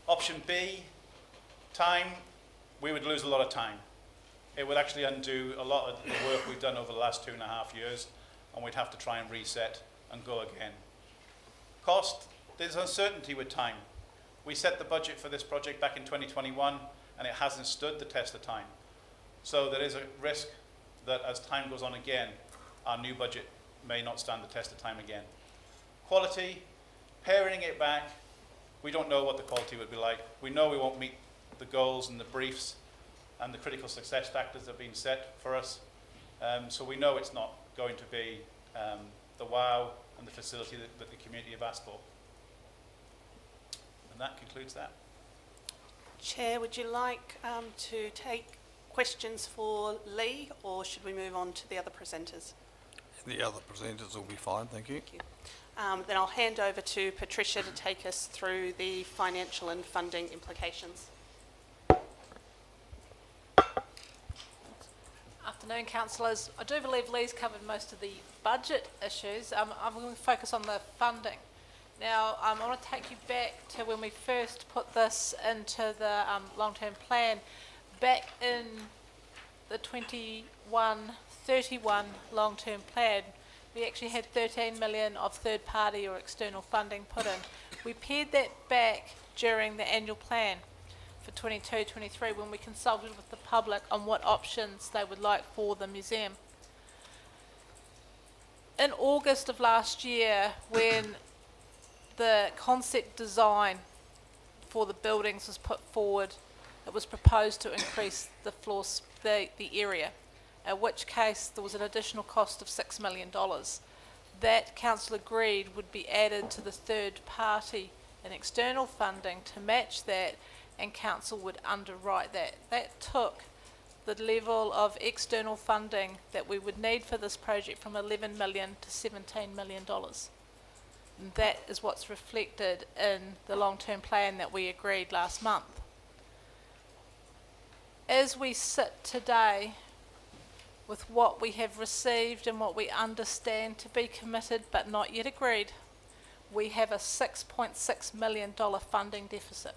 Option B, time, we would lose a lot of time. It would actually undo a lot of the work we've done over the last 2.5 years, and we'd have to try and reset and go again. Cost, there's uncertainty with time. We set the budget for this project back in 2021, and it hasn't stood the test of time. So there is a risk that as time goes on again, our new budget may not stand the test of time again. Quality, paring it back, we don't know what the quality would be like. We know we won't meet the goals and the briefs and the critical success factors that have been set for us. So we know it's not going to be the wow and the facility that the community have asked for. And that concludes that. Chair, would you like to take questions for Lee, or should we move on to the other presenters? The other presenters will be fine, thank you. Thank you. Then I'll hand over to Patricia to take us through the financial and funding implications. Afternoon, councillors. I do believe Lee's covered most of the budget issues. I'm going to focus on the funding. Now, I want to take you back to when we first put this into the long-term plan. Back in the 21-31 long-term plan, we actually had 13 million of third-party or external funding put in. We pared that back during the annual plan for 22-23 when we consulted with the public on what options they would like for the museum. In August of last year, when the concept design for the buildings was put forward, it was proposed to increase the area, in which case there was an additional cost of $6 million. That council agreed would be added to the third party and external funding to match that, and council would underwrite that. That took the level of external funding that we would need for this project from $11 million to $17 million. And that is what's reflected in the long-term plan that we agreed last month. As we sit today, with what we have received and what we understand to be committed but not yet agreed, we have a $6.6 million funding deficit.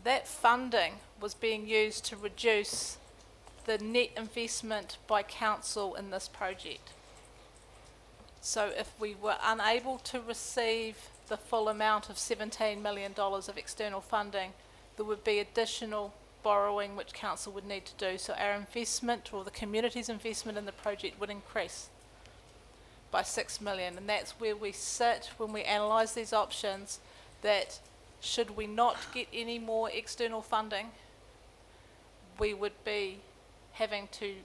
That funding was being used to reduce the net investment by council in this project. So if we were unable to receive the full amount of $17 million of external funding, there would be additional borrowing which council would need to do. So our investment, or the community's investment in the project, would increase by $6 million. And that's where we sit when we analyse these options, that should we not get any more external funding, we would be having to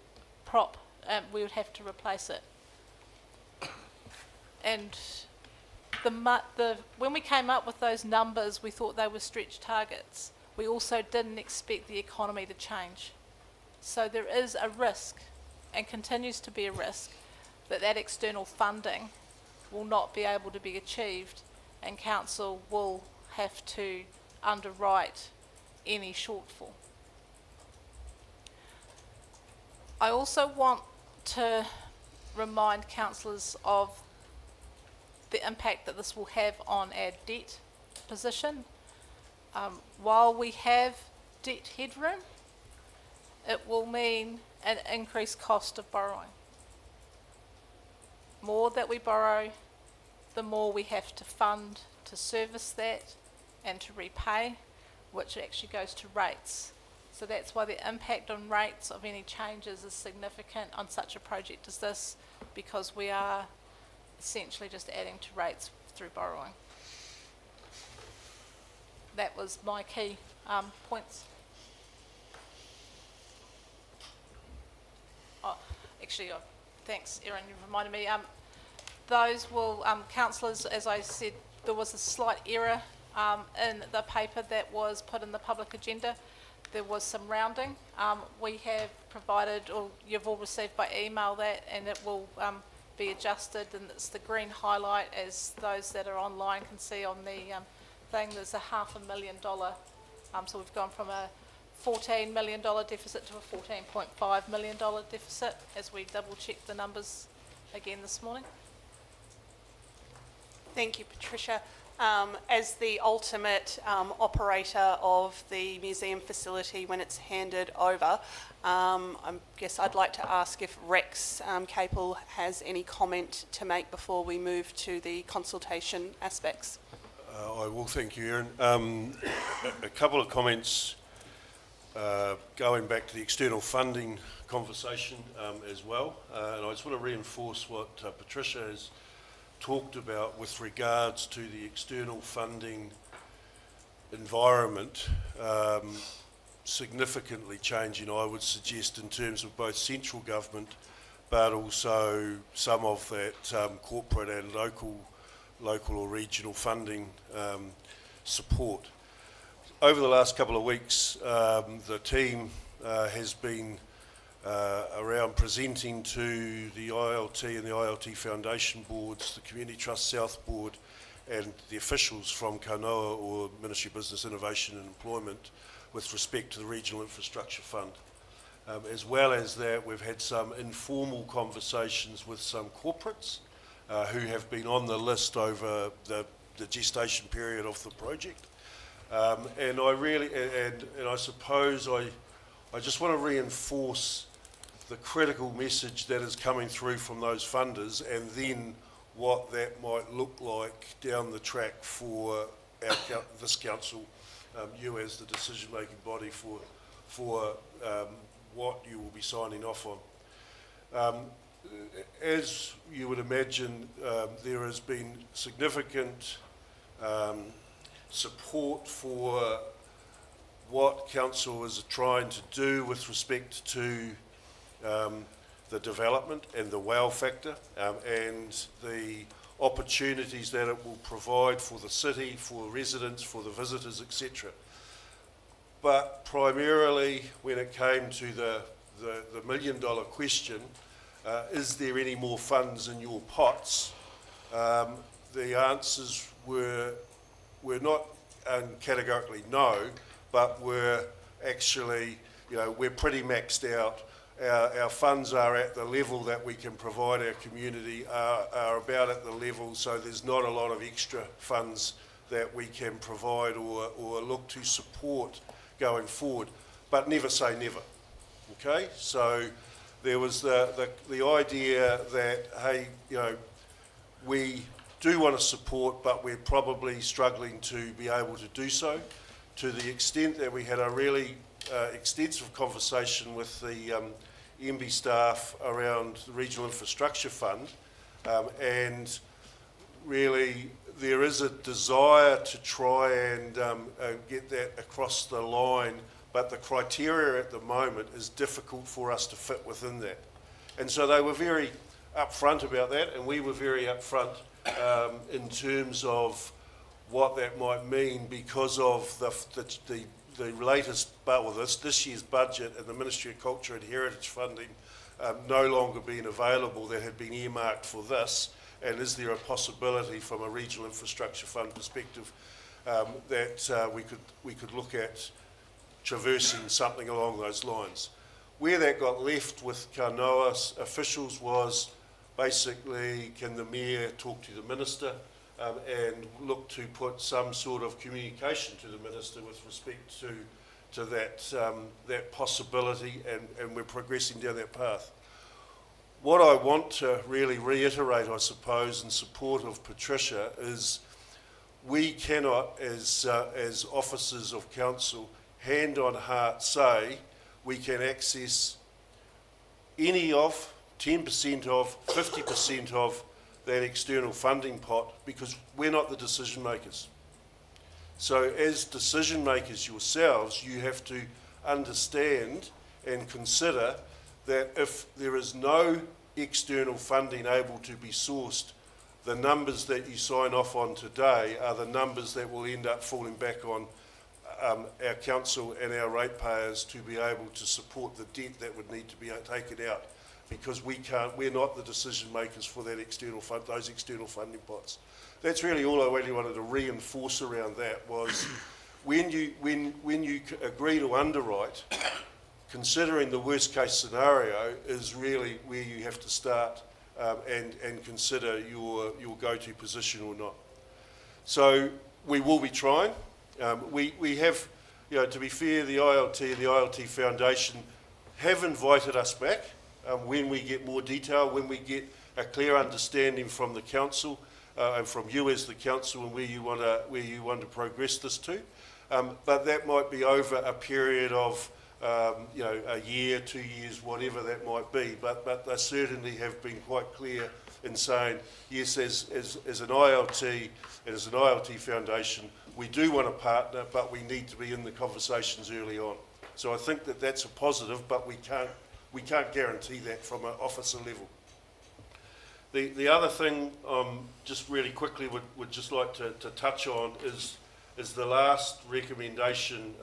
we would have to replace it. And when we came up with those numbers, we thought they were stretch targets. We also didn't expect the economy to change. So there is a risk, and continues to be a risk, that that external funding will not be able to be achieved, and council will have to underwrite any shortfall. I also want to remind councillors of the impact that this will have on our debt position. While we have debt headroom, it will mean an increased cost of borrowing. More that we borrow, the more we have to fund to service that and to repay, which actually goes to rates. So that's why the impact on rates of any changes is significant on such a project as this, because we are essentially just adding to rates through borrowing. That was my key points. Oh, actually, thanks, Erin, you reminded me. Those will, councillors, as I said, there was a slight error in the paper that was put in the public agenda. There was some rounding. We have provided, or you've all received by email that, and it will be adjusted, and it's the green highlight, as those that are online can see on the thing. There's a $500,000, so we've gone from a $14 million deficit to a $14.5 million deficit, as we double checked the numbers again this morning. Thank you, Patricia. As the ultimate operator of the museum facility when it's handed over, I guess I'd like to ask if Rex Capel has any comment to make before we move to the consultation aspects. I will, thank you, Erin. A couple of comments going back to the external funding conversation as well, and I just want to reinforce what Patricia has talked about with regards to the external funding environment significantly changing, I would suggest, in terms of both central government but also some of that corporate and local or regional funding support. Over the last couple of weeks, the team has been around presenting to the ILT and the ILT Foundation boards, the Community Trust South Board, and the officials from Kanoa, or Ministry of Business, Innovation and Employment, with respect to the Regional Infrastructure Fund. As well as that, we've had some informal conversations with some corporates who have been on the list over the gestation period of the project. And I suppose I just want to reinforce the critical message that is coming through from those funders, and then what that might look like down the track for this council, you as the decision-making body for what you will be signing off on. As you would imagine, there has been significant support for what council is trying to do with respect to the development and the wow factor and the opportunities that it will provide for the city, for residents, for the visitors, etc. But primarily, when it came to the $1 million question, is there any more funds in your pots? The answers were not categorically no, but were actually, we're pretty maxed out. Our funds are at the level that we can provide our community, are about at the level, so there's not a lot of extra funds that we can provide or look to support going forward. But never say never, okay? So there was the idea that, hey, we do want to support, but we're probably struggling to be able to do so, to the extent that we had a really extensive conversation with the MB staff around the Regional Infrastructure Fund, and really there is a desire to try and get that across the line, but the criteria at the moment is difficult for us to fit within that. And so they were very upfront about that, and we were very upfront in terms of what that might mean because of the latest, well, this year's budget and the Ministry of Culture and Heritage funding no longer being available that had been earmarked for this, and is there a possibility from a Regional Infrastructure Fund perspective that we could look at traversing something along those lines. Where that got left with Kanoa officials was basically, can the Mayor talk to the Minister and look to put some sort of communication to the Minister with respect to to that possibility, and we're progressing down that path. What I want to really reiterate, I suppose, in support of Patricia, is we cannot, as officers of council, hand on heart say we can access any of, 10% of, 50% of that external funding pot, because we're not the decision makers. So as decision makers yourselves, you have to understand and consider that if there is no external funding able to be sourced, the numbers that you sign off on today are the numbers that will end up falling back on our council and our ratepayers to be able to support the debt that would need to be taken out, because we're not the decision makers for that those external funding pots. That's really all I really wanted to reinforce around that, was when you agree to underwrite, considering the worst case scenario is really where you have to start and consider your go-to position or not. So we will be trying. We have, to be fair, the ILT and the ILT Foundation have invited us back when we get more detail, when we get a clear understanding from the council and from you as the council, and where you want to progress this to. But that might be over a period of a year, 2 years, whatever that might be. But they certainly have been quite clear in saying, yes, as an ILT and as an ILT Foundation, we do want to partner, but we need to be in the conversations early on. So I think that that's a positive, but we can't guarantee that from an officer level. The other thing, just really quickly would just like to touch on is the last recommendation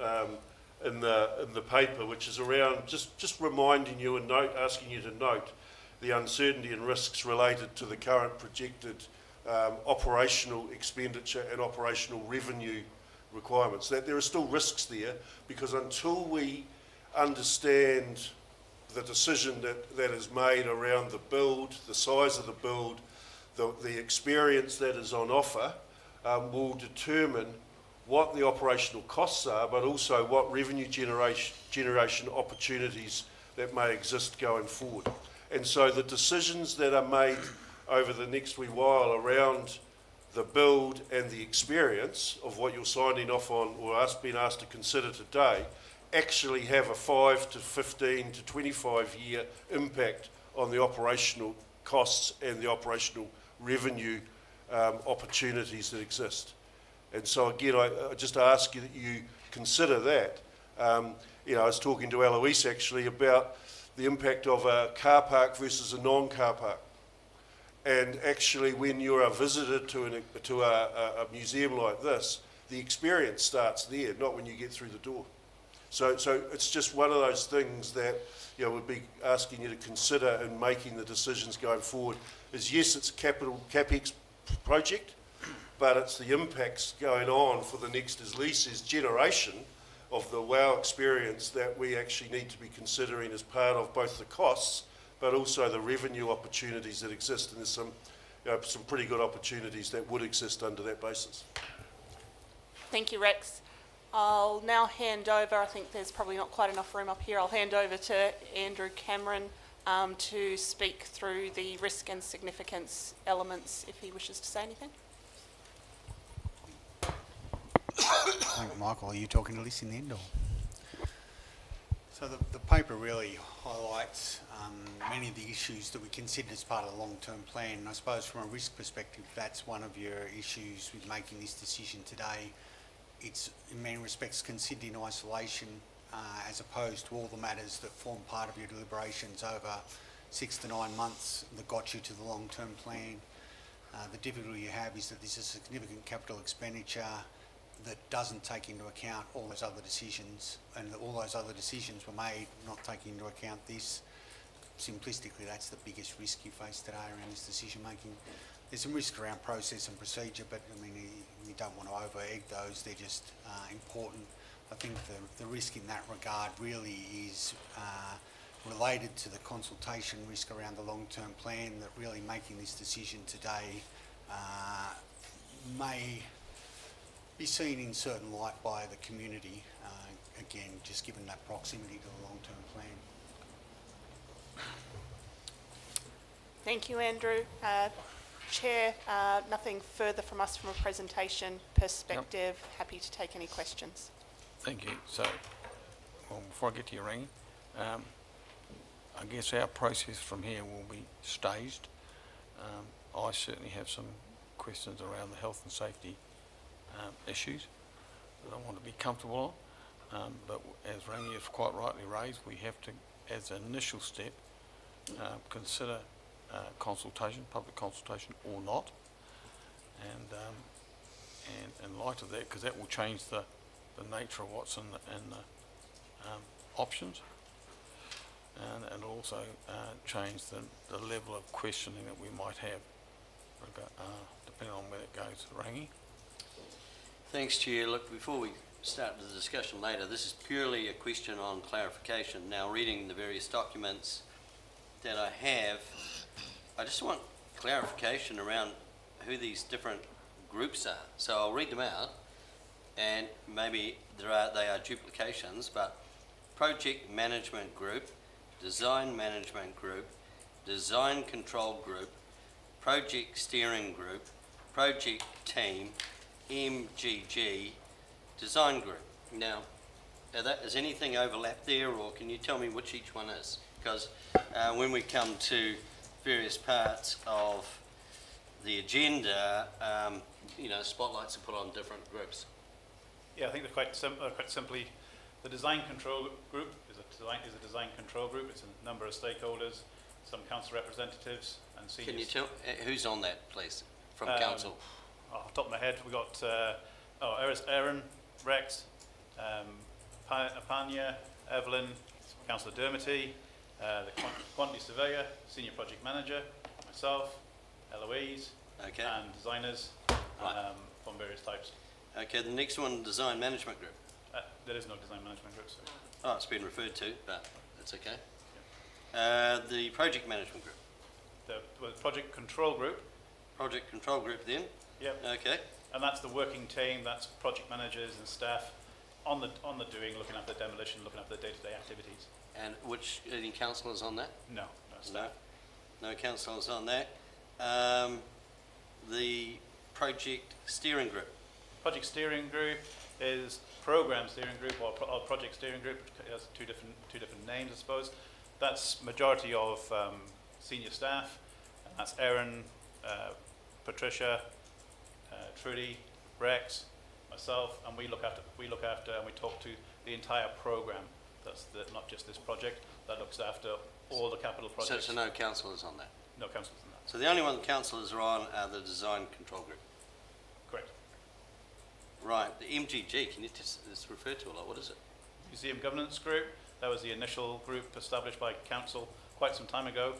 in the paper, which is around just reminding you and asking you to note the uncertainty and risks related to the current projected operational expenditure and operational revenue requirements. That there are still risks there, because until we understand the decision that is made around the build, the size of the build, the experience that is on offer, will determine what the operational costs are, but also what revenue generation opportunities that may exist going forward. And so the decisions that are made over the next wee while around the build and the experience of what you're signing off on or being asked to consider today actually have a 5 to 15 to 25 year impact on the operational costs and the operational revenue opportunities that exist. And so again, I just ask you that you consider that. I was talking to Eloise actually about the impact of a car park versus a non-car park. And actually, when you're a visitor to a museum like this, the experience starts there, not when you get through the door. So it's just one of those things that would be asking you to consider in making the decisions going forward. Is yes, it's a capex project, but it's the impacts going on for the next, at least, as generation of the WOW experience that we actually need to be considering as part of both the costs, but also the revenue opportunities that exist. And there's some pretty good opportunities that would exist under that basis. Thank you, Rex. I'll now hand over, I think there's probably not quite enough room up here, I'll hand over to Andrew Cameron to speak through the risk and significance elements if he wishes to say anything. I think, Michael, are you talking to this in the end? Or? So the paper really highlights many of the issues that we consider as part of the long-term plan. And I suppose from a risk perspective, that's one of your issues with making this decision today. It's in many respects considered in isolation as opposed to all the matters that form part of your deliberations over 6 to 9 months that got you to the long-term plan. The difficulty you have is that this is a significant capital expenditure that doesn't take into account all those other decisions, and all those other decisions were made not taking into account this. Simplistically, that's the biggest risk you face today around this decision making. There's some risk around process and procedure, but I mean, you don't want to over-egg those, they're just important. I think the risk in that regard really is related to the consultation risk around the long-term plan, that really making this decision today may be seen in certain light by the community. again, just given that proximity to the long-term plan. Thank you, Andrew. Chair, nothing further from us from a presentation perspective. Happy to take any questions. Thank you. So, well, before I get to your ring, I guess our process from here will be staged. I certainly have some questions around the health and safety issues that I want to be comfortable on. But as Rangi has quite rightly raised, we have to, as an initial step, consider consultation, public consultation or not. And in light of that, because that will change the nature of what's in the options, and also change the level of questioning that we might have, depending on where it goes. Rangi? Thanks, Chair. Look, before we start the discussion later, this is purely a question on clarification. Now, reading the various documents that I have, I just want clarification around who these different groups are. So I'll read them out, and maybe they are duplications, but Project Management Group, Design Management Group, Design Control Group, Project Steering Group, Project Team, MGG, Design Group. Now, is anything overlap there, or can you tell me which each one is? Because when we come to various parts of the agenda, spotlights are put on different groups. Yeah, I think they're quite simply, the design control group is a design control group. It's a number of stakeholders, some council representatives and seniors. Can you tell who's on that, please, from council? Off the top of my head, we've got Aaron, Rex, Apanya, Evelyn, Councillor Dermody, the quantity surveyor, senior project manager, myself, Eloise, and designers from various types. Okay, the next one, Design Management Group. There is no design management group. So. Oh, it's been referred to, but that's okay. Yeah. The Project Management Group. The Project Control Group. Project Control Group then? Yep. Okay. And that's the working team, that's project managers and staff on the doing, looking after demolition, looking after the day-to-day activities. And any councillors on that? No, no staff. No councillors on that. The Project Steering Group. Project Steering Group is Programme Steering Group or Project Steering Group, which has two different names, I suppose. That's majority of senior staff, and that's Erin, Patricia, Trudy, Rex, myself, and we look after and we talk to the entire programme. That's not just this project, that looks after all the capital projects. So no councillors on that? No councillors on that. So the only one the councillors are on are the Design Control Group? Correct. Right, the MGG, can you just refer to a lot, what is it? Museum Governance Group, that was the initial group established by council quite some time ago,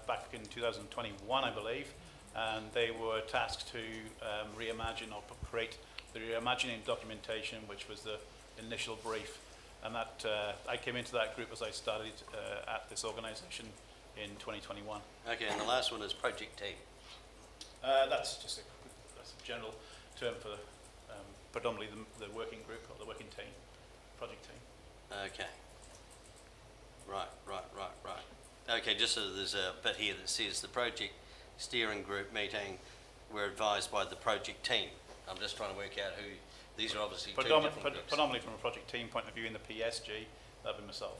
back in 2021 I believe, and they were tasked to reimagine or create the reimagining documentation, which was the initial brief. And that I came into that group as I started at this organisation in 2021. Okay, and the last one is Project Team. That's just a general term for predominantly the working group or the working team, project team. Okay. Right. Okay, just so there's a bit here that says the Project Steering Group meeting were advised by the project team. I'm just trying to work out who, these are obviously two different groups. Predominantly from a project team point of view in the PSG, that'd be myself.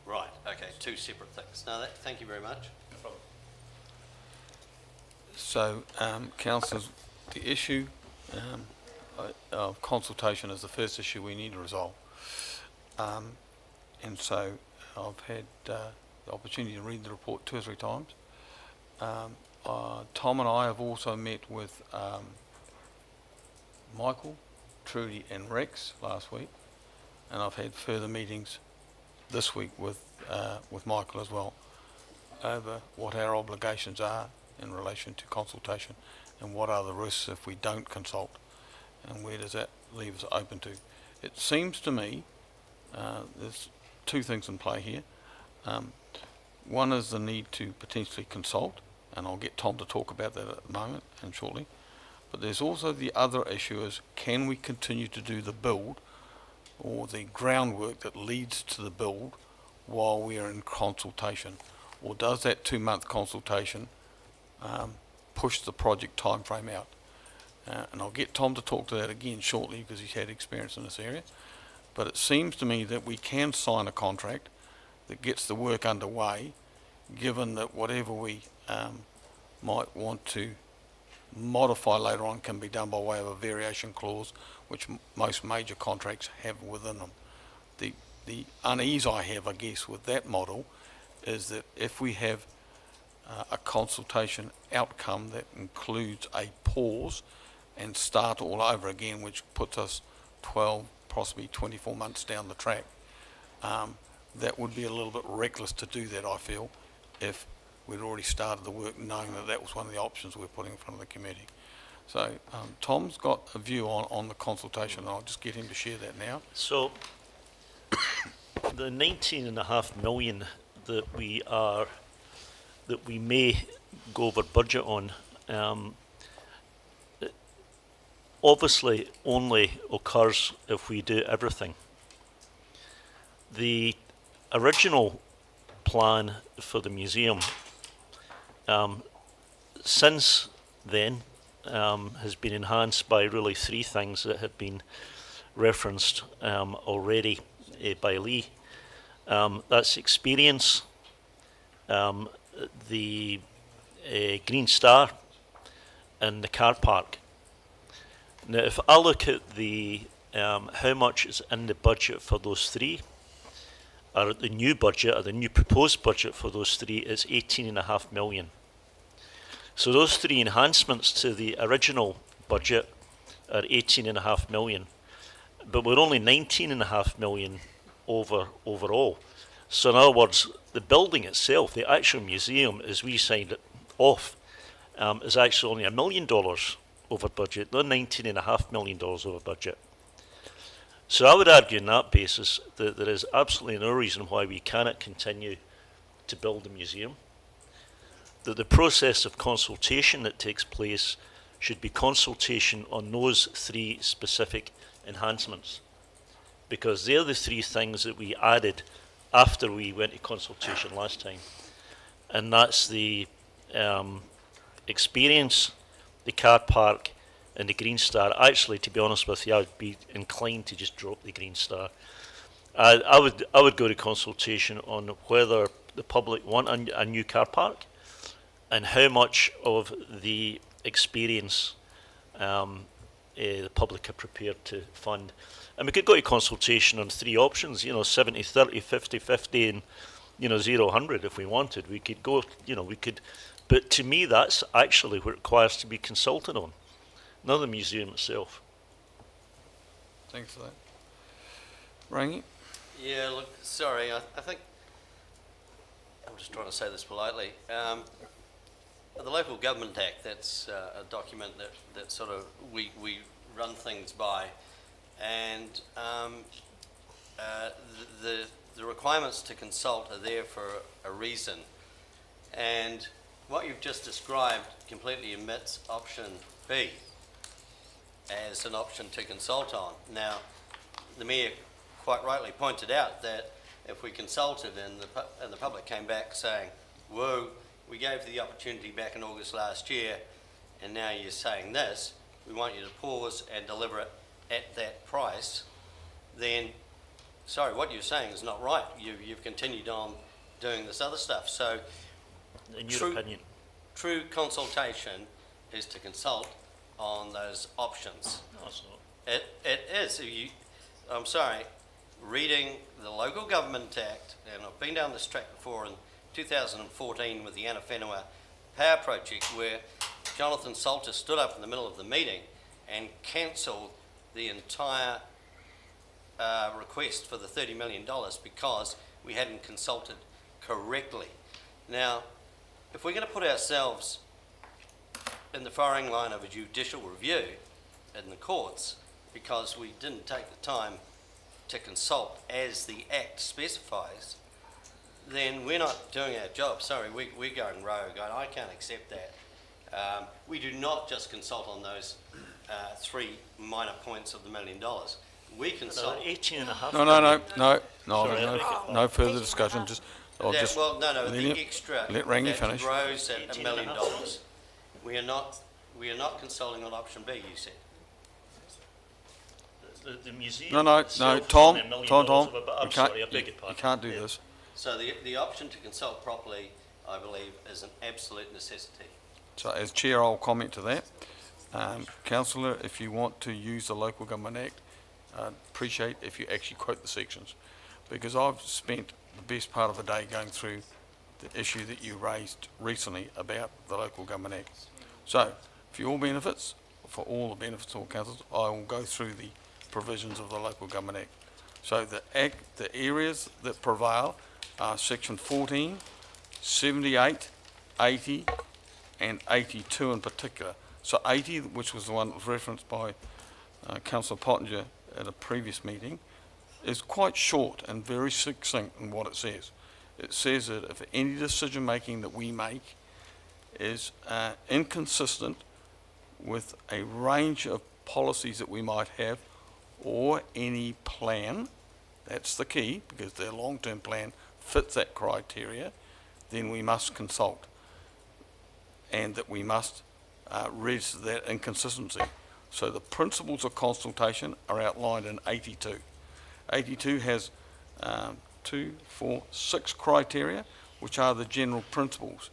Right, okay, two separate things. No, thank you very much. No problem. So, councillors, the issue of consultation is the first issue we need to resolve. And so I've had the opportunity to read the report 2 or 3 times. Tom and I have also met with Michael, Trudy and Rex last week, and I've had further meetings this week with Michael as well over what our obligations are in relation to consultation and what are the risks if we don't consult and where does that leave us open to. It seems to me there's 2 things in play here. One is the need to potentially consult, and I'll get Tom to talk about that at the moment and shortly. But there's also the other issue is, can we continue to do the build or the groundwork that leads to the build while we are in consultation? Or does that 2-month consultation push the project timeframe out? And I'll get Tom to talk to that again shortly because he's had experience in this area. But it seems to me that we can sign a contract that gets the work underway, given that whatever we might want to modify later on can be done by way of a variation clause, which most major contracts have within them. The unease I have, I guess, with that model is that if we have a consultation outcome that includes a pause and start all over again, which puts us 12, possibly 24 months down the track, that would be a little bit reckless to do that, I feel, if we'd already started the work knowing that that was one of the options we're putting in front of the committee. So Tom's got a view on the consultation, and I'll just get him to share that now. So the 19.5 million that we may go over budget on, obviously only occurs if we do everything. The original plan for the museum since then has been enhanced by really 3 things that have been referenced already by Lee. That's experience, the Green Star, and the car park. Now, if I look at the how much is in the budget for those 3, or the new budget, or the new proposed budget for those 3, is 18.5 million. So those 3 enhancements to the original budget are 18.5 million, but we're only 19.5 million overall. So in other words, the building itself, the actual museum, as we signed it off, is actually only $1 million over budget, not $19.5 million over budget. So I would argue on that basis that there is absolutely no reason why we cannot continue to build the museum, that the process of consultation that takes place should be consultation on those 3 specific enhancements, because they're the 3 things that we added after we went to consultation last time, and that's the experience, the car park, and the Green Star. Actually, to be honest with you, I would be inclined to just drop the Green Star. I would go to consultation on whether the public want a new car park and how much of the experience the public are prepared to fund. And we could go to consultation on 3 options, 70, 30, 50, 50, and 0, 100 if we wanted. We could go, we could, but to me that's actually what it requires to be consulted on, not the museum itself. Thanks for that. Rangi? Yeah, look, sorry, I think, I'm just trying to say this politely. The Local Government Act, that's a document that sort of we run things by, and the requirements to consult are there for a reason. And what you've just described completely omits option B as an option to consult on. Now, the Mayor quite rightly pointed out that if we consulted and the public came back saying, whoa, we gave the opportunity back in August last year and now you're saying this, we want you to pause and deliver it at that price, then, sorry, what you're saying is not right. You've continued on doing this other stuff. So, in your opinion, true consultation is to consult on those options. No, it's not. It is. I'm sorry, reading the Local Government Act, and I've been down this track before in 2014 with the Anna Whenua Power Project, where Jonathan Salter stood up in the middle of the meeting and cancelled the entire request for the $30 million because we hadn't consulted correctly. Now, if we're going to put ourselves in the firing line of a judicial review in the courts because we didn't take the time to consult as the Act specifies, then we're not doing our job. Sorry, we're going rogue, and I can't accept that. We do not just consult on those 3 minor points of the $1 million. We consult. 18.5 No, Sorry, no further discussion, just, I'll Yeah, just. well, no, let the him- extra Let Rangi that finish. grows at $1 million. 18.5. We are not consulting on option B, you said. The museum. No, itself Tom, is only $1 million Tom, of it, but I'm you can't, sorry, I beg your you pardon. can't do Yeah. this. So the option to consult properly, I believe, is an absolute necessity. So as chair, I'll comment to that. Councillor, if you want to use the Local Government Act, appreciate if you actually quote the sections, because I've spent the best part of the day going through the issue that you raised recently about the Local Government Act. So, for all the benefits of all councils, I will go through the provisions of the Local Government Act. So the areas that prevail are section 14, 78, 80, and 82 in particular. So 80, which was the one that was referenced by Councillor Pottinger at a previous meeting, is quite short and very succinct in what it says. It says that if any decision making that we make is inconsistent with a range of policies that we might have or any plan, that's the key, because their long-term plan fits that criteria, then we must consult, and that we must register that inconsistency. So the principles of consultation are outlined in 82. 82 has 6 criteria, which are the general principles,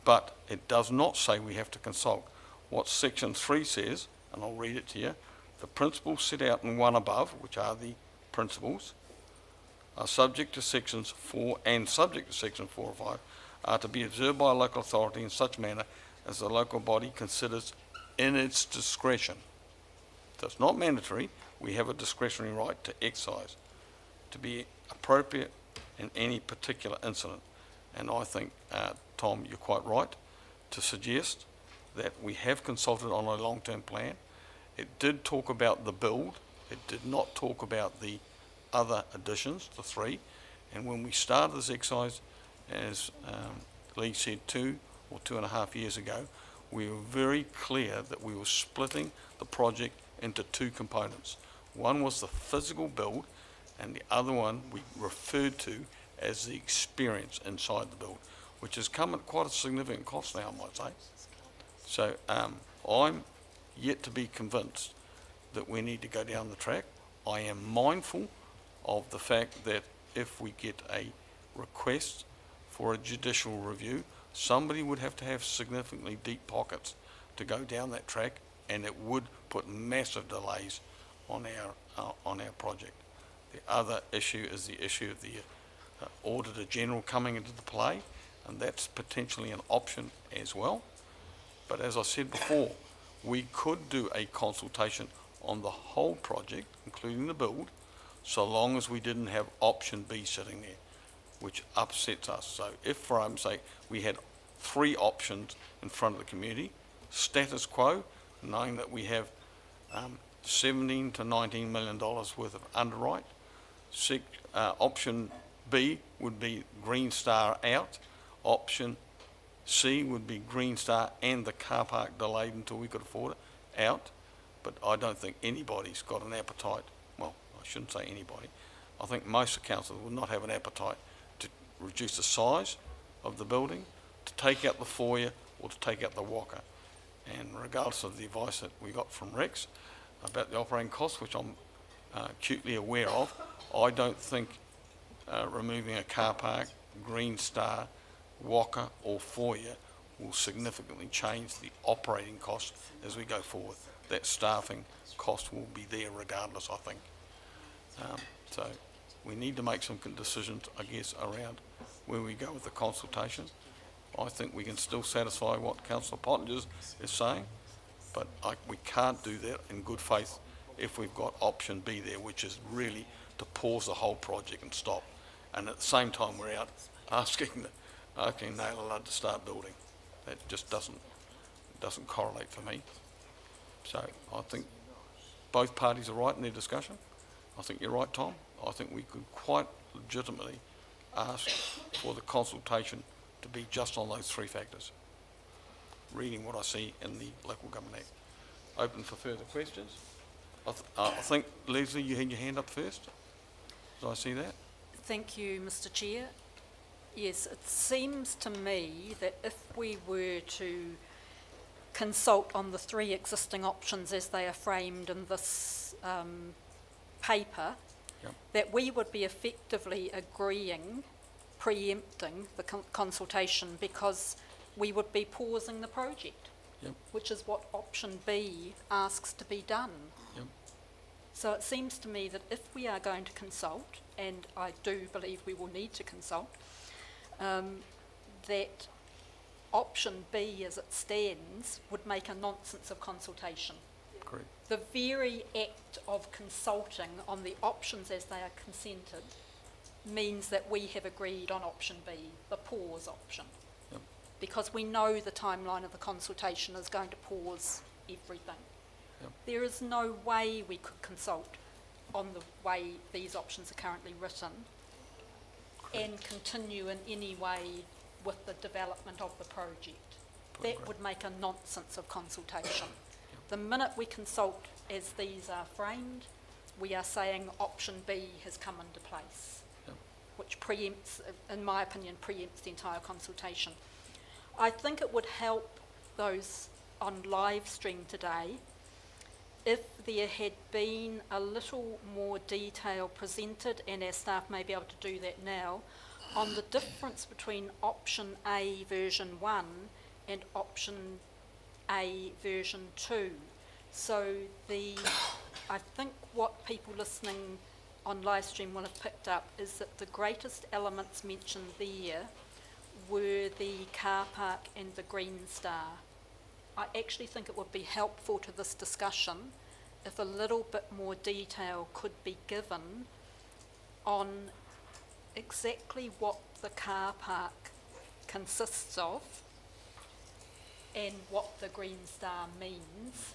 but it does not say we have to consult. What section 3 says, and I'll read it to you, the principles set out in 1 above, which are the principles, are subject to sections 4 and subject to section 4 or 5, are to be observed by a local authority in such manner as the local body considers in its discretion. So it's not mandatory, we have a discretionary right to exercise, to be appropriate in any particular incident. And I think, Tom, you're quite right to suggest that we have consulted on a long-term plan. It did talk about the build, it did not talk about the other additions, the 3. And when we started this exercise, as Lee said 2 or 2.5 years ago, we were very clear that we were splitting the project into 2 components. One was the physical build, and the other one we referred to as the experience inside the build, which has come at quite a significant cost now, I might say. So I'm yet to be convinced that we need to go down the track. I am mindful of the fact that if we get a request for a judicial review, somebody would have to have significantly deep pockets to go down that track, and it would put massive delays on our project. The other issue is the issue of the Auditor General coming into the play, and that's potentially an option as well. But as I said before, we could do a consultation on the whole project, including the build, so long as we didn't have option B sitting there, which upsets us. So if, for argument's sake, we had 3 options in front of the community, status quo, knowing that we have $17 to $19 million worth of underwrite, option B would be Green Star out, option C would be Green Star and the car park delayed until we could afford it, out. But I don't think anybody's got an appetite, well, I shouldn't say anybody, I think most of the councillors would not have an appetite to reduce the size of the building, to take out the foyer, or to take out the walker. And regardless of the advice that we got from Rex about the operating costs, which I'm acutely aware of, I don't think removing a car park, Green Star, walker or foyer will significantly change the operating cost as we go forward. That staffing cost will be there regardless, I think. So we need to make some decisions, I guess, around where we go with the consultation. I think we can still satisfy what Councillor Pottinger is saying, but we can't do that in good faith if we've got option B there, which is really to pause the whole project and stop. And at the same time, we're out asking Naylor Ludd to start building. That just doesn't correlate for me. So I think both parties are right in their discussion. I think you're right, Tom. I think we could quite legitimately ask for the consultation to be just on those 3 factors, reading what I see in the Local Government Act. Open for further questions. I think, Leslie, you had your hand up first. Did I see that? Thank you, Mr. Chair. Yes, it seems to me that if we were to consult on the three existing options as they are framed in this paper, Yep. that we would be effectively agreeing, preempting the consultation, because we would be pausing the project, Yep. which is what option B asks to be done. Yep. So it seems to me that if we are going to consult, and I do believe we will need to consult, that option B as it stands would make a nonsense of consultation. Correct. The very act of consulting on the options as they are consented means that we have agreed on option B, the pause option. Yep. Because we know the timeline of the consultation is going to pause everything. Yep. There is no way we could consult on the way these options are currently written and continue in any way with the development of the project. That would make a nonsense of consultation. The minute we consult as these are framed, we are saying option B has come into place, which preempts, in my opinion, preempts the entire consultation. I think it would help those on live stream today if there had been a little more detail presented, and our staff may be able to do that now, on the difference between option A version 1 and option A version 2. So I think what people listening on live stream will have picked up is that the greatest elements mentioned there were the car park and the Green Star. I actually think it would be helpful to this discussion if a little bit more detail could be given on exactly what the car park consists of and what the Green Star means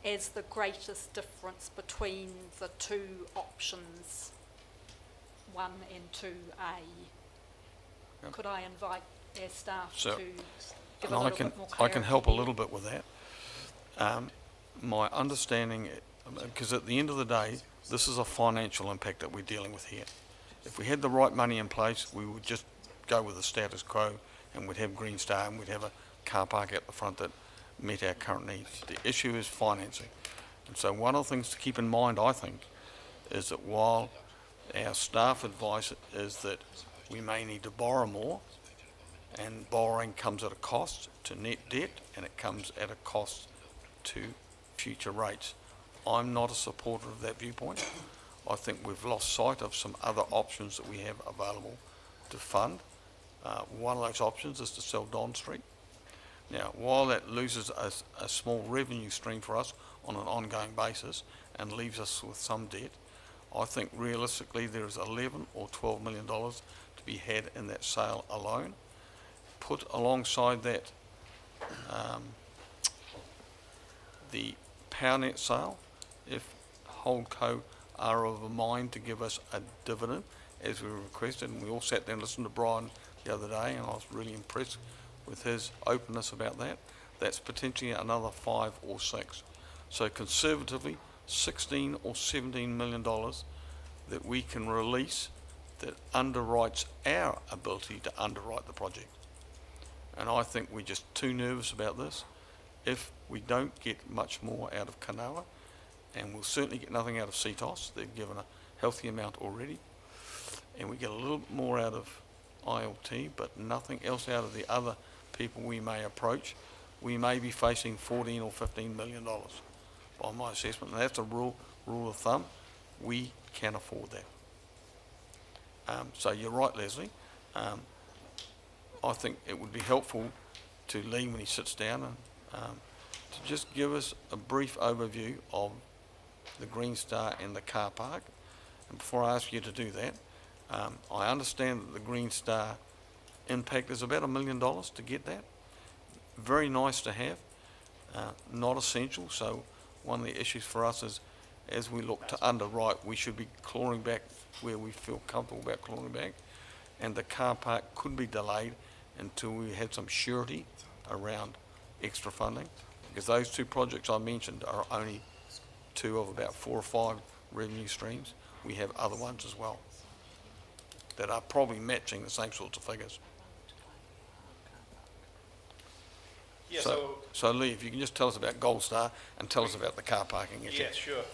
as the greatest difference between the two options, 1 and 2A. Yep. Could I invite our staff So, to give and a little bit more clarity? I can help a little bit with that. My understanding, because at the end of the day, this is a financial impact that we're dealing with here. If we had the right money in place, we would just go with the status quo and we'd have Green Star and we'd have a car park at the front that met our current needs. The issue is financing. And so one of the things to keep in mind, I think, is that while our staff advice is that we may need to borrow more, and borrowing comes at a cost to net debt and it comes at a cost to future rates. I'm not a supporter of that viewpoint. I think we've lost sight of some other options that we have available to fund. One of those options is to sell Don Street. Now, while that loses a small revenue stream for us on an ongoing basis and leaves us with some debt, I think realistically there is $11 or $12 million to be had in that sale alone. Put alongside that the PowerNet sale, if Holdco are of a mind to give us a dividend, as we requested, and we all sat there and listened to Brian the other day, and I was really impressed with his openness about that. That's potentially another 5 or 6. So conservatively, 16 or 17 million dollars that we can release that underwrites our ability to underwrite the project. And I think we're just too nervous about this. If we don't get much more out of Kanawa, and we'll certainly get nothing out of CETOS, they've given a healthy amount already, and we get a little bit more out of ILT, but nothing else out of the other people we may approach, we may be facing 14 or 15 million dollars by my assessment. And that's a rule of thumb. We can afford that. So you're right, Leslie. I think it would be helpful to Lee when he sits down and to just give us a brief overview of the Green Star and the car park. And before I ask you to do that, I understand that the Green Star impact is about $1 million to get that. Very nice to have, not essential. So one of the issues for us is, as we look to underwrite, we should be clawing back where we feel comfortable about clawing back, and the car park could be delayed until we had some surety around extra funding, because those two projects I mentioned are only two of about 4 or 5 revenue streams. We have other ones as well that are probably matching the same sorts of figures. Yeah, So Lee, if you can just tell us about Gold Star and tell us about the car parking issue. yeah, sure.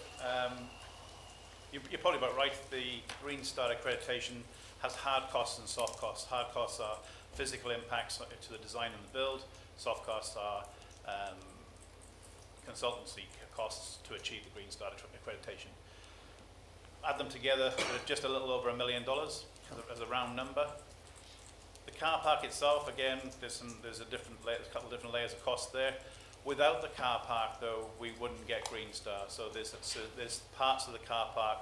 You're probably about right. The Green Star accreditation has hard costs and soft costs. Hard costs are physical impacts to the design and the build. Soft costs are consultancy costs to achieve the Green Star accreditation. Add them together, they're just a little over $1 million as a round number. The car park itself, again, there's a couple of different layers of cost there. Without the car park, though, we wouldn't get Green Star. So there's parts of the car park,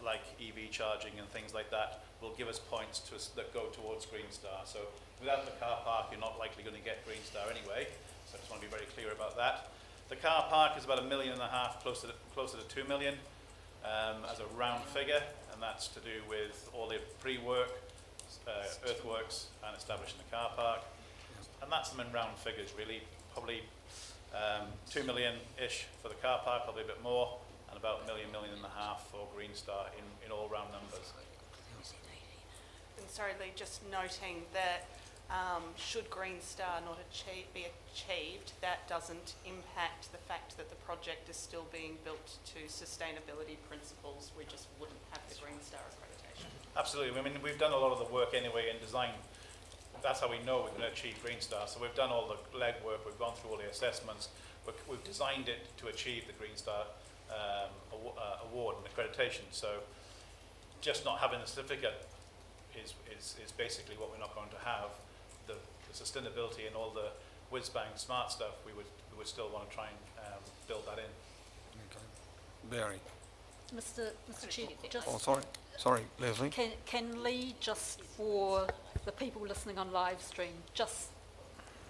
like EV charging and things like that, will give us points that go towards Green Star. So without the car park, you're not likely going to get Green Star anyway. So I just want to be very clear about that. The car park is about $1.5 million, closer to 2 million, as a round figure, and that's to do with all the pre-work, earthworks, and establishing the car park. And that's them in round figures, really. Probably 2 million-ish for the car park, probably a bit more, and about $1.5 million for Green Star in all round numbers. And sorry, Lee, just noting that should Green Star not be achieved, that doesn't impact the fact that the project is still being built to sustainability principles. We just wouldn't have the Green Star accreditation. Absolutely. I mean, we've done a lot of the work anyway in design. That's how we know we're going to achieve Green Star. So we've done all the legwork, we've gone through all the assessments, we've designed it to achieve the Green Star award and accreditation. So just not having the certificate is basically what we're not going to have. The sustainability and all the whiz-bang smart stuff, we would still want to try and build that in. Okay. Barry. Mr. Chair, just Sorry, Leslie. can Lee, just for the people listening on live stream, just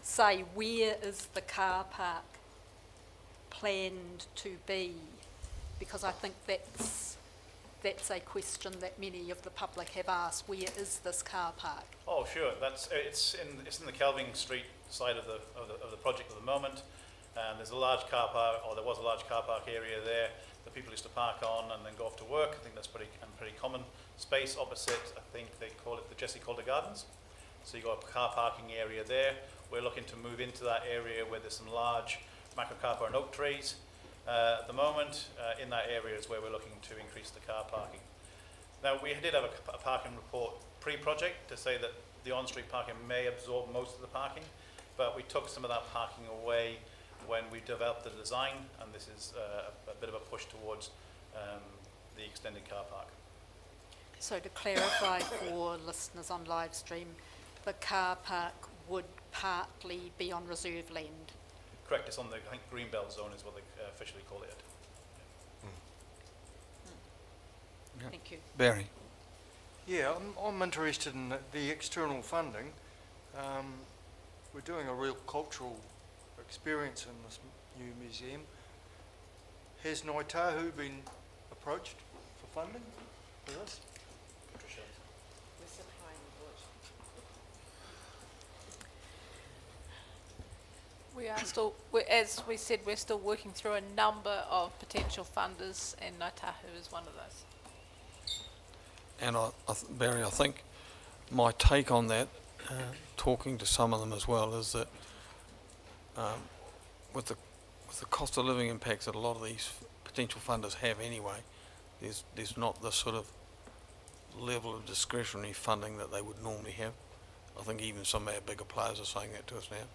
say where is the car park planned to be? Because I think that's a question that many of the public have asked. Where is this car park? Oh, sure. It's in the Kelvin Street side of the project at the moment. There's a large car park, or there was a large car park area there that people used to park on and then go off to work. I think that's pretty common space opposite. I think they call it the Jessie Calder Gardens. So you've got a car parking area there. We're looking to move into that area where there's some large macrocarpa and oak trees. At the moment, in that area is where we're looking to increase the car parking. Now, we did have a parking report pre-project to say that the on-street parking may absorb most of the parking, but we took some of that parking away when we developed the design, and this is a bit of a push towards the extended car park. So to clarify for listeners on live stream, the car park would partly be on reserve land? Correct, it's on the, I think, Greenbelt zone is what they officially call it. Thank you. Barry. Yeah, I'm interested in the external funding. We're doing a real cultural experience in this new museum. Has Ngaitahu been approached for funding for this? We're supplying the wood. We are still, as we said, we're still working through a number of potential funders, and Ngaitahu is one of those. And Barry, I think my take on that, talking to some of them as well, is that with the cost of living impacts that a lot of these potential funders have anyway, there's not the sort of level of discretionary funding that they would normally have. I think even some of our bigger players are saying that to us now.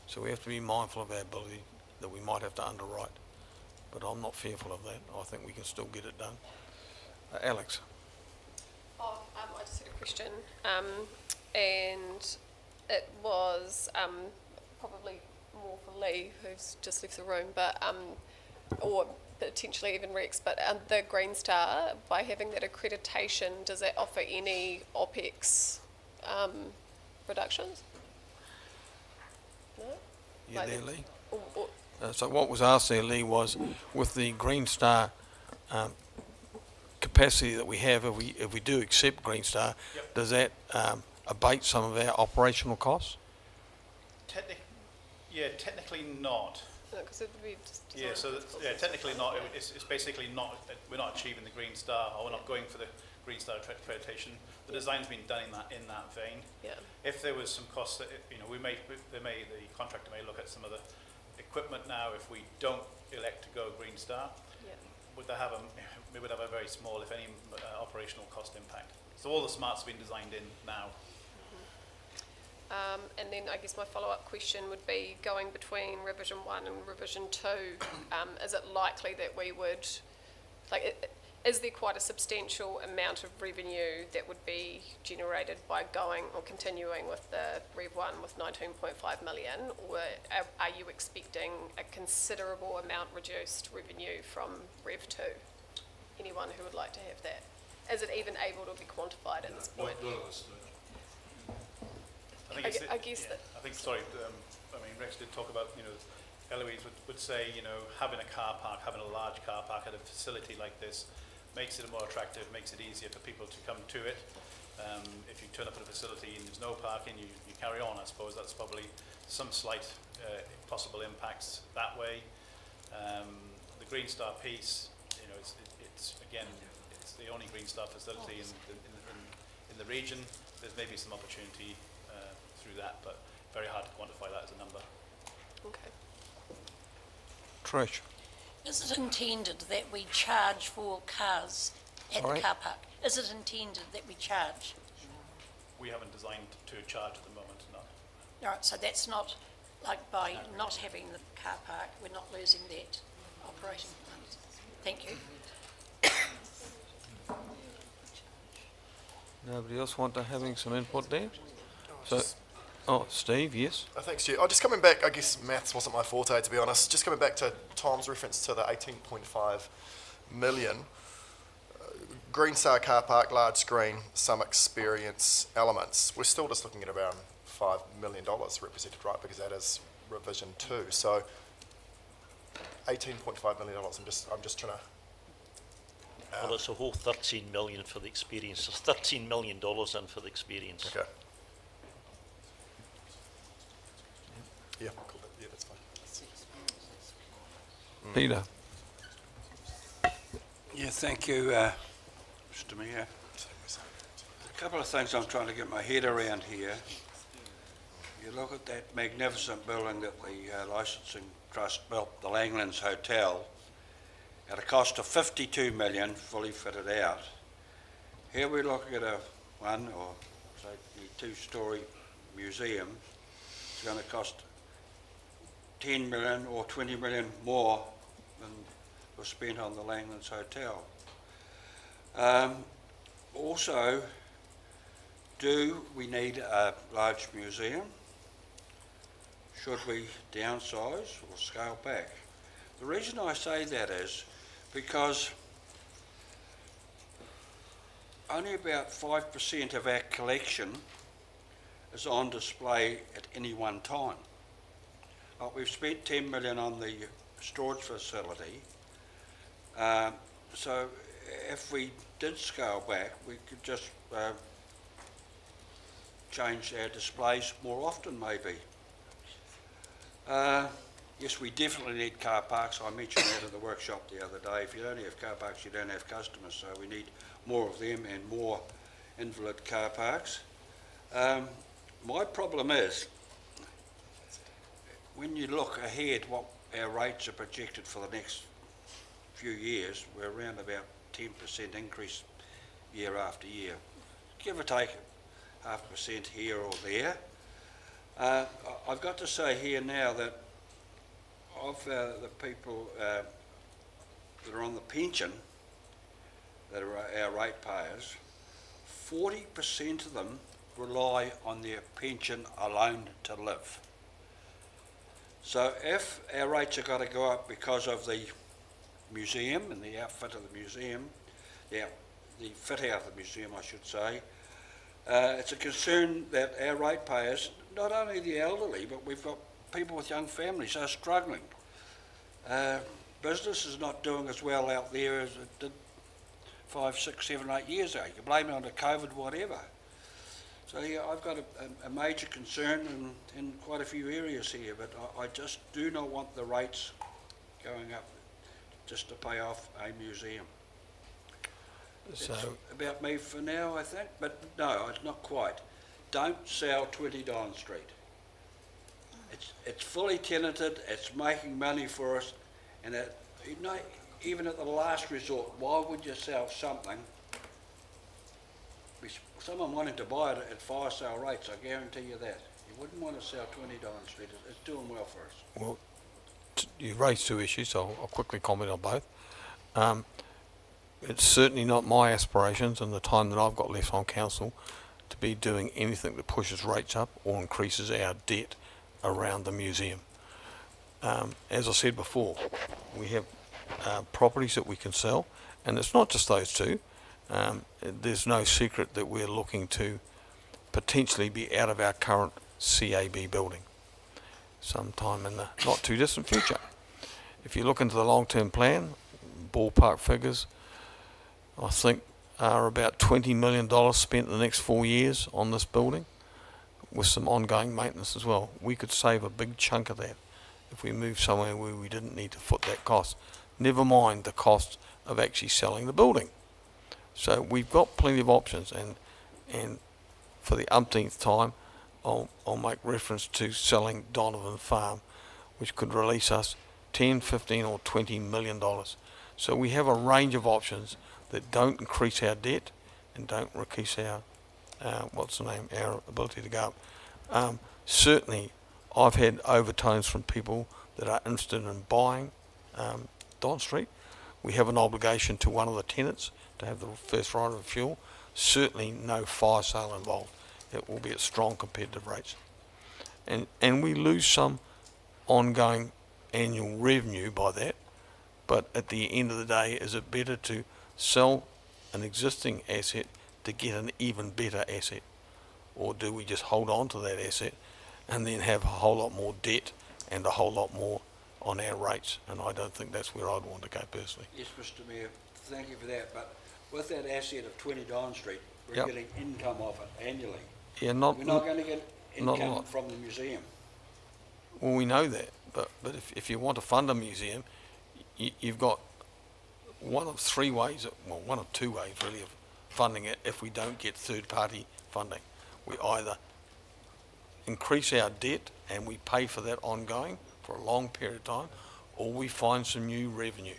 So we have to be mindful of our ability that we might have to underwrite. But I'm not fearful of that. I think we can still get it done. Alex. I just had a question, and it was probably more for Lee, who's just left the room, but or potentially even Rex. But the Green Star, by having that accreditation, does that offer any OPEX reductions? No. You there, Lee? So what was asked there, Lee, was with the Green Star capacity that we have, if we do accept Green Star, Yep. does that abate some of our operational costs? Technically not. Because it would be just... Yeah, so, technically not, it's basically not, we're not achieving the Green Star, or we're not going for the Green Star accreditation. The design's been done in that vein. Yeah. If there was some costs that, the contractor may look at some of the equipment now if we don't elect to go Green Star. Yeah. We would have a very small, if any, operational cost impact. So all the smarts have been designed in now. And then I guess my follow-up question would be, going between revision 1 and revision 2, is it likely that we would, is there quite a substantial amount of revenue that would be generated by going or continuing with the Rev 1 with 19.5 million, or are you expecting a considerable amount reduced revenue from Rev 2? Anyone who would like to have that? Is it even able to be quantified at this point? I think, sorry, Rex did talk about, Eloise would say, having a car park, having a large car park at a facility like this makes it more attractive, makes it easier for people to come to it. If you turn up at a facility and there's no parking, you carry on. I suppose that's probably some slight possible impacts that way. The Green Star piece, it's the only Green Star facility in the region. There's maybe some opportunity through that, but very hard to quantify that as a number. Okay. Trish? Is it intended that we charge for cars at the car park? Is it intended that we charge? We haven't designed to charge at the moment, no. All right, so that's not, by not having the car park, we're not losing that operating funds. Thank you. Nobody else want to having some input there? Steve, yes? Thanks, Chair. Just coming back, I guess maths wasn't my forte, to be honest. Just coming back to Tom's reference to the 18.5 million. Green Star car park, large screen, some experience elements. We're still just looking at around $5 million represented, right? Because that is revision 2. So $18.5 million. I'm just trying to. Well, it's a whole 13 million for the experience. There's $13 million in for the experience. Okay. Yeah, cool. Yeah, that's fine. Peter? Yeah, thank you, Mr. Mayor. A couple of things I'm trying to get my head around here. You look at that magnificent building that the licensing trust built, the Langlands Hotel, at a cost of 52 million, fully fitted out. Here we're looking at a one or say the 2-story museum. It's going to cost 10 million or 20 million more than was spent on the Langlands Hotel. Also, do we need a large museum? Should we downsize or scale back? The reason I say that is because only about 5% of our collection is on display at any one time. We've spent 10 million on the storage facility, so if we did scale back, we could just change our displays more often, maybe. Yes, we definitely need car parks. I mentioned that at the workshop the other day. If you don't have car parks, you don't have customers, so we need more of them and more invalid car parks. My problem is, when you look ahead what our rates are projected for the next few years, we're around about 10% increase year after year. Give or take 0.5% here or there. I've got to say here now that of the people that are on the pension, that are our ratepayers, 40% of them rely on their pension alone to live. So if our rates are going to go up because of the museum and the outfit of the museum, the fit out of the museum I should say, it's a concern that our ratepayers, not only the elderly, but we've got people with young families are struggling. Business is not doing as well out there as it did 5, 6, 7, 8 years ago. You can blame it on the COVID, whatever. So yeah, I've got a major concern in quite a few areas here, but I just do not want the rates going up just to pay off a museum. So, That's about me for now, I think, but no, it's not quite. Don't sell 20 Don Street. It's fully tenanted, it's making money for us, and even at the last resort, why would you sell something? Someone wanting to buy it at fire sale rates, I guarantee you that. You wouldn't want to sell 20 Don Street, it's doing well for us. well, you raised two issues, so I'll quickly comment on both. It's certainly not my aspirations in the time that I've got left on council to be doing anything that pushes rates up or increases our debt around the museum. As I said before, we have properties that we can sell, and it's not just those two. There's no secret that we're looking to potentially be out of our current CAB building sometime in the not too distant future. If you look into the long-term plan, ballpark figures, I think are about $20 million spent in the next 4 years on this building with some ongoing maintenance as well. We could save a big chunk of that if we moved somewhere where we didn't need to foot that cost. Never mind the cost of actually selling the building. So we've got plenty of options, and for the umpteenth time, I'll make reference to selling Donovan Farm, which could release us 10, 15 or $20 million. So we have a range of options that don't increase our debt and don't increase our, our ability to go up. Certainly, I've had overtones from people that are interested in buying Don Street. We have an obligation to one of the tenants to have the first right of fuel. Certainly no fire sale involved. It will be at strong competitive rates. And we lose some ongoing annual revenue by that, but at the end of the day, is it better to sell an existing asset to get an even better asset? Or do we just hold on to that asset and then have a whole lot more debt and a whole lot more on our rates? And I don't think that's where I'd want to go personally. Yes, Mr Mayor, thank you for that, but with that asset of 20 Don Street, we're Yep. getting income off it annually. Yeah, We're not going to get not a income lot. from the museum. Well, we know that, but if you want to fund a museum, you've got one of three ways, well, one of two ways really of funding it if we don't get third-party funding. We either increase our debt and we pay for that ongoing for a long period of time, or we find some new revenue.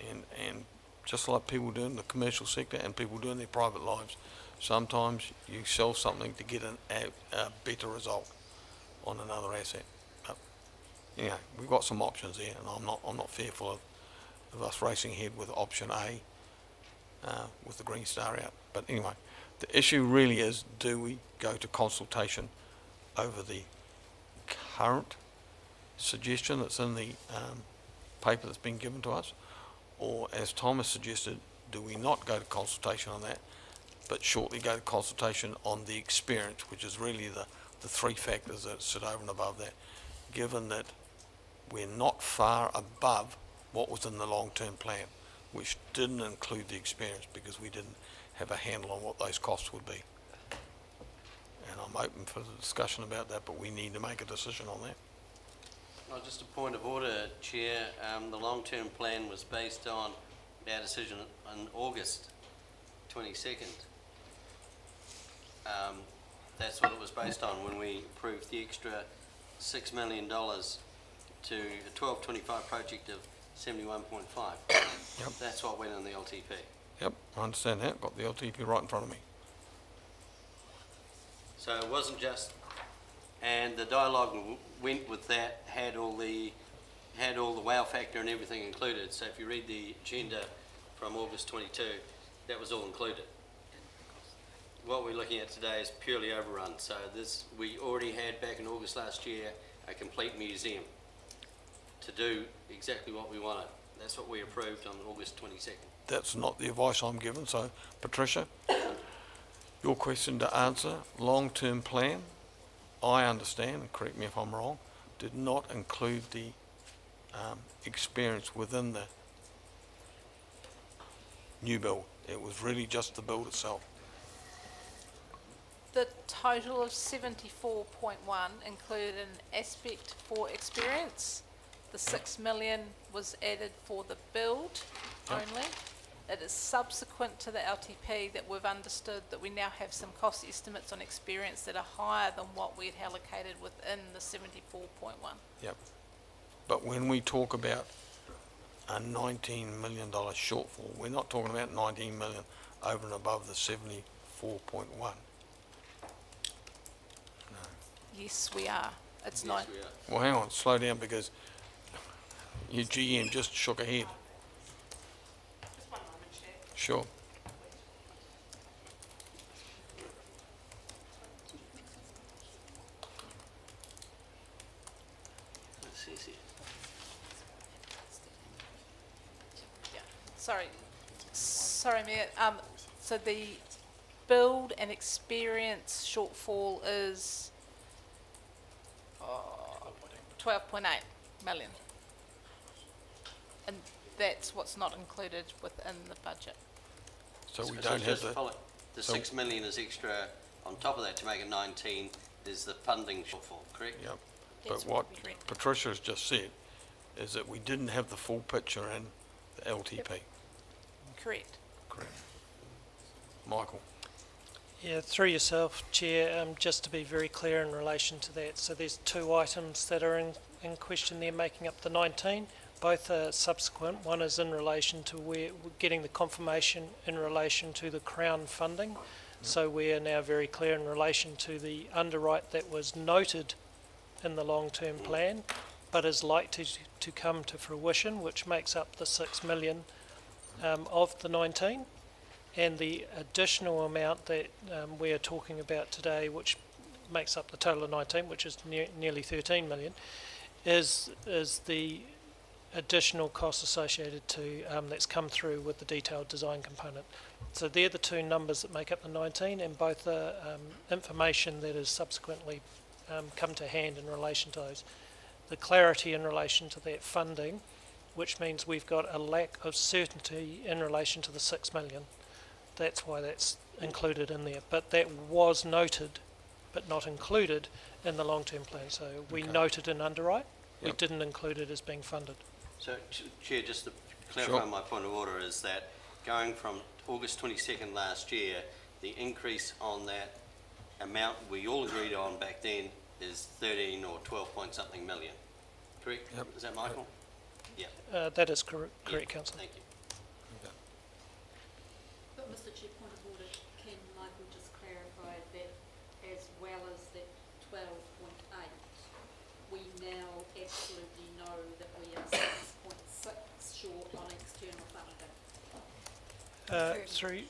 And just like people do in the commercial sector and people do in their private lives, sometimes you sell something to get a better result on another asset. But, you know, we've got some options there, and I'm not fearful of us racing ahead with option A with the Green Star out. But anyway, the issue really is, do we go to consultation over the current suggestion that's in the paper that's been given to us, or as Thomas suggested, do we not go to consultation on that, but shortly go to consultation on the experience, which is really the three factors that sit over and above that, given that we're not far above what was in the long-term plan, which didn't include the experience because we didn't have a handle on what those costs would be. And I'm open for the discussion about that, but we need to make a decision on that. Well, just a point of order, Chair. The long-term plan was based on our decision on August 22nd. That's what it was based on when we approved the extra $6 million to a 1225 project of 71.5. Yep. That's what went in the LTP. Yep, I understand that. Got the LTP right in front of me. So it wasn't just, and the dialogue went with that, had all the wow factor and everything included. So if you read the agenda from August 22, that was all included. What we're looking at today is purely overrun. So this, we already had back in August last year a complete museum to do exactly what we wanted. That's what we approved on August 22nd. That's not the advice I'm given. So, Patricia, your question to answer, long-term plan, I understand, and correct me if I'm wrong, did not include the experience within the new build. It was really just the build itself. The total of 74.1 included an aspect for experience. The 6 million was added for the build only. It is subsequent to the LTP that we've understood that we now have some cost estimates on experience that are higher than what we had allocated within the 74.1. Yep. But when we talk about a $19 million shortfall, we're not talking about 19 million over and above the 74.1. Yes, we are. It's Yes, not. we are. Well, hang on, slow down, because your GM just shook her head. Just one moment, Chair. Sure. Let's see, see. Sorry, Mayor. So the build and experience shortfall is 12.8 million. And that's what's not included within the budget. So we So don't have just the, follow- The so- 6 million is extra on top of that to make it 19 is the funding shortfall, correct? yep. That's But what what we- Patricia has just said is that we didn't have the full picture in the LTP. Correct. Correct. Michael? Yeah, through yourself, Chair, just to be very clear in relation to that. So there's two items that are in question there making up the 19. Both are subsequent. One is in relation to where we're getting the confirmation in relation to the Crown funding. So we are now very clear in relation to the underwrite that was noted in the long-term plan, but is likely to come to fruition, which makes up the 6 million of the 19. And the additional amount that we are talking about today, which makes up the total of 19, which is nearly 13 million, is the additional cost associated to that's come through with the detailed design component. So they're the two numbers that make up the 19, and both are information that has subsequently come to hand in relation to those. The clarity in relation to that funding, which means we've got a lack of certainty in relation to the 6 million. That's why that's included in there. But that was noted, but not included in the long-term plan. So we noted in underwrite, we Yep. didn't include it as being funded. So, Chair, just to clarify Sure. my point of order is that going from August 22nd last year, the increase on that amount we all agreed on back then is 13 or 12 point something million, correct? Yep. Is that Michael? Yeah. That is correct, Yeah, Councillor. Thank you. But Mr Chair, point of order, can Michael just clarify that as well as that 12.8, we now absolutely know that we are 6.6 short on external funding?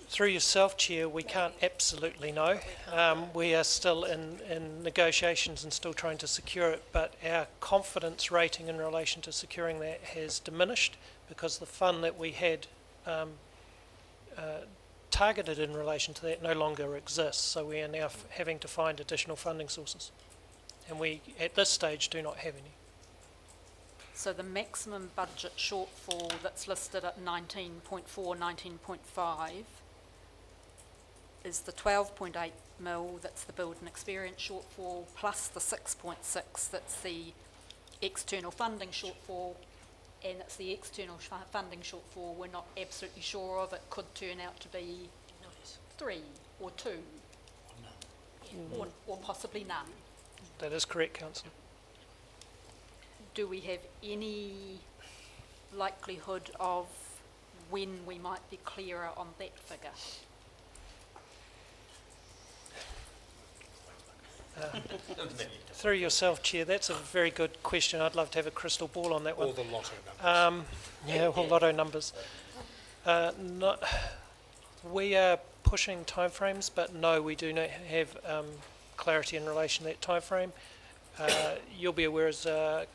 Through yourself, Chair, we can't absolutely know. We are still in negotiations and still trying to secure it, but our confidence rating in relation to securing that has diminished because the fund that we had targeted in relation to that no longer exists. So we are now having to find additional funding sources. And we, at this stage, do not have any. So the maximum budget shortfall that's listed at 19.4, 19.5 is the 12.8 mil, that's the build and experience shortfall, plus the 6.6, that's the external funding shortfall, and it's the external funding shortfall we're not absolutely sure of. It could turn out to be 3 or 2, or possibly none. That is correct, Councillor. Do we have any likelihood of when we might be clearer on that figure? Through yourself, Chair, that's a very good question. I'd love to have a crystal ball on that one. All the lotto numbers. Yeah, all lotto numbers. We are pushing timeframes, but no, we do not have clarity in relation to that timeframe. You'll be aware as the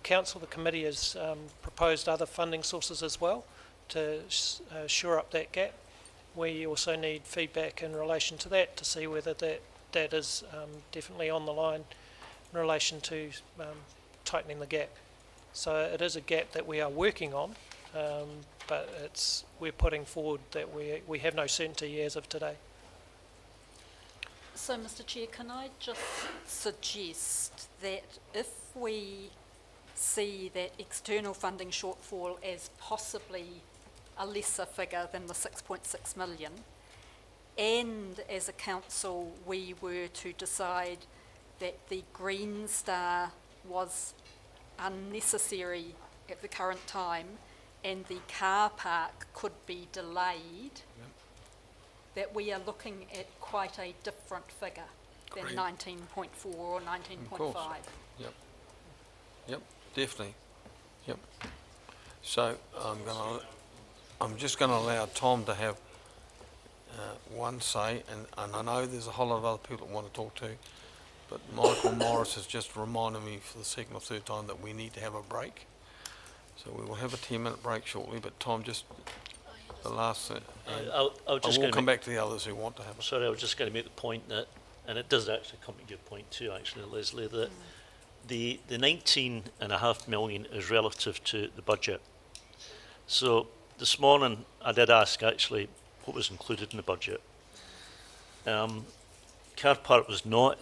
council, the committee has proposed other funding sources as well to shore up that gap. We also need feedback in relation to that to see whether that is definitely on the line in relation to tightening the gap. So it is a gap that we are working on, but we're putting forward that we have no certainty as of today. So, Mr Chair, can I just suggest that if we see that external funding shortfall as possibly a lesser figure than the 6.6 million, and as a council we were to decide that the Green Star was unnecessary at the current time and the car park could be delayed, that we are looking at quite a different figure than Agreed. 19.4 or 19.5. Yep, definitely. Yep. So I'm just going to allow Tom to have one say, and I know there's a whole lot of other people that want to talk to, but Michael Morris has just reminded me for the second or third time that we need to have a break. So we will have a 10-minute break shortly, but Tom, just the last thing. I will come back to the others who want to have it. Sorry, I was just going to make the point that, and it does actually come to your point too, actually, Leslie, that the 19.5 million is relative to the budget. So this morning I did ask actually what was included in the budget. Car park was not,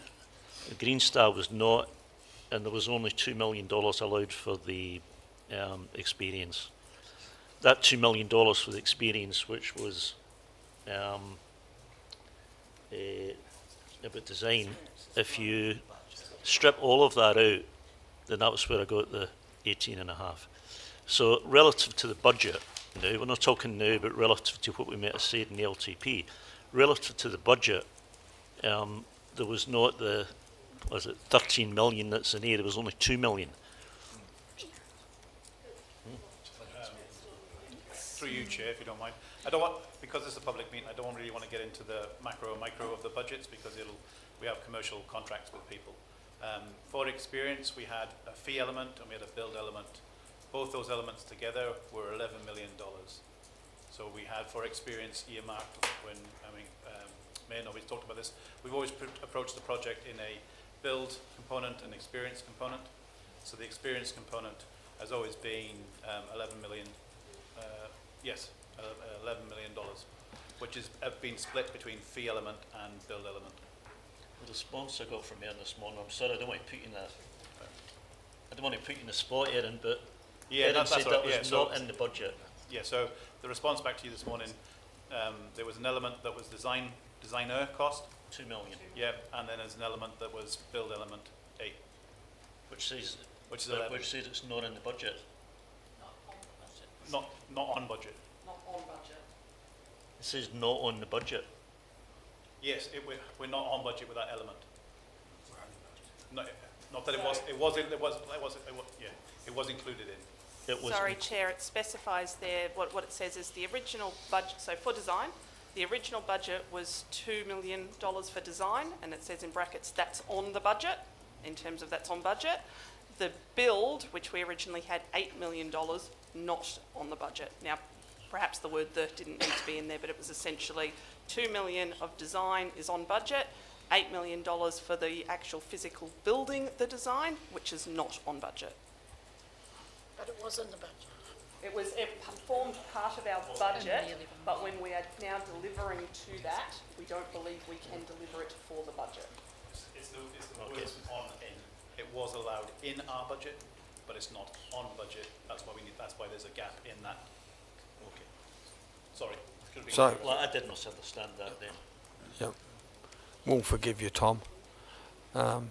the Green Star was not, and there was only $2 million allowed for the experience. That $2 million for the experience, which was about design, if you strip all of that out, then that was where I got the 18.5. So relative to the budget, now we're not talking now, but relative to what we might have said in the LTP, relative to the budget, there was not the, was it 13 million that's in here, there was only 2 million. Through you, Chair, if you don't mind. I don't want, because it's a public meeting, I don't really want to get into the macro and micro of the budgets because we have commercial contracts with people. For experience, we had a fee element and we had a build element. Both those elements together were $11 million. So we had for experience earmarked when, Mayor always talked about this, we've always approached the project in a build component and experience component. So the experience component has always been 11 million, $11 million, which has been split between fee element and build element. The response I got from Erin this morning, I'm sorry, I don't want to put you in that. I don't want to put you in the spot, Erin, but Erin said that was not in the budget. Yeah, so the response back to you this morning, there was an element that was designer cost. 2 million. Yeah, and then there's an element that was build element 8. Which says it's not in the budget. Not on budget. Not on budget. It says not on the budget. Yes, we're not on budget with that element. Not that it was included in. Sorry, Chair, it specifies there, what it says is the original budget, so for design, the original budget was $2 million for design, and it says in brackets that's on the budget, in terms of that's on budget. The build, which we originally had $8 million, not on the budget. Now, perhaps the word "the" didn't need to be in there, but it was essentially $2 million of design is on budget, $8 million for the actual physical building the design, which is not on budget. But it was in the budget. It formed part of our budget, but when we are now delivering to that, we don't believe we can deliver it for the budget. It's the words on in. It was allowed in our budget, but it's not on budget. That's why there's a gap in that. Okay. Sorry. So, well, I did not understand that then. Yep. We'll forgive you, Tom. Although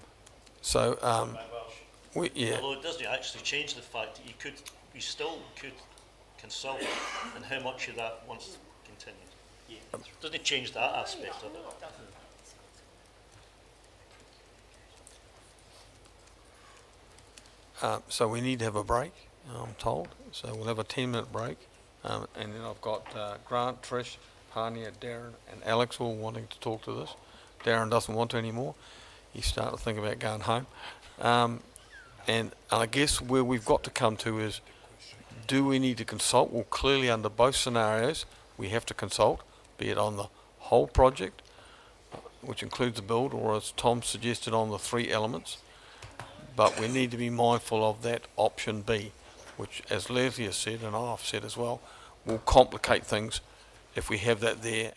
it doesn't actually change the fact that you still could consult and how much of that once continued. Yeah. Doesn't it change that aspect of it? So we need to have a break, I'm told. So we'll have a 10-minute break. And then I've got Grant, Trish, Hania, Darren and Alex all wanting to talk to this. Darren doesn't want to anymore. He's starting to think about going home. And I guess where we've got to come to is, do we need to consult? Well, clearly under both scenarios, we have to consult, be it on the whole project, which includes the build, or as Tom suggested, on the 3 elements. But we need to be mindful of that option B, which, as Leslie has said, and I've said as well, will complicate things if we have that there.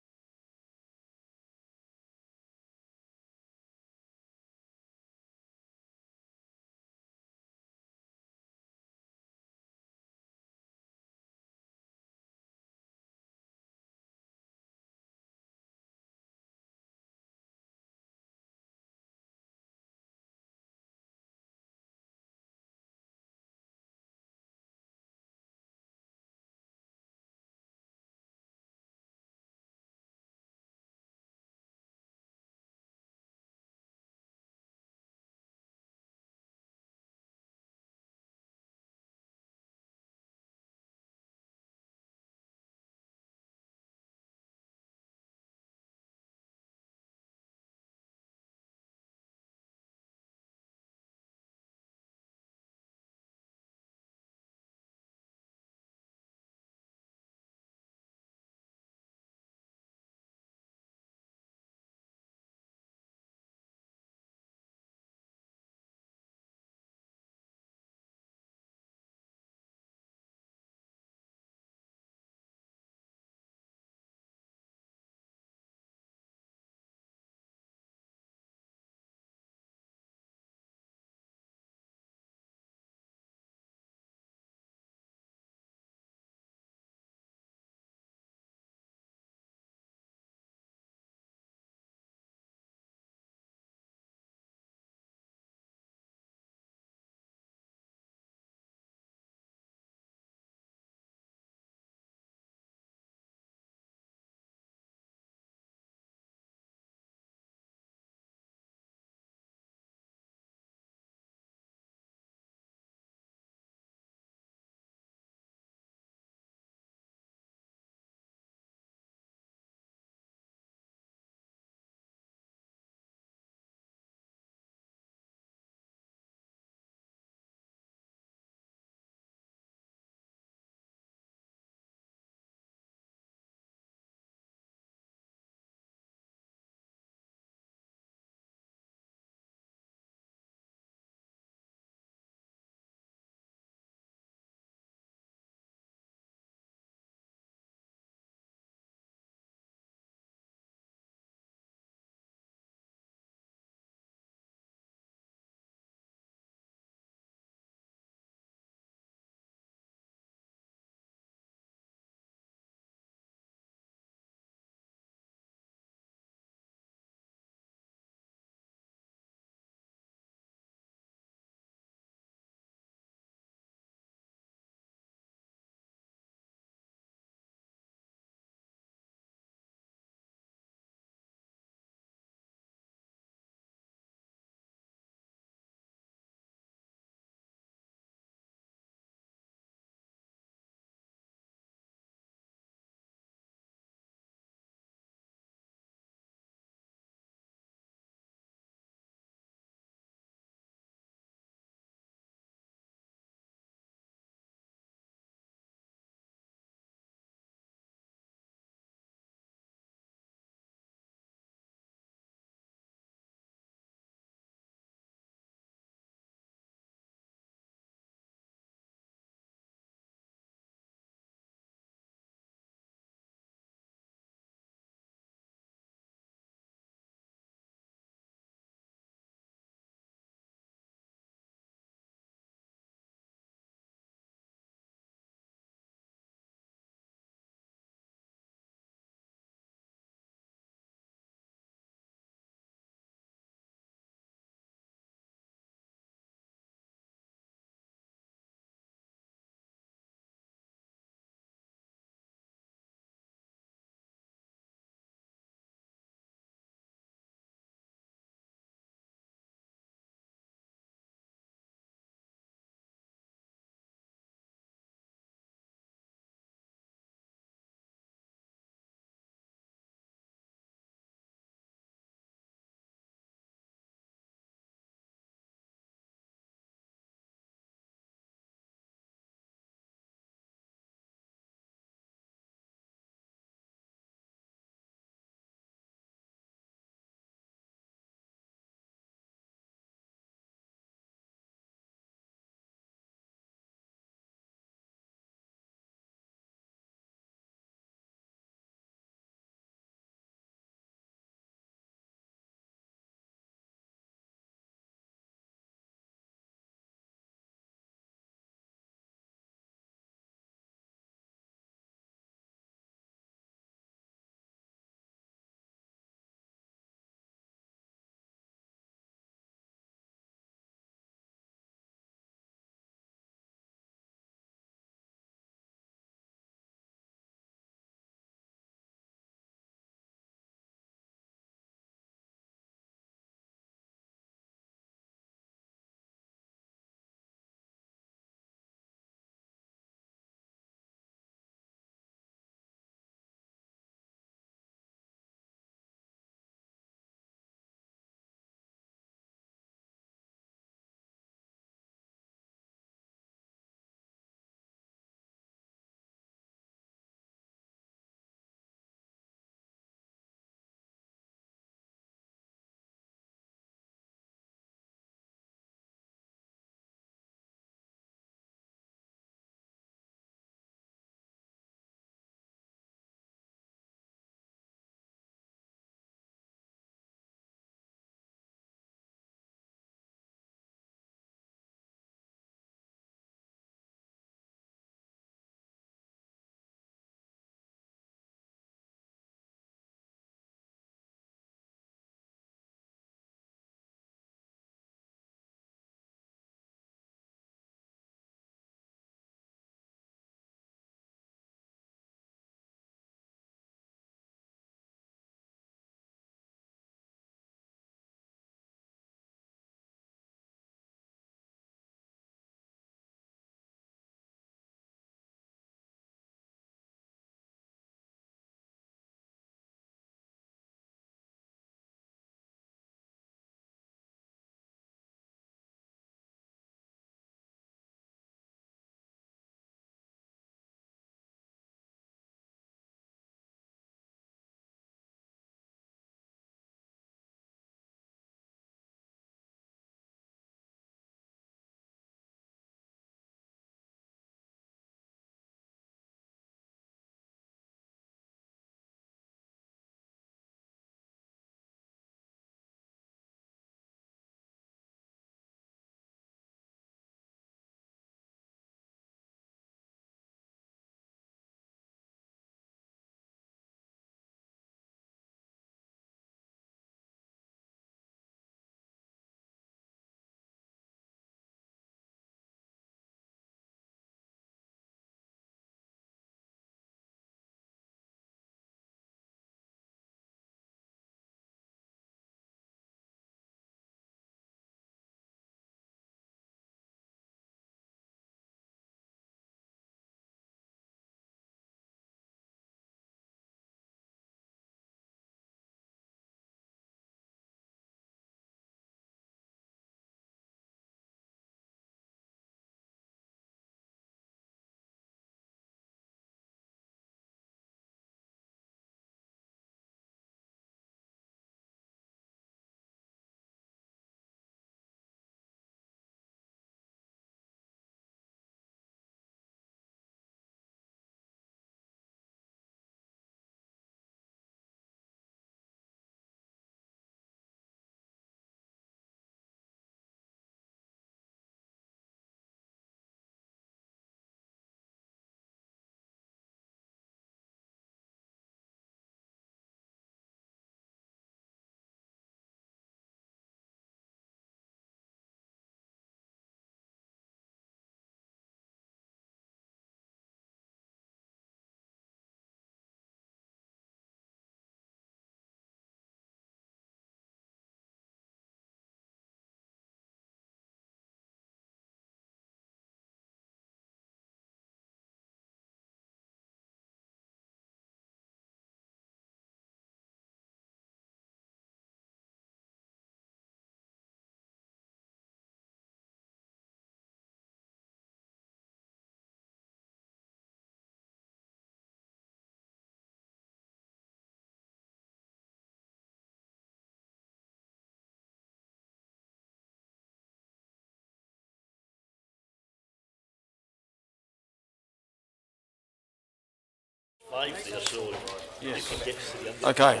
5 there, so Yes. you can get to the end. Okay.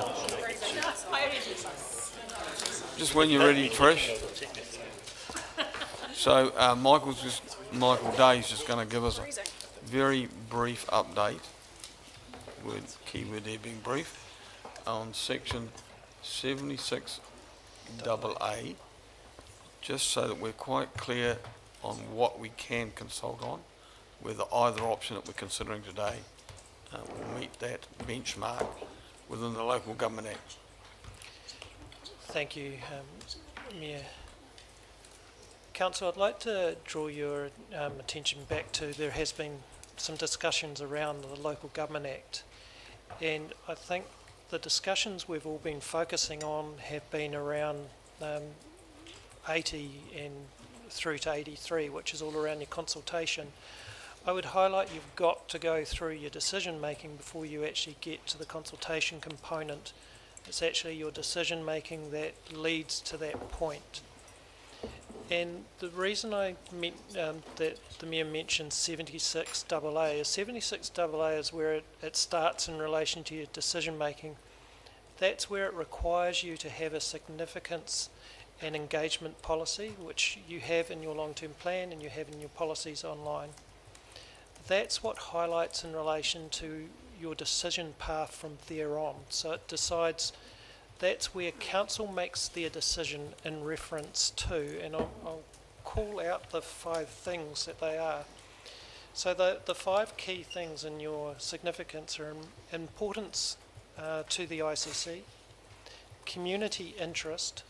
Just when you're ready, Trish. So Michael Day's just going to give us a very brief update, keyword there being brief, on section 76AA, just so that we're quite clear on what we can consult on, whether either option that we're considering today will meet that benchmark within the Local Government Act. Thank you, Mayor. Council, I'd like to draw your attention back to there has been some discussions around the Local Government Act, and I think the discussions we've all been focusing on have been around 80 and through to 83, which is all around your consultation. I would highlight you've got to go through your decision making before you actually get to the consultation component. It's actually your decision making that leads to that point. And the reason I meant that the Mayor mentioned 76AA is 76AA is where it starts in relation to your decision making. That's where it requires you to have a significance and engagement policy, which you have in your long-term plan and you have in your policies online. That's what highlights in relation to your decision path from there on. So it decides, that's where council makes their decision in reference to, and I'll call out the 5 things that they are. So the 5 key things in your significance are importance to the ICC, community interest,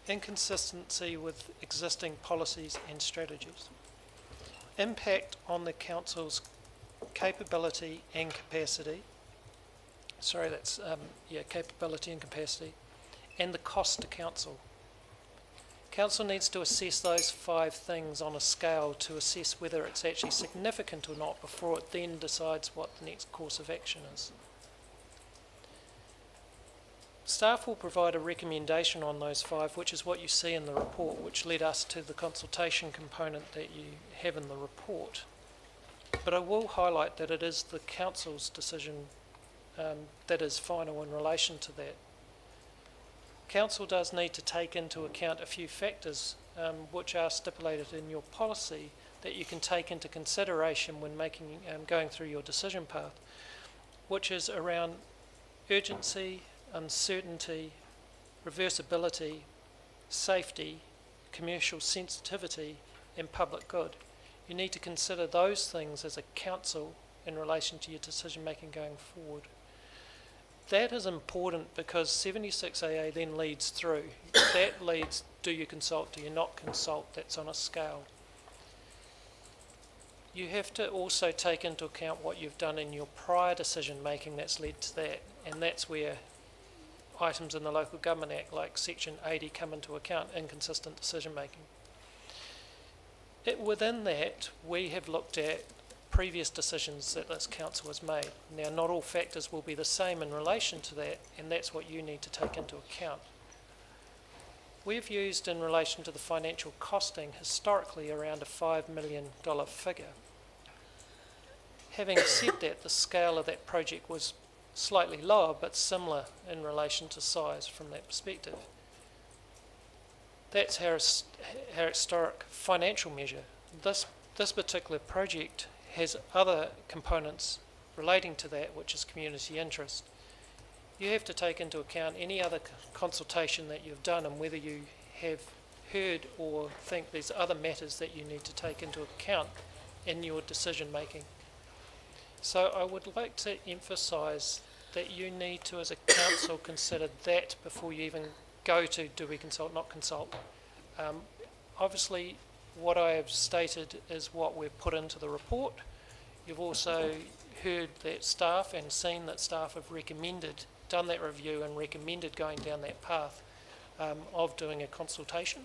inconsistency with existing policies and strategies, impact on the council's capability and capacity, capability and capacity, and the cost to council. Council needs to assess those 5 things on a scale to assess whether it's actually significant or not before it then decides what the next course of action is. Staff will provide a recommendation on those 5, which is what you see in the report, which led us to the consultation component that you have in the report. But I will highlight that it is the council's decision that is final in relation to that. Council does need to take into account a few factors which are stipulated in your policy that you can take into consideration when going through your decision path, which is around urgency, uncertainty, reversibility, safety, commercial sensitivity, and public good. You need to consider those things as a council in relation to your decision making going forward. That is important because 76AA then leads through. That leads, do you consult, do you not consult? That's on a scale. You have to also take into account what you've done in your prior decision making that's led to that, and that's where items in the Local Government Act like Section 80 come into account, inconsistent decision making. Within that, we have looked at previous decisions that this council has made. Now, not all factors will be the same in relation to that, and that's what you need to take into account. We've used in relation to the financial costing historically around a $5 million figure. Having said that, the scale of that project was slightly lower but similar in relation to size from that perspective. That's our historic financial measure. This particular project has other components relating to that, which is community interest. You have to take into account any other consultation that you've done and whether you have heard or think there's other matters that you need to take into account in your decision making. So I would like to emphasise that you need to, as a council, consider that before you even go to do we consult, not consult. Obviously, what I have stated is what we've put into the report. You've also heard that staff and seen that staff have done that review and recommended going down that path of doing a consultation.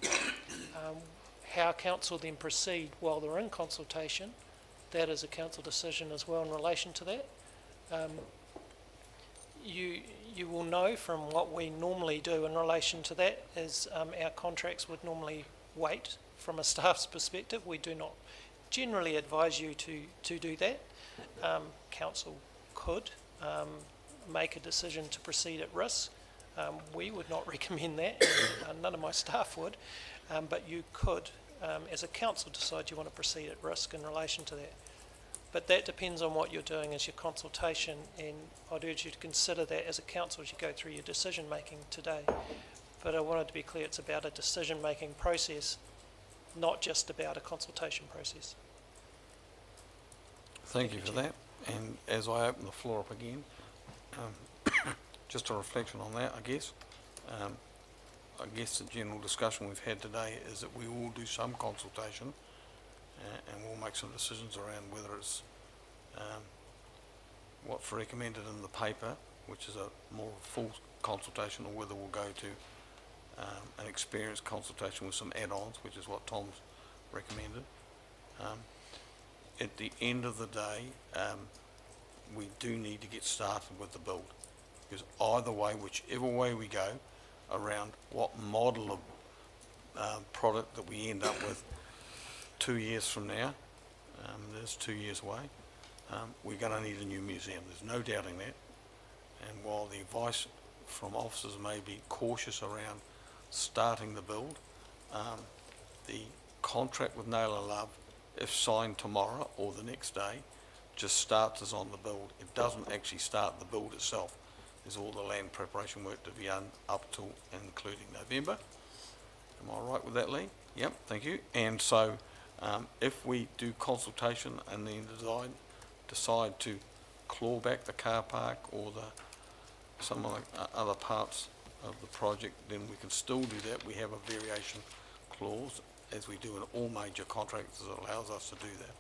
How council then proceed while they're in consultation, that is a council decision as well in relation to that. You will know from what we normally do in relation to that is our contracts would normally wait from a staff's perspective. We do not generally advise you to do that. Council could make a decision to proceed at risk. We would not recommend that, and none of my staff would, but you could, as a council, decide you want to proceed at risk in relation to that. But that depends on what you're doing as your consultation, and I'd urge you to consider that as a council as you go through your decision making today. But I wanted to be clear, it's about a decision making process, not just about a consultation process. Thank you for that. And as I open the floor up again, just a reflection on that, I guess. I guess the general discussion we've had today is that we will do some consultation and we'll make some decisions around whether it's what's recommended in the paper, which is a more full consultation, or whether we'll go to an experienced consultation with some add-ons, which is what Tom's recommended. At the end of the day, we do need to get started with the build, because either way, whichever way we go around what model of product that we end up with 2 years from now, there's 2 years away, we're going to need a new museum. There's no doubting that. And while the advice from officers may be cautious around starting the build, the contract with Naylor Love, if signed tomorrow or the next day, just starts us on the build. It doesn't actually start the build itself. There's all the land preparation work to be done up till and including November. Am I right with that, Lee? Yep, thank you. And so if we do consultation and then decide to claw back the car park or some of the other parts of the project, then we can still do that. We have a variation clause, as we do in all major contracts, that allows us to do that.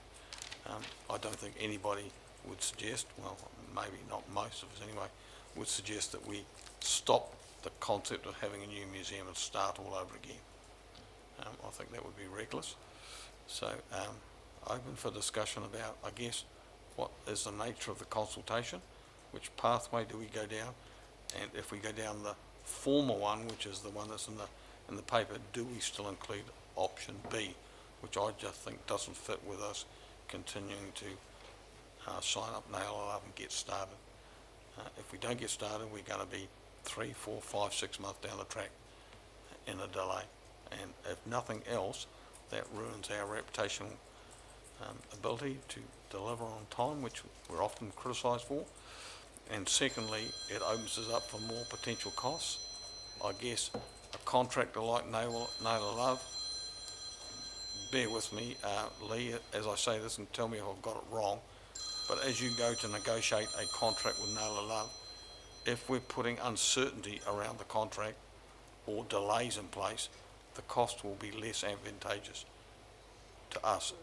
I don't think anybody would suggest, well, maybe not most of us anyway, would suggest that we stop the concept of having a new museum and start all over again. I think that would be reckless. So open for discussion about, I guess, what is the nature of the consultation, which pathway do we go down, and if we go down the former one, which is the one that's in the paper, do we still include option B, which I just think doesn't fit with us continuing to sign up Naylor Love and get started. If we don't get started, we're going to be 3, 4, 5, 6 months down the track in a delay. And if nothing else, that ruins our reputational ability to deliver on time, which we're often criticised for. And secondly, it opens us up for more potential costs. I guess a contractor like Naylor Love, bear with me, Lee, as I say this, and tell me if I've got it wrong, but as you go to negotiate a contract with Naylor Love, if we're putting uncertainty around the contract or delays in place, the cost will be less advantageous to us.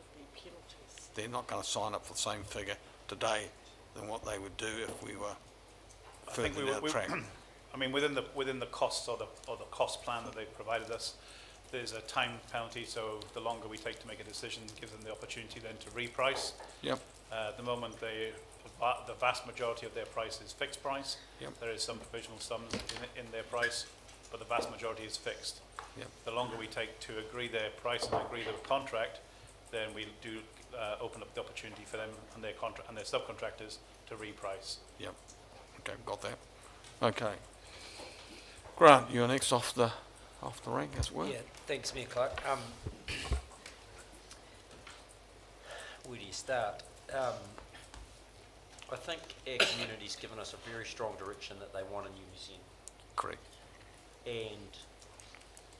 They're not going to sign up for the same figure today than what they would do if we were further down the track. I mean, within the costs or the cost plan that they've provided us, there's a time penalty, so the longer we take to make a decision gives them the opportunity then to reprice. Yep. At the moment, the vast majority of their price is fixed price. Yep. There is some provisional sums in their price, but the vast majority is fixed. Yep. The longer we take to agree their price and agree their contract, then we do open up the opportunity for them and their subcontractors to reprice. Yep. Okay, got that. Okay. Grant, you're next off the rank, as it were. Yeah, thanks, Mayor Clark. Where do you start? I think our community's given us a very strong direction that they want a new museum. Correct. And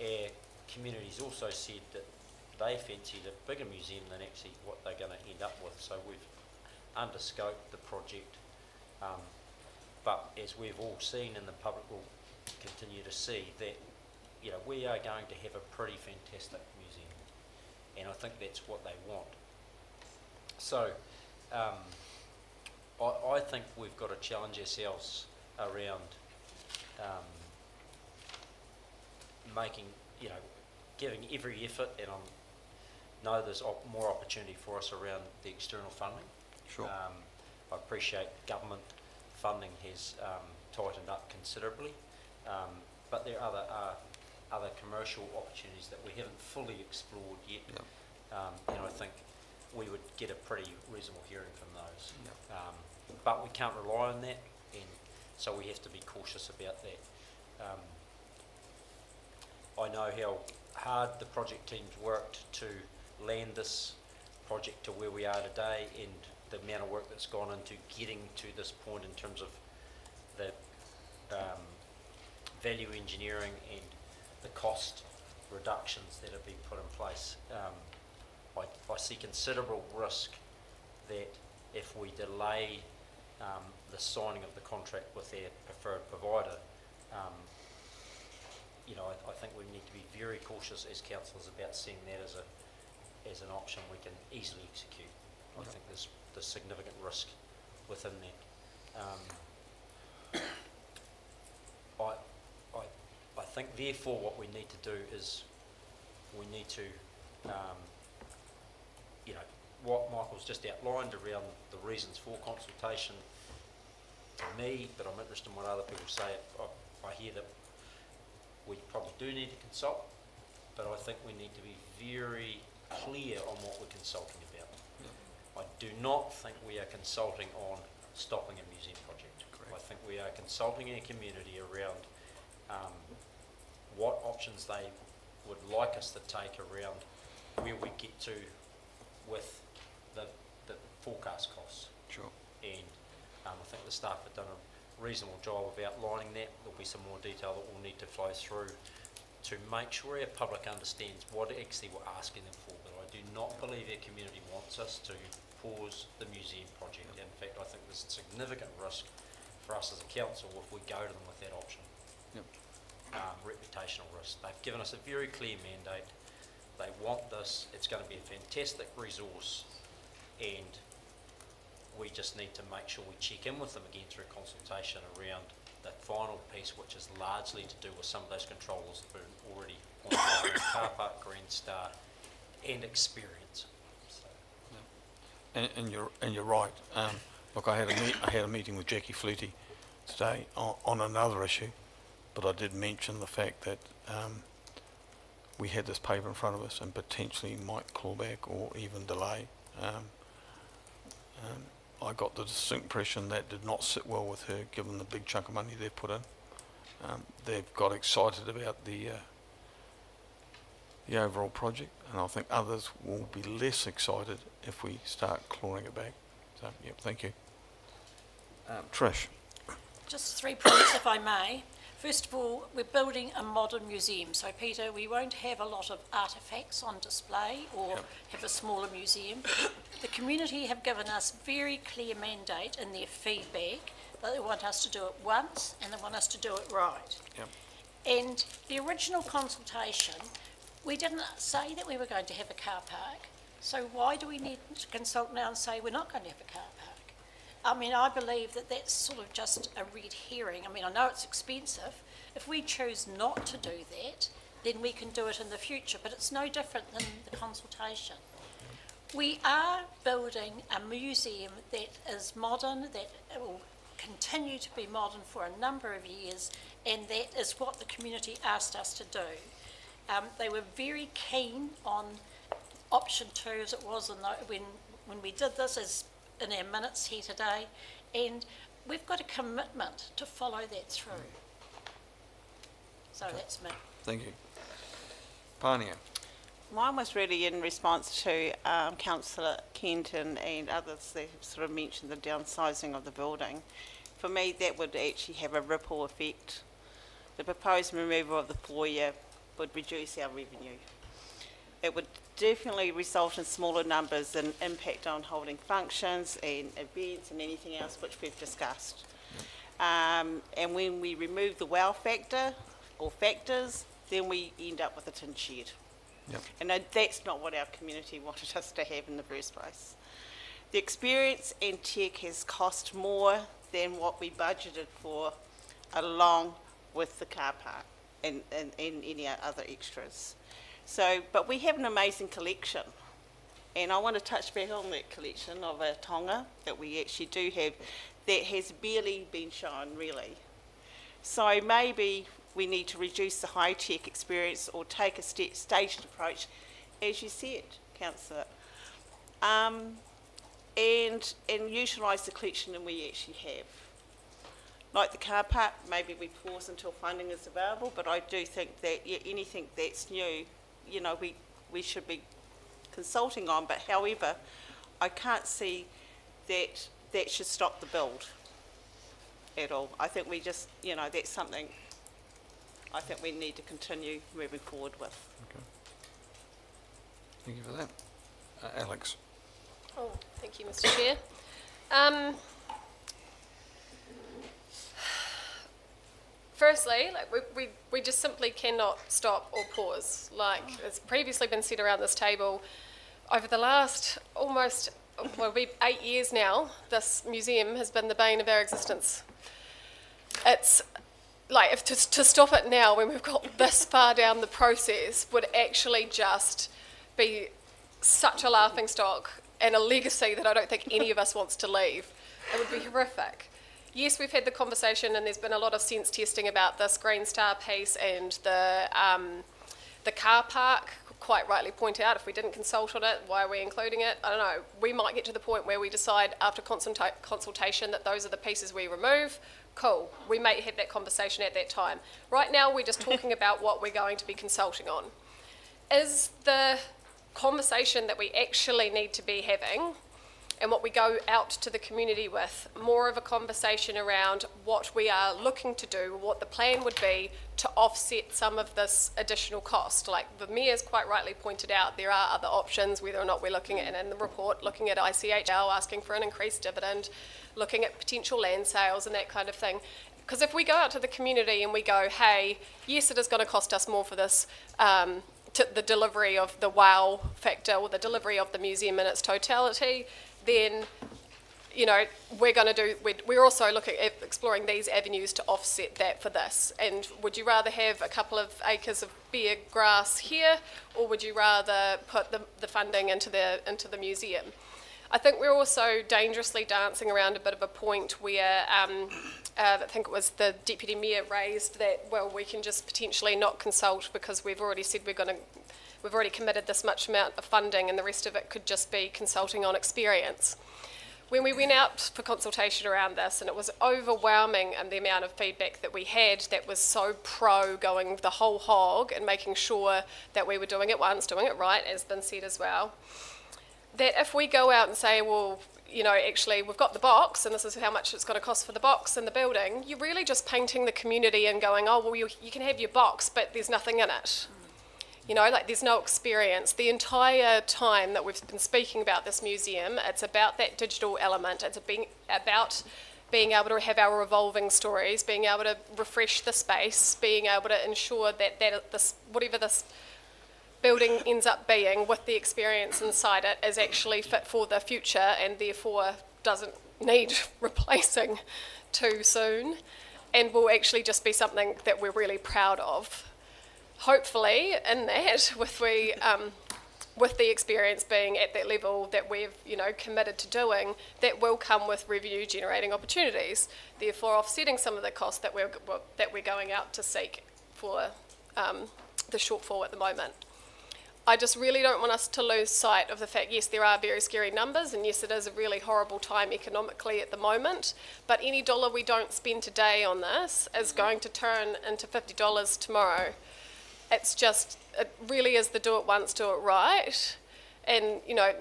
our community's also said that they fancied a bigger museum than actually what they're going to end up with. So we've underscoped the project. But as we've all seen, and the public will continue to see, that we are going to have a pretty fantastic museum, and I think that's what they want. So I think we've got to challenge ourselves around making, giving every effort, and I know there's more opportunity for us around the external funding. Sure. I appreciate government funding has tightened up considerably, but there are other commercial opportunities that we haven't fully explored yet. Yep. And I think we would get a pretty reasonable hearing from those. Yep. but we can't rely on that, and so we have to be cautious about that. I know how hard the project teams worked to land this project to where we are today, and the amount of work that's gone into getting to this point in terms of the value engineering and the cost reductions that have been put in place. I see considerable risk that if we delay the signing of the contract with their preferred provider, you know, I think we need to be very cautious as councillors about seeing that as an option we can easily execute. I think there's significant risk within that. I think therefore what we need to do is we need to, you know, what Michael's just outlined around the reasons for consultation, to me, but I'm interested in what other people say. I hear that we probably do need to consult, but I think we need to be very clear on what we're consulting about. I do not think we are consulting on stopping a museum project. I think we are consulting our community around what options they would like us to take around where we get to with the forecast costs. Sure. And I think the staff have done a reasonable job of outlining that. There'll be some more detail that we'll need to flow through to make sure our public understands what actually we're asking them for. But I do not believe our community wants us to pause the museum project. In fact, I think there's a significant risk for us as a council if we go to them with that option. Yep. Reputational risk. They've given us a very clear mandate. They want this. It's going to be a fantastic resource, and we just need to make sure we check in with them again through consultation around that final piece, which is largely to do with some of those controls that are already on the car park, Green Star, and experience. So. And you're right. Look, I had a meeting with Jackie Flutie today on another issue, but I did mention the fact that we had this paper in front of us and potentially might claw back or even delay. I got the distinct impression that did not sit well with her, given the big chunk of money they've put in. They've got excited about the overall project, and I think others will be less excited if we start clawing it back. So, yep, thank you. Trish. Just 3 points, if I may. First of all, we're building a modern museum. So, Peter, we won't have a lot of artefacts on display or have a smaller museum. The community have given us very clear mandate in their feedback that they want us to do it once and they want us to do it right. Yep. And the original consultation, we didn't say that we were going to have a car park. So why do we need to consult now and say we're not going to have a car park? I mean, I believe that that's sort of just a red herring. I mean, I know it's expensive. If we choose not to do that, then we can do it in the future, but it's no different than the consultation. We are building a museum that is modern, that will continue to be modern for a number of years, and that is what the community asked us to do. They were very keen on option 2, as it was when we did this, as in our minutes here today, and we've got a commitment to follow that through. So that's me. Thank you. Pania. Mine was really in response to Councillor Kenton and others that have sort of mentioned the downsizing of the building. For me, that would actually have a ripple effect. The proposed removal of the foyer would reduce our revenue. It would definitely result in smaller numbers and impact on holding functions and events and anything else which we've discussed. And when we remove the wow factor or factors, then we end up with a tin shed. Yep. And that's not what our community wanted us to have in the first place. The experience and tech has cost more than what we budgeted for, along with the car park and any other extras. So, but we have an amazing collection, and I want to touch back on that collection of a tonga that we actually do have that has barely been shown, really. So maybe we need to reduce the high-tech experience or take a staged approach, as you said, Councillor. and utilise the collection that we actually have. Like the car park, maybe we pause until funding is available, but I do think that anything that's new, you know, we should be consulting on. But however, I can't see that that should stop the build at all. I think we just, you know, that's something I think we need to continue moving forward with. Okay. Thank you for that. Alex. Oh, thank you, Mr. Chair. Firstly, like we just simply cannot stop or pause. Like it's previously been said around this table, over the last almost, well, it'll be 8 years now, this museum has been the bane of our existence. It's like, if to stop it now when we've got this far down the process would actually just be such a laughing stock and a legacy that I don't think any of us wants to leave. It would be horrific. Yes, we've had the conversation and there's been a lot of sense testing about this Green Star piece and the car park. Quite rightly point out, if we didn't consult on it, why are we including it? I don't know. We might get to the point where we decide after consultation that those are the pieces we remove. Cool. We may have that conversation at that time. Right now, we're just talking about what we're going to be consulting on. Is the conversation that we actually need to be having and what we go out to the community with more of a conversation around what we are looking to do, what the plan would be to offset some of this additional cost? Like the Mayor's quite rightly pointed out, there are other options, whether or not we're looking at, in the report, looking at ICHL, asking for an increased dividend, looking at potential land sales and that kind of thing. Because if we go out to the community and we go, hey, yes, it is going to cost us more for this, the delivery of the wow factor or the delivery of the museum in its totality, then, you know, we're also looking at exploring these avenues to offset that for this. And would you rather have a couple of acres of bare grass here, or would you rather put the funding into the museum? I think we're also dangerously dancing around a bit of a point where I think it was the Deputy Mayor raised that, well, we can just potentially not consult because we've already said we've already committed this much amount of funding and the rest of it could just be consulting on experience. When we went out for consultation around this, and it was overwhelming the amount of feedback that we had that was so pro going the whole hog and making sure that we were doing it once, doing it right, as has been said as well, that if we go out and say, well, you know, actually we've got the box and this is how much it's going to cost for the box and the building, you're really just painting the community and going, oh, well, you can have your box, but there's nothing in it. You know, like there's no experience. The entire time that we've been speaking about this museum, it's about that digital element. It's about being able to have our revolving stories, being able to refresh the space, being able to ensure that this, whatever this building ends up being with the experience inside it is actually fit for the future and therefore doesn't need replacing too soon and will actually just be something that we're really proud of. Hopefully, in that, with the experience being at that level that we've, you know, committed to doing, that will come with revenue generating opportunities, therefore offsetting some of the costs that we're going out to seek for the shortfall at the moment. I just really don't want us to lose sight of the fact, yes, there are very scary numbers, and yes, it is a really horrible time economically at the moment, but any dollar we don't spend today on this is going to turn into $50 tomorrow. It's just, it really is the do it once, do it right. And, you know,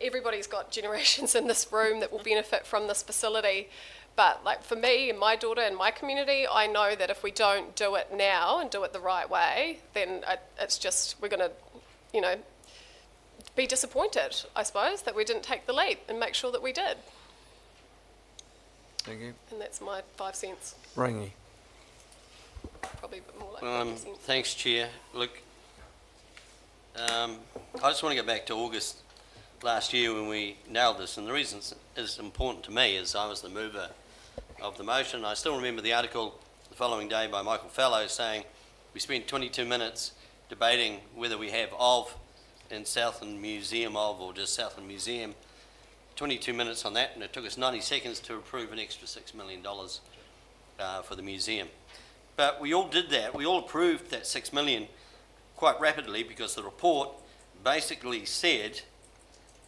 everybody's got generations in this room that will benefit from this facility. But like for me and my daughter and my community, I know that if we don't do it now and do it the right way, then it's just, we're going to, you know, be disappointed, I suppose, that we didn't take the leap and make sure that we did. Thank you. And that's my 5 cents. Rangi. Probably a bit more like 5 cents. Thanks, Chair. Look, I just want to go back to August last year when we nailed this, and the reason it's important to me is I was the mover of the motion. I still remember the article the following day by Michael Fallows saying we spent 22 minutes debating whether we have of in Southland Museum of or just Southland Museum. 22 minutes on that, and it took us 90 seconds to approve an extra $6 million for the museum. But we all did that. We all approved that $6 million quite rapidly because the report basically said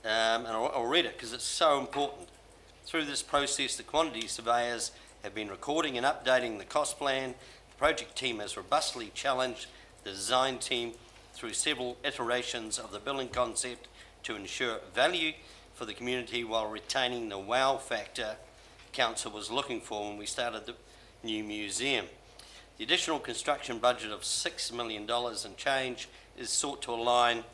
and I'll read it because it's so important. Through this process, the quantity surveyors have been recording and updating the cost plan. The project team has robustly challenged the design team through several iterations of the building concept to ensure value for the community while retaining the wow factor council was looking for when we started the new museum. The additional construction budget of $6 million and change is sought to align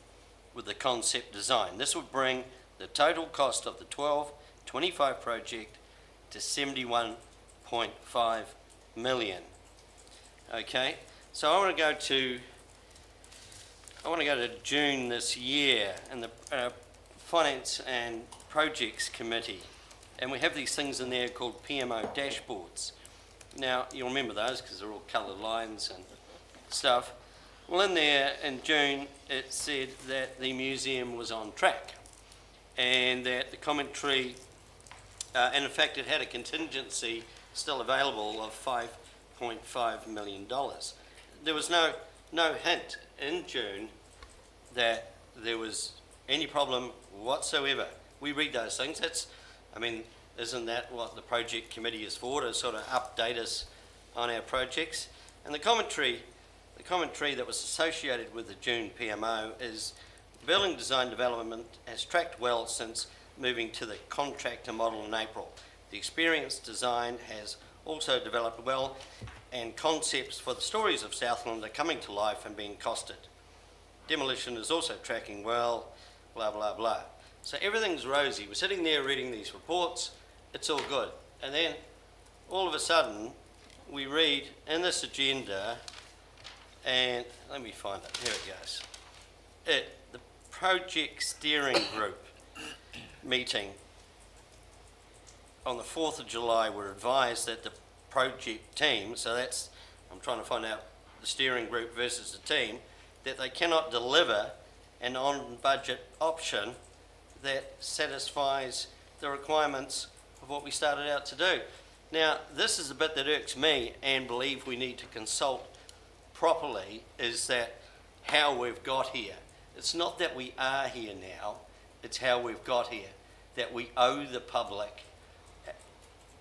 with the concept design. This would bring the total cost of the 12-25 project to $71.5 million. Okay, so I want to go to June this year and the Finance and Projects Committee, and we have these things in there called PMO dashboards. Now, you'll remember those because they're all coloured lines and stuff. Well, in there in June, it said that the museum was on track and that the commentary, and in fact, it had a contingency still available of $5.5 million. There was no hint in June that there was any problem whatsoever. We read those things. Isn't that what the project committee is for, to sort of update us on our projects? And the commentary that was associated with the June PMO is building design development has tracked well since moving to the contractor model in April. The experienced design has also developed well, and concepts for the stories of Southland are coming to life and being costed. Demolition is also tracking well, blah, blah, blah. So everything's rosy. We're sitting there reading these reports, it's all good. And then all of a sudden, we read in this agenda, and let me find it, here it goes. The project steering group meeting on the 4th of July were advised that the project team, so that's, I'm trying to find out the steering group versus the team, that they cannot deliver an on-budget option that satisfies the requirements of what we started out to do. Now, this is the bit that irks me and believe we need to consult properly, is that how we've got here. It's not that we are here now, it's how we've got here, that we owe the public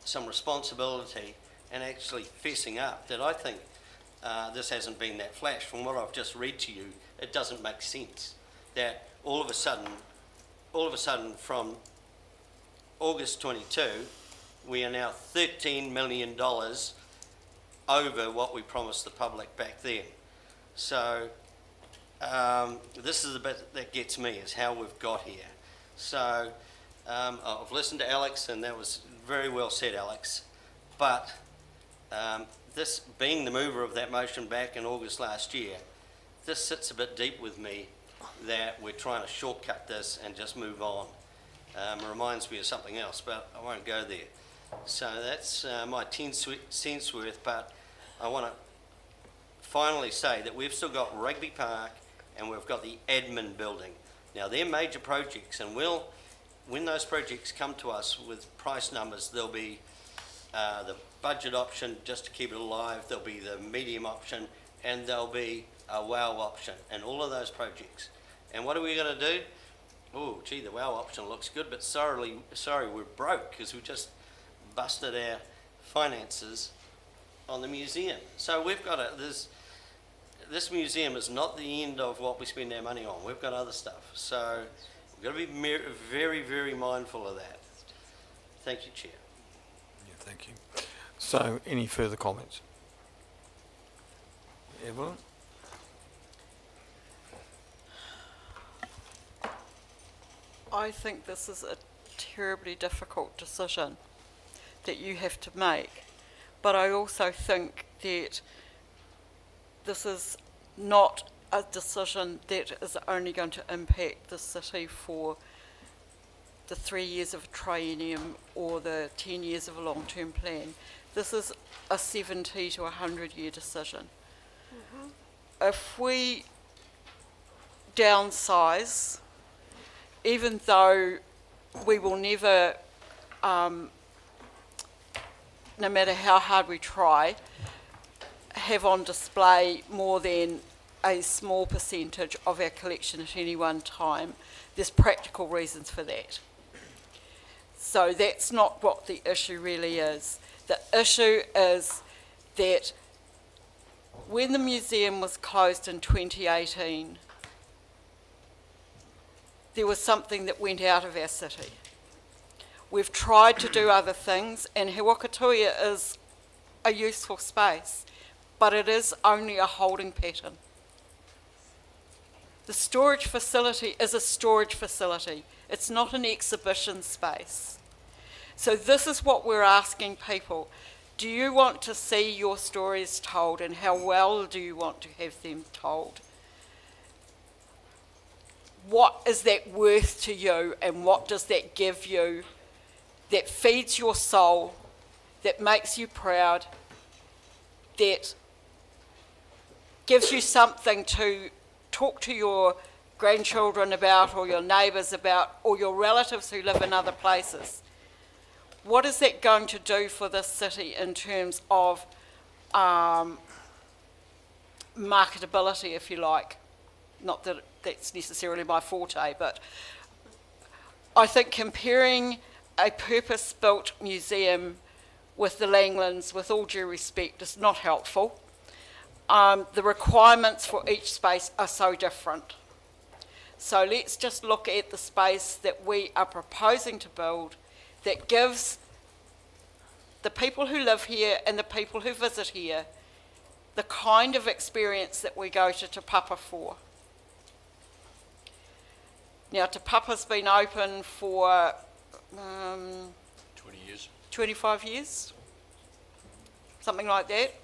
some responsibility and actually fessing up that I think this hasn't been that flash. From what I've just read to you, it doesn't make sense that all of a sudden from August 22, we are now $13 million over what we promised the public back then. So this is the bit that gets me, is how we've got here. So I've listened to Alex, and that was very well said, Alex, but this being the mover of that motion back in August last year, this sits a bit deep with me that we're trying to shortcut this and just move on. It reminds me of something else, but I won't go there. So that's my 10 cents worth, but I want to finally say that we've still got Rugby Park and we've got the admin building. Now, they're major projects, and when those projects come to us with price numbers, there'll be the budget option just to keep it alive, there'll be the medium option, and there'll be a WOW option, and all of those projects. And what are we going to do? Oh, gee, the WOW option looks good, but sorry, we're broke because we just busted our finances on the museum. So we've got this museum is not the end of what we spend our money on. We've got other stuff. So we've got to be very, very mindful of that. Thank you, Chair. Yeah, thank you. So, any further comments? Evelyn? I think this is a terribly difficult decision that you have to make, but I also think that this is not a decision that is only going to impact the city for the 3 years of a triennium or the 10 years of a long-term plan. This is a 70 to 100-year decision. If we downsize, even though we will never, no matter how hard we try, have on display more than a small percentage of our collection at any one time. There's practical reasons for that. So that's not what the issue really is. The issue is that when the museum was closed in 2018, there was something that went out of our city. We've tried to do other things, and He Wakatoa is a useful space, but it is only a holding pattern. The storage facility is a storage facility. It's not an exhibition space. So this is what we're asking people. Do you want to see your stories told, and how well do you want to have them told? What is that worth to you, and what does that give you that feeds your soul, that makes you proud, that gives you something to talk to your grandchildren about, or your neighbours about, or your relatives who live in other places? What is that going to do for this city in terms of marketability, if you like? Not that that's necessarily my forte, but I think comparing a purpose-built museum with the Langlands, with all due respect, is not helpful. The requirements for each space are so different. So let's just look at the space that we are proposing to build that gives the people who live here and the people who visit here the kind of experience that we go to Te Papa for. Now, Te Papa's been open for 20 years. 25 years, something like that.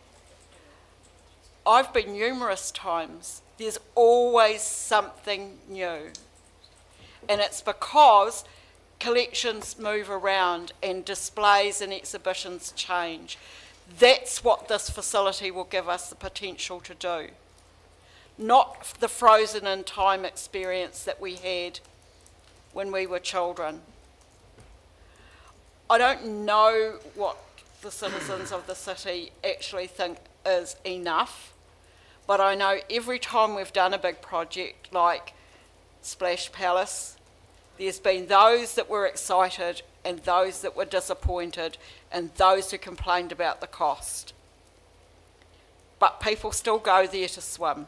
I've been numerous times. There's always something new. And it's because collections move around and displays and exhibitions change. That's what this facility will give us the potential to do. Not the frozen in time experience that we had when we were children. I don't know what the citizens of the city actually think is enough, but I know every time we've done a big project like Splash Palace, there's been those that were excited and those that were disappointed and those who complained about the cost. But people still go there to swim.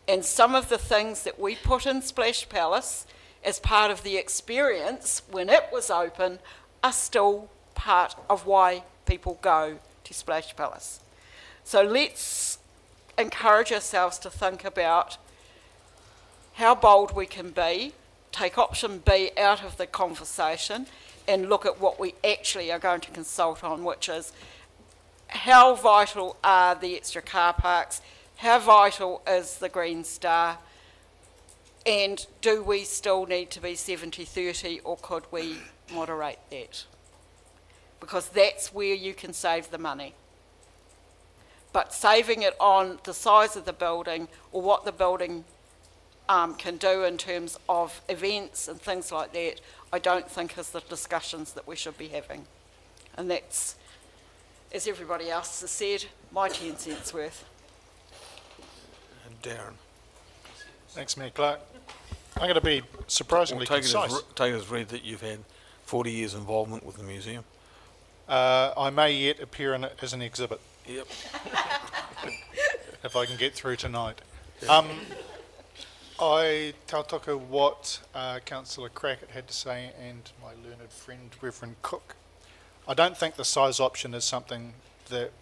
And some of the things that we put in Splash Palace as part of the experience when it was open are still part of why people go to Splash Palace. So let's encourage ourselves to think about how bold we can be, take option B out of the conversation and look at what we actually are going to consult on, which is how vital are the extra car parks, how vital is the Green Star, and do we still need to be 70-30 or could we moderate that? Because that's where you can save the money. But saving it on the size of the building or what the building can do in terms of events and things like that, I don't think is the discussions that we should be having. And that's, as everybody else has said, my 10 cents worth. And Darren. Thanks, Mayor Clark. I'm going to be surprisingly concise. Take it as read that you've had 40 years involvement with the museum. I may yet appear in it as an exhibit. Yep. If I can get through tonight. I tautoko what Councillor Crackett had to say and my learned friend Reverend Cook. I don't think the size option is something that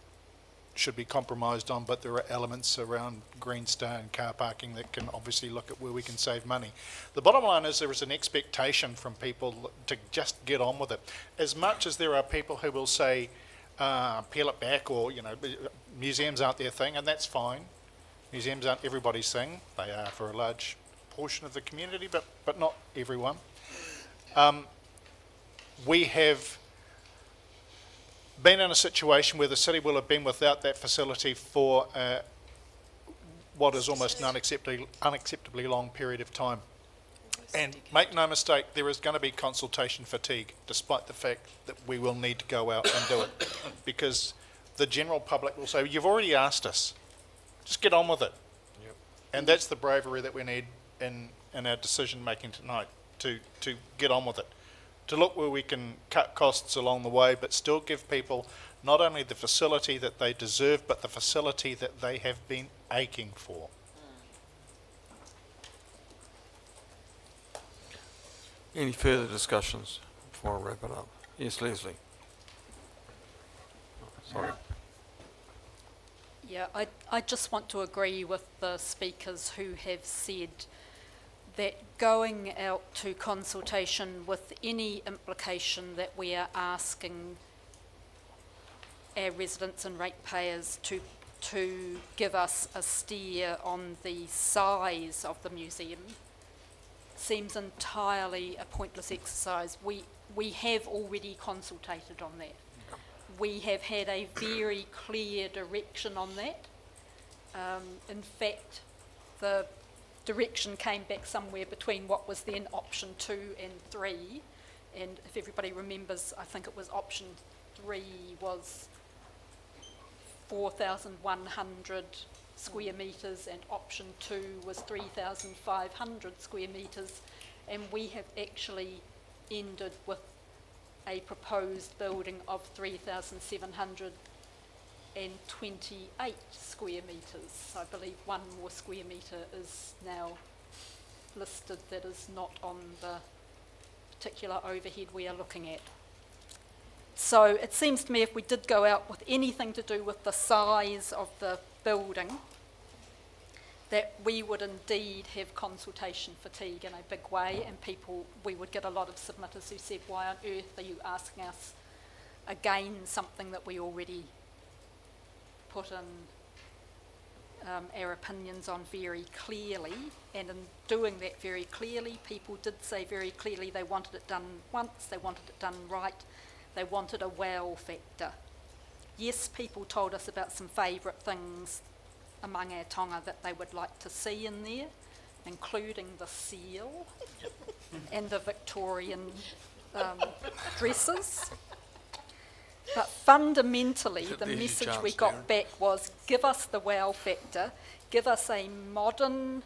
should be compromised on, but there are elements around Green Star and car parking that can obviously look at where we can save money. The bottom line is there is an expectation from people to just get on with it. As much as there are people who will say, peel it back, or, you know, museums aren't their thing, and that's fine. Museums aren't everybody's thing. They are for a large portion of the community, but not everyone. We have been in a situation where the city will have been without that facility for what is almost an unacceptably long period of time. And make no mistake, there is going to be consultation fatigue, despite the fact that we will need to go out and do it. Because the general public will say, you've already asked us, just get on with it. And that's the bravery that we need in our decision making tonight, to get on with it. To look where we can cut costs along the way, but still give people not only the facility that they deserve, but the facility that they have been aching for. Any further discussions before I wrap it up? Yes, Leslie. Sorry. Yeah, I just want to agree with the speakers who have said that going out to consultation with any implication that we are asking our residents and ratepayers to give us a steer on the size of the museum seems entirely a pointless exercise. We have already consultated on that. We have had a very clear direction on that. In fact, the direction came back somewhere between what was then option 2 and 3. And if everybody remembers, I think it was option 3 was 4,100 square metres and option 2 was 3,500 square metres. And we have actually ended with a proposed building of 3,728 square metres. I believe one more square metre is now listed that is not on the particular overhead we are looking at. So it seems to me if we did go out with anything to do with the size of the building, that we would indeed have consultation fatigue in a big way, and we would get a lot of submitters who said, why on earth are you asking us again something that we already put in our opinions on very clearly? And in doing that very clearly, people did say very clearly they wanted it done once, they wanted it done right, they wanted a wow factor. Yes, people told us about some favourite things among our tonga that they would like to see in there, including the seal and the Victorian dresses. But fundamentally, the message we got back was, give us the wow factor, give us a modern,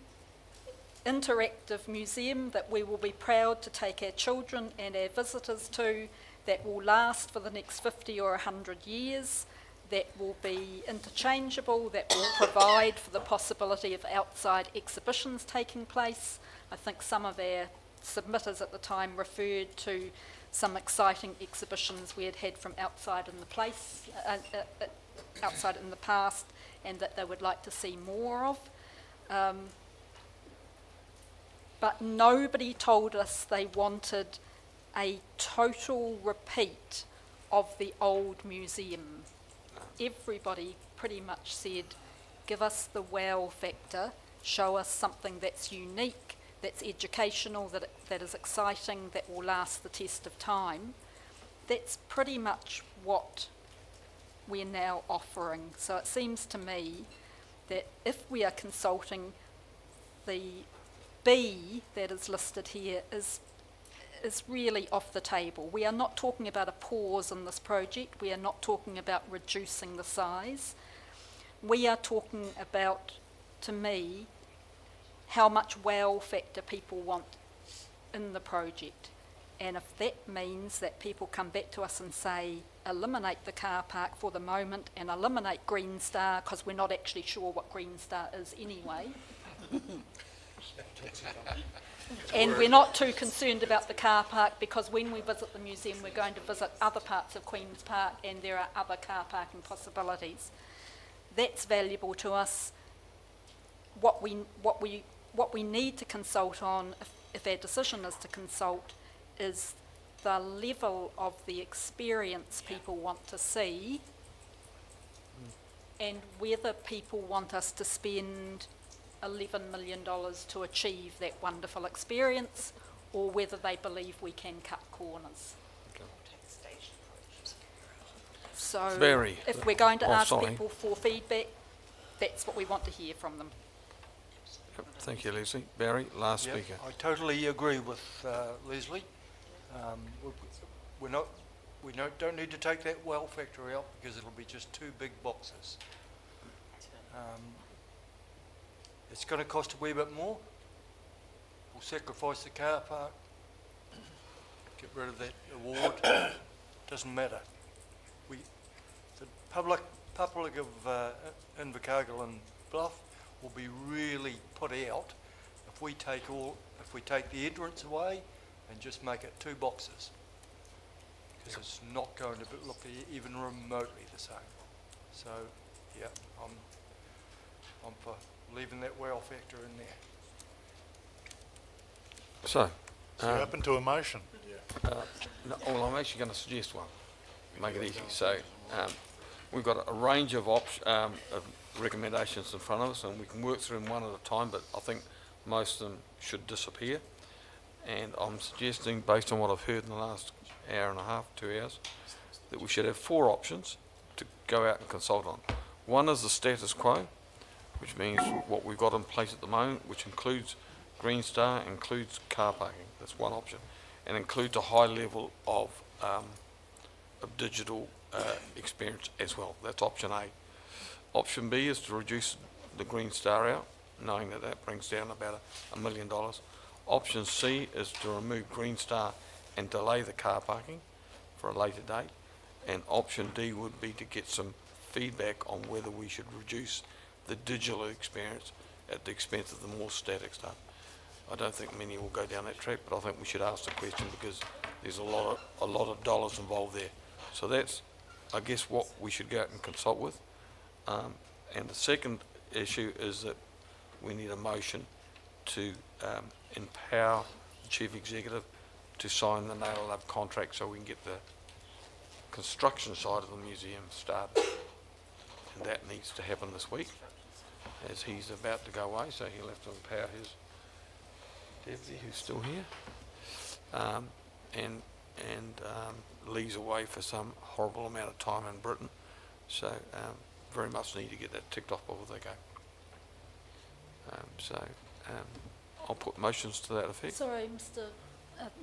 interactive museum that we will be proud to take our children and our visitors to, that will last for the next 50 or 100 years, that will be interchangeable, that will provide for the possibility of outside exhibitions taking place. I think some of our submitters at the time referred to some exciting exhibitions we had had from outside in the place, outside in the past, and that they would like to see more of. But nobody told us they wanted a total repeat of the old museum. Everybody pretty much said, give us the wow factor, show us something that's unique, that's educational, that is exciting, that will last the test of time. That's pretty much what we're now offering. So it seems to me that if we are consulting, the B that is listed here is really off the table. We are not talking about a pause in this project. We are not talking about reducing the size. We are talking about, to me, how much wow factor people want in the project. And if that means that people come back to us and say, eliminate the car park for the moment and eliminate Green Star, because we're not actually sure what Green Star is anyway. And we're not too concerned about the car park, because when we visit the museum, we're going to visit other parts of Queen's Park, and there are other car parking possibilities. That's valuable to us. What we need to consult on, if our decision is to consult, is the level of the experience people want to see, and whether people want us to spend $11 million to achieve that wonderful experience, or whether they believe we can cut corners. So Barry. if we're going to ask sorry. people for feedback, that's what we want to hear from them. Yep. Thank you, Leslie. Barry, last Yep, speaker. I totally agree with Leslie. We don't need to take that wow factor out, because it'll be just two big boxes. it's going to cost a wee bit more. We'll sacrifice the car park, get rid of that award, doesn't matter. The public of Invercargill and Bluff will be really put out if we take the entrance away and just make it 2 boxes. Because it's not going to look even remotely the same. So, yeah, I'm for leaving that wow factor in there. So, So you're open to a motion? no, well, I'm actually going to suggest one, make it easy. So, we've got a range of recommendations in front of us, and we can work through them one at a time, but I think most of them should disappear. And I'm suggesting, based on what I've heard in the last hour and a half, 2 hours, that we should have 4 options to go out and consult on. One is the status quo, which means what we've got in place at the moment, which includes Green Star, includes car parking. That's one option, and includes a high level of digital experience as well. That's option A. Option B is to reduce the Green Star out, knowing that that brings down about $1 million. Option C is to remove Green Star and delay the car parking for a later date. And option D would be to get some feedback on whether we should reduce the digital experience at the expense of the more static stuff. I don't think many will go down that track, but I think we should ask the question because there's a lot of dollars involved there. So that's, I guess, what we should go out and consult with. And the second issue is that we need a motion to empower the Chief Executive to sign the nail up contract so we can get the construction side of the museum started. And that needs to happen this week, as he's about to go away, so he'll have to empower his deputy, who's still here, and Lee's away for some horrible amount of time in Britain, so very much need to get that ticked off before they go. I'll put motions to that effect. Sorry,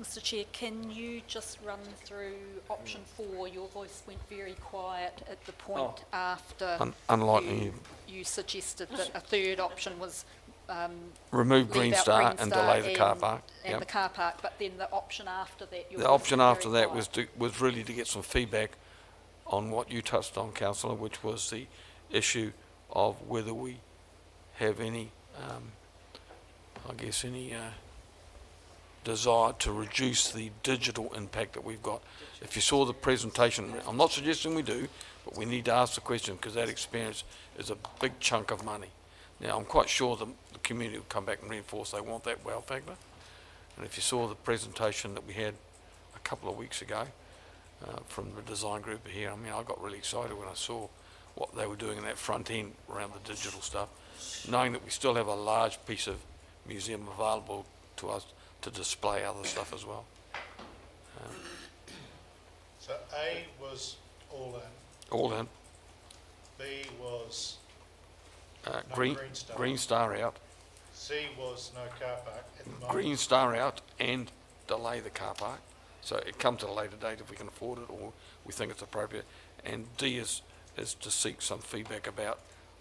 Mr. Chair, can you just run through option 4? Your voice went very quiet at the point after Unlikely. you suggested that a third option was Remove leave Green out Star and delay the car park. And Yep. the car park, but then the option after that. your The voice option went after very that quiet. was really to get some feedback on what you touched on, Councillor, which was the issue of whether we have any, desire to reduce the digital impact that we've got. If you saw the presentation, I'm not suggesting we do, but we need to ask the question because that experience is a big chunk of money. Now, I'm quite sure the community will come back and reinforce they want that wow factor. And if you saw the presentation that we had a couple of weeks ago from the design group here, I mean, I got really excited when I saw what they were doing in that front end around the digital stuff, knowing that we still have a large piece of museum available to us to display other stuff as well. So A was all in. All in. B was Green Green Star. Green Star out. C was no car park at the moment. Green Star out and delay the car park. So it comes at a later date if we can afford it or we think it's appropriate. And D is to seek some feedback about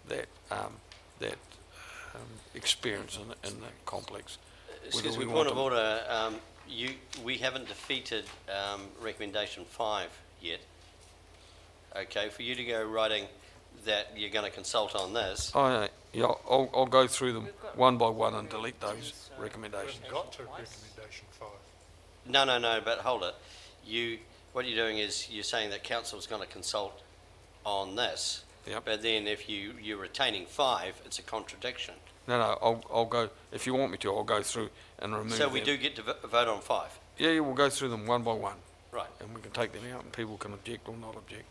that experience in the complex. Excuse me, Whether we point want of them- order. We haven't defeated recommendation 5 yet. Okay, for you to go writing that you're going to consult on this. I'll go through them one by one and delete those recommendations. We've got to recommendation 5. No, but hold it. What you're doing is you're saying that council's going to consult on this. Yep. But then if you're retaining 5, it's a contradiction. No, I'll go, if you want me to, I'll go through and remove them. So we do get to vote on 5? Yeah, we'll go through them one by one. Right. And we can take them out and people can object or not object.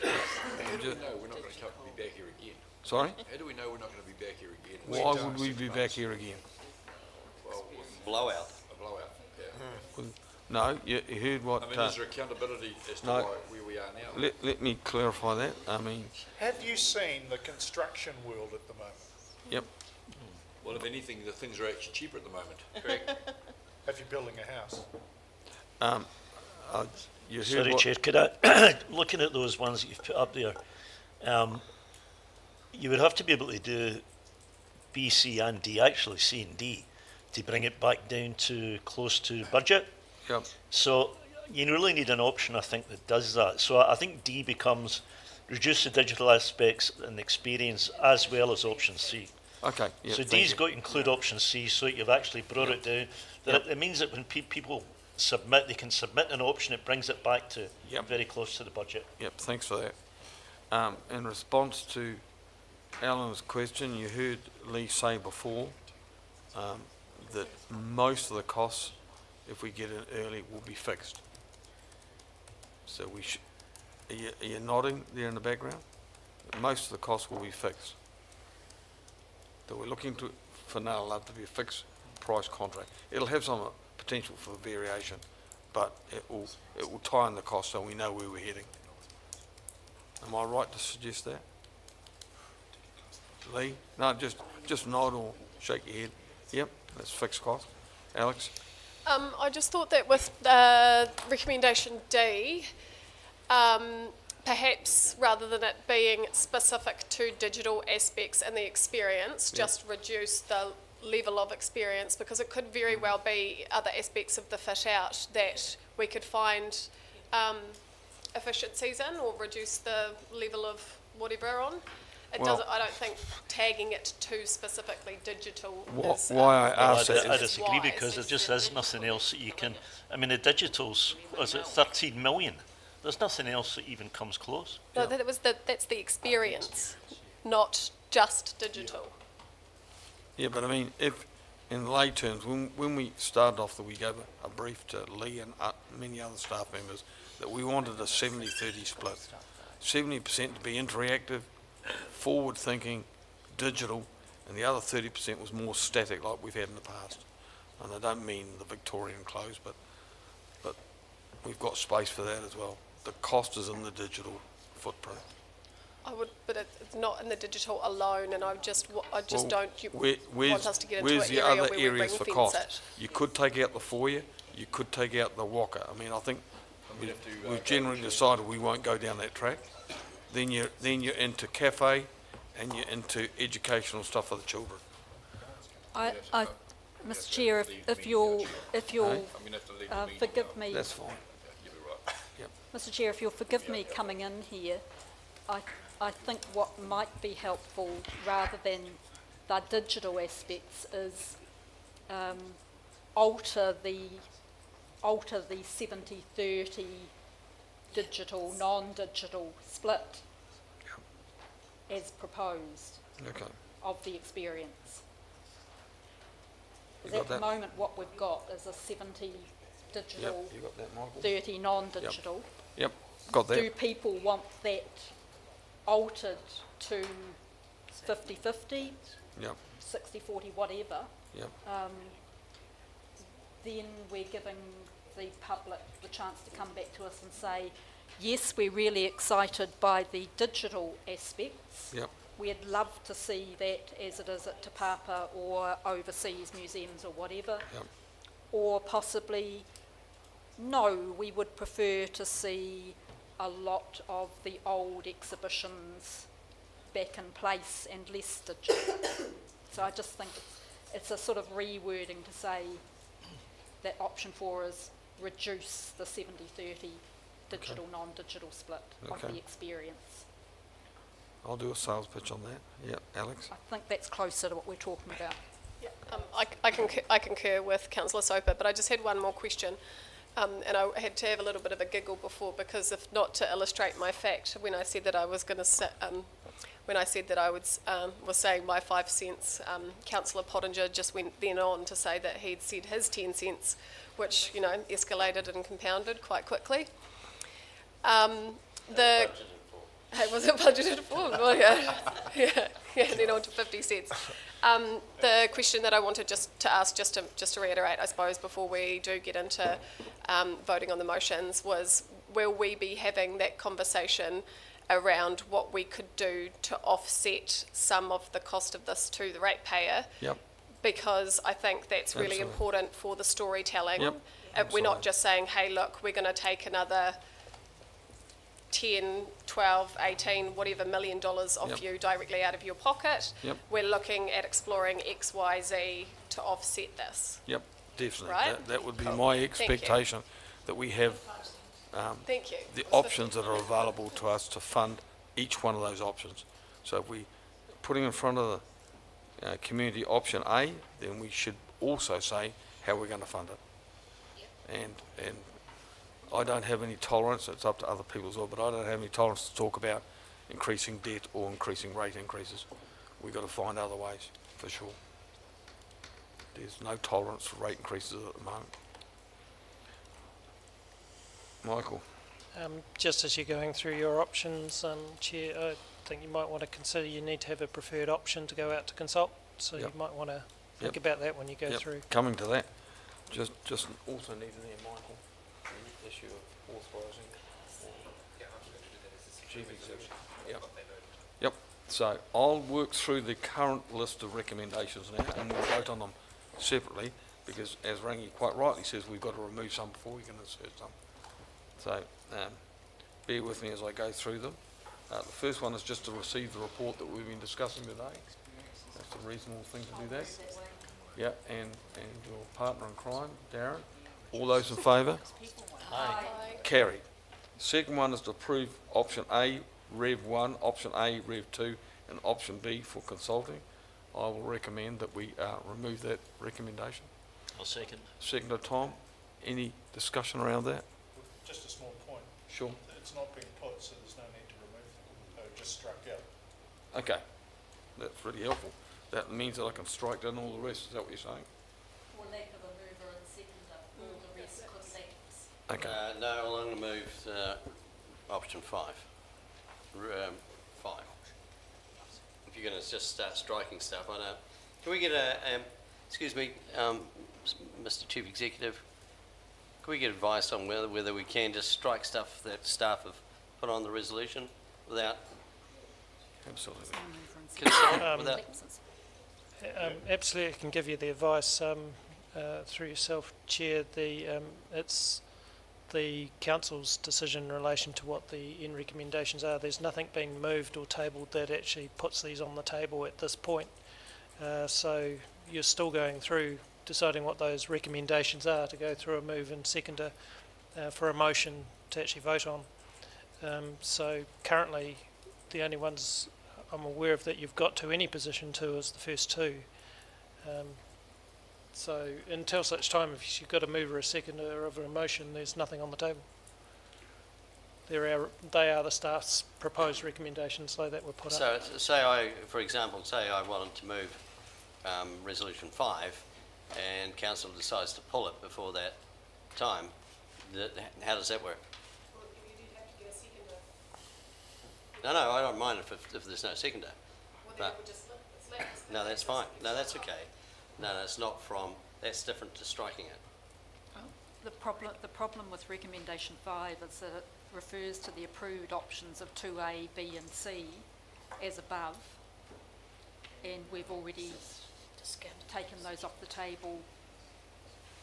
How do we know we're not going to be back here again? Sorry? How do we know we're not going to be back here again? Why would we be back here again? Well, blowout. A blowout, yeah. No, you heard what... I mean, is there accountability as to where we are now? Let me clarify that. I mean... Have you seen the construction world at the moment? Yep. Well, if anything, the things are actually cheaper at the moment. Correct. If you're building a house? You heard Sorry, what... Chair, could I, looking at those ones that you've put up there, you would have to be able to do B, C and D, actually C and D, to bring it back down to close to budget. Yep. So you really need an option, I think, that does that. So I think D becomes reduce the digital aspects and experience as well as option C. Okay. Yep, So thank D's you. got to include option C, so you've actually brought it down. That it means that when people submit, they can submit an option, it brings it back to very close to the budget. Yep, thanks for that. In response to Alan's question, you heard Lee say before that most of the costs, if we get in early, will be fixed. So we should. Are you nodding there in the background? Most of the costs will be fixed. So we're looking for now to be a fixed price contract. It'll have some potential for variation, but it will tie in the cost so we know where we're heading. Am I right to suggest that? Lee? No, just nod or shake your head. Yep, that's fixed cost. Alex? I just thought that with recommendation D, perhaps rather than it being specific to digital aspects and the experience, just reduce the level of experience, because it could very well be other aspects of the fit out that we could find efficiencies in, or reduce the level of whatever on. It doesn't. I don't think tagging it too specifically digital is... Why I asked I disagree, because there just is nothing else that you can... I mean, the digital's, was it 13 million? There's nothing else that even comes close. No, that's the experience, not just digital. Yeah, but I mean, if in lay terms, when we started off, we gave a brief to Lee and many other staff members that we wanted a 70-30 split. 70% to be interactive, forward-thinking, digital, and the other 30% was more static, like we've had in the past. And I don't mean the Victorian clothes, but we've got space for that as well. The cost is in the digital footprint. But it's not in the digital alone, and I just want us to get into where's an the area other where we areas for ring cost? fence it. You could take out the foyer, you could take out the walker. I mean, I think we've generally decided we won't go down that track. Then you're into cafe, and you're into educational stuff for the children. Mr. Chair, if you'll forgive me. That's fine. Mr. Chair, if you'll forgive me coming in here, I think what might be helpful, rather than the digital aspects, is alter the 70-30 digital, non-digital split as proposed of the experience. Because at the moment what we've got is a 70 digital, 30 non-digital. Yep, got that. Do people want that altered to 50-50, 60-40, whatever? Yep. Then we're giving the public the chance to come back to us and say, yes, we're really excited by the digital aspects. Yep. We'd love to see that as it is at Te Papa or overseas museums or whatever. Yep. Or possibly, no, we would prefer to see a lot of the old exhibitions back in place and less digital. So I just think it's a sort of rewording to say that option 4 is reduce the 70-30 digital, non-digital split of the experience. I'll do a sales pitch on that. Yep, Alex? I think that's closer to what we're talking about. Yeah, I concur with Councillor Soper, but I just had one more question. And I had to have a little bit of a giggle before, because if not to illustrate my fact, when I said that I was going to when I said that I was saying my 5 cents, Councillor Pottinger just went then on to say that he'd said his 10 cents, which, escalated and compounded quite quickly. Was it budgeted for? Well, yeah, then on to 50 cents. The question that I wanted to ask, just to reiterate, I suppose, before we do get into voting on the motions, was will we be having that conversation around what we could do to offset some of the cost of this to the ratepayer? Yep. Because I think that's really important for the storytelling. Yep. We're not just saying, hey, look, we're going to take another 10, 12, 18, whatever $1 million of Yep. you directly out of your pocket. Yep. We're looking at exploring X, Y, Z to offset this. Yep, definitely. Right? That would be Cool. my Thank you. expectation, that we have Thank you. the options that are available to us to fund each one of those options. So if we putting in front of the community option A, then we should also say how we're going to fund it. And I don't have any tolerance, it's up to other people as well, but I don't have any tolerance to talk about increasing debt or increasing rate increases. We've got to find other ways, for sure. There's no tolerance for rate increases at the moment. Michael? Just as you're going through your options, Chair, I think you might want to consider you need to have a preferred option to go out to consult. So Yep. you might want to think Yep. about that when you go Yep, through. coming to that, just also need in there, Michael, the issue of authorising. Chief Executive. Yep. Yep, so I'll work through the current list of recommendations now, and we'll vote on them separately, because as Rangi quite rightly says, we've got to remove some before we can insert some. So, bear with me as I go through them. The first one is just to receive the report that we've been discussing today. That's a reasonable thing to do that. Yeah, and your partner in crime, Darren. All those in favour? Aye. Carried. Second one is to approve option A, Rev 1, option A, Rev 2, and option B for consulting. I will recommend that we remove that recommendation. I'll second. Second to Tom. Any discussion around that? Just a small point. Sure. It's not been put, so there's no need to remove them. They were just struck out. Okay. That's really helpful. That means that I can strike down all the rest. Is that what you're saying? For lack of a mover and seconder, all the rest could lapse. Okay. No, I'm going to move option 5. 5. If you're going to just start striking stuff, I don't. Can we get excuse me, Mr. Chief Executive, can we get advice on whether we can just strike stuff that staff have put on the resolution without Absolutely. consent, without? Absolutely, I can give you the advice through yourself, Chair. It's the council's decision in relation to what the end recommendations are. There's nothing being moved or tabled that actually puts these on the table at this point. So you're still going through deciding what those recommendations are to go through a move and seconder for a motion to actually vote on. So currently, the only ones I'm aware of that you've got to any position to is the first two. So until such time, if you've got a mover, a seconder of a motion, there's nothing on the table. They are the staff's proposed recommendations, so that were put up. So say I, for example, say I wanted to move resolution 5 and council decides to pull it before that time, how does that work? Well, you do have to get a seconder. No, I don't mind if there's no seconder. Well, then But it would just lapse. no, that's fine. No, that's okay. No, it's not from, that's different to striking it. The problem with recommendation 5 is that it refers to the approved options of 2A, B and C as above, and we've already taken those off the table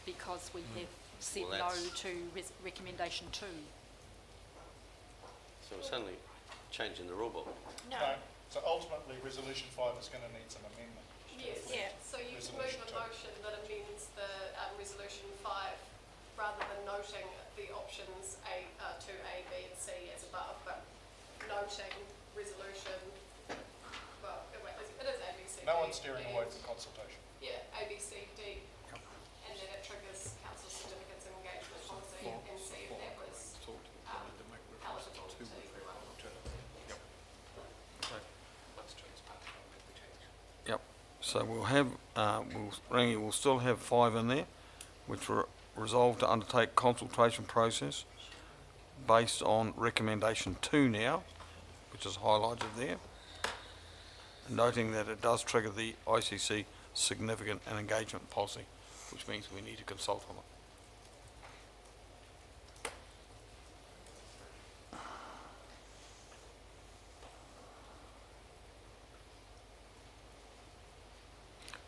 because we have said Well, no that's- to recommendation 2. So we're suddenly changing the rule book. No. So ultimately, resolution 5 is going to need some amendment. Yes. Yeah. So you can Resolution move a 2. motion that amends the resolution 5 rather than noting the options 2A, B and C as above, but noting resolution, well, it is A, B, C, D. No one's steering and- away from consultation. Yeah, A, B, C, D. And then it triggers council certificates and engagement policy and see if that was palatable to everyone. Yep. So we'll have, Rangi will still have 5 in there, which were resolved to undertake consultation process based on recommendation 2 now, which is highlighted there, noting that it does trigger the ICC significant and engagement policy, which means we need to consult on it.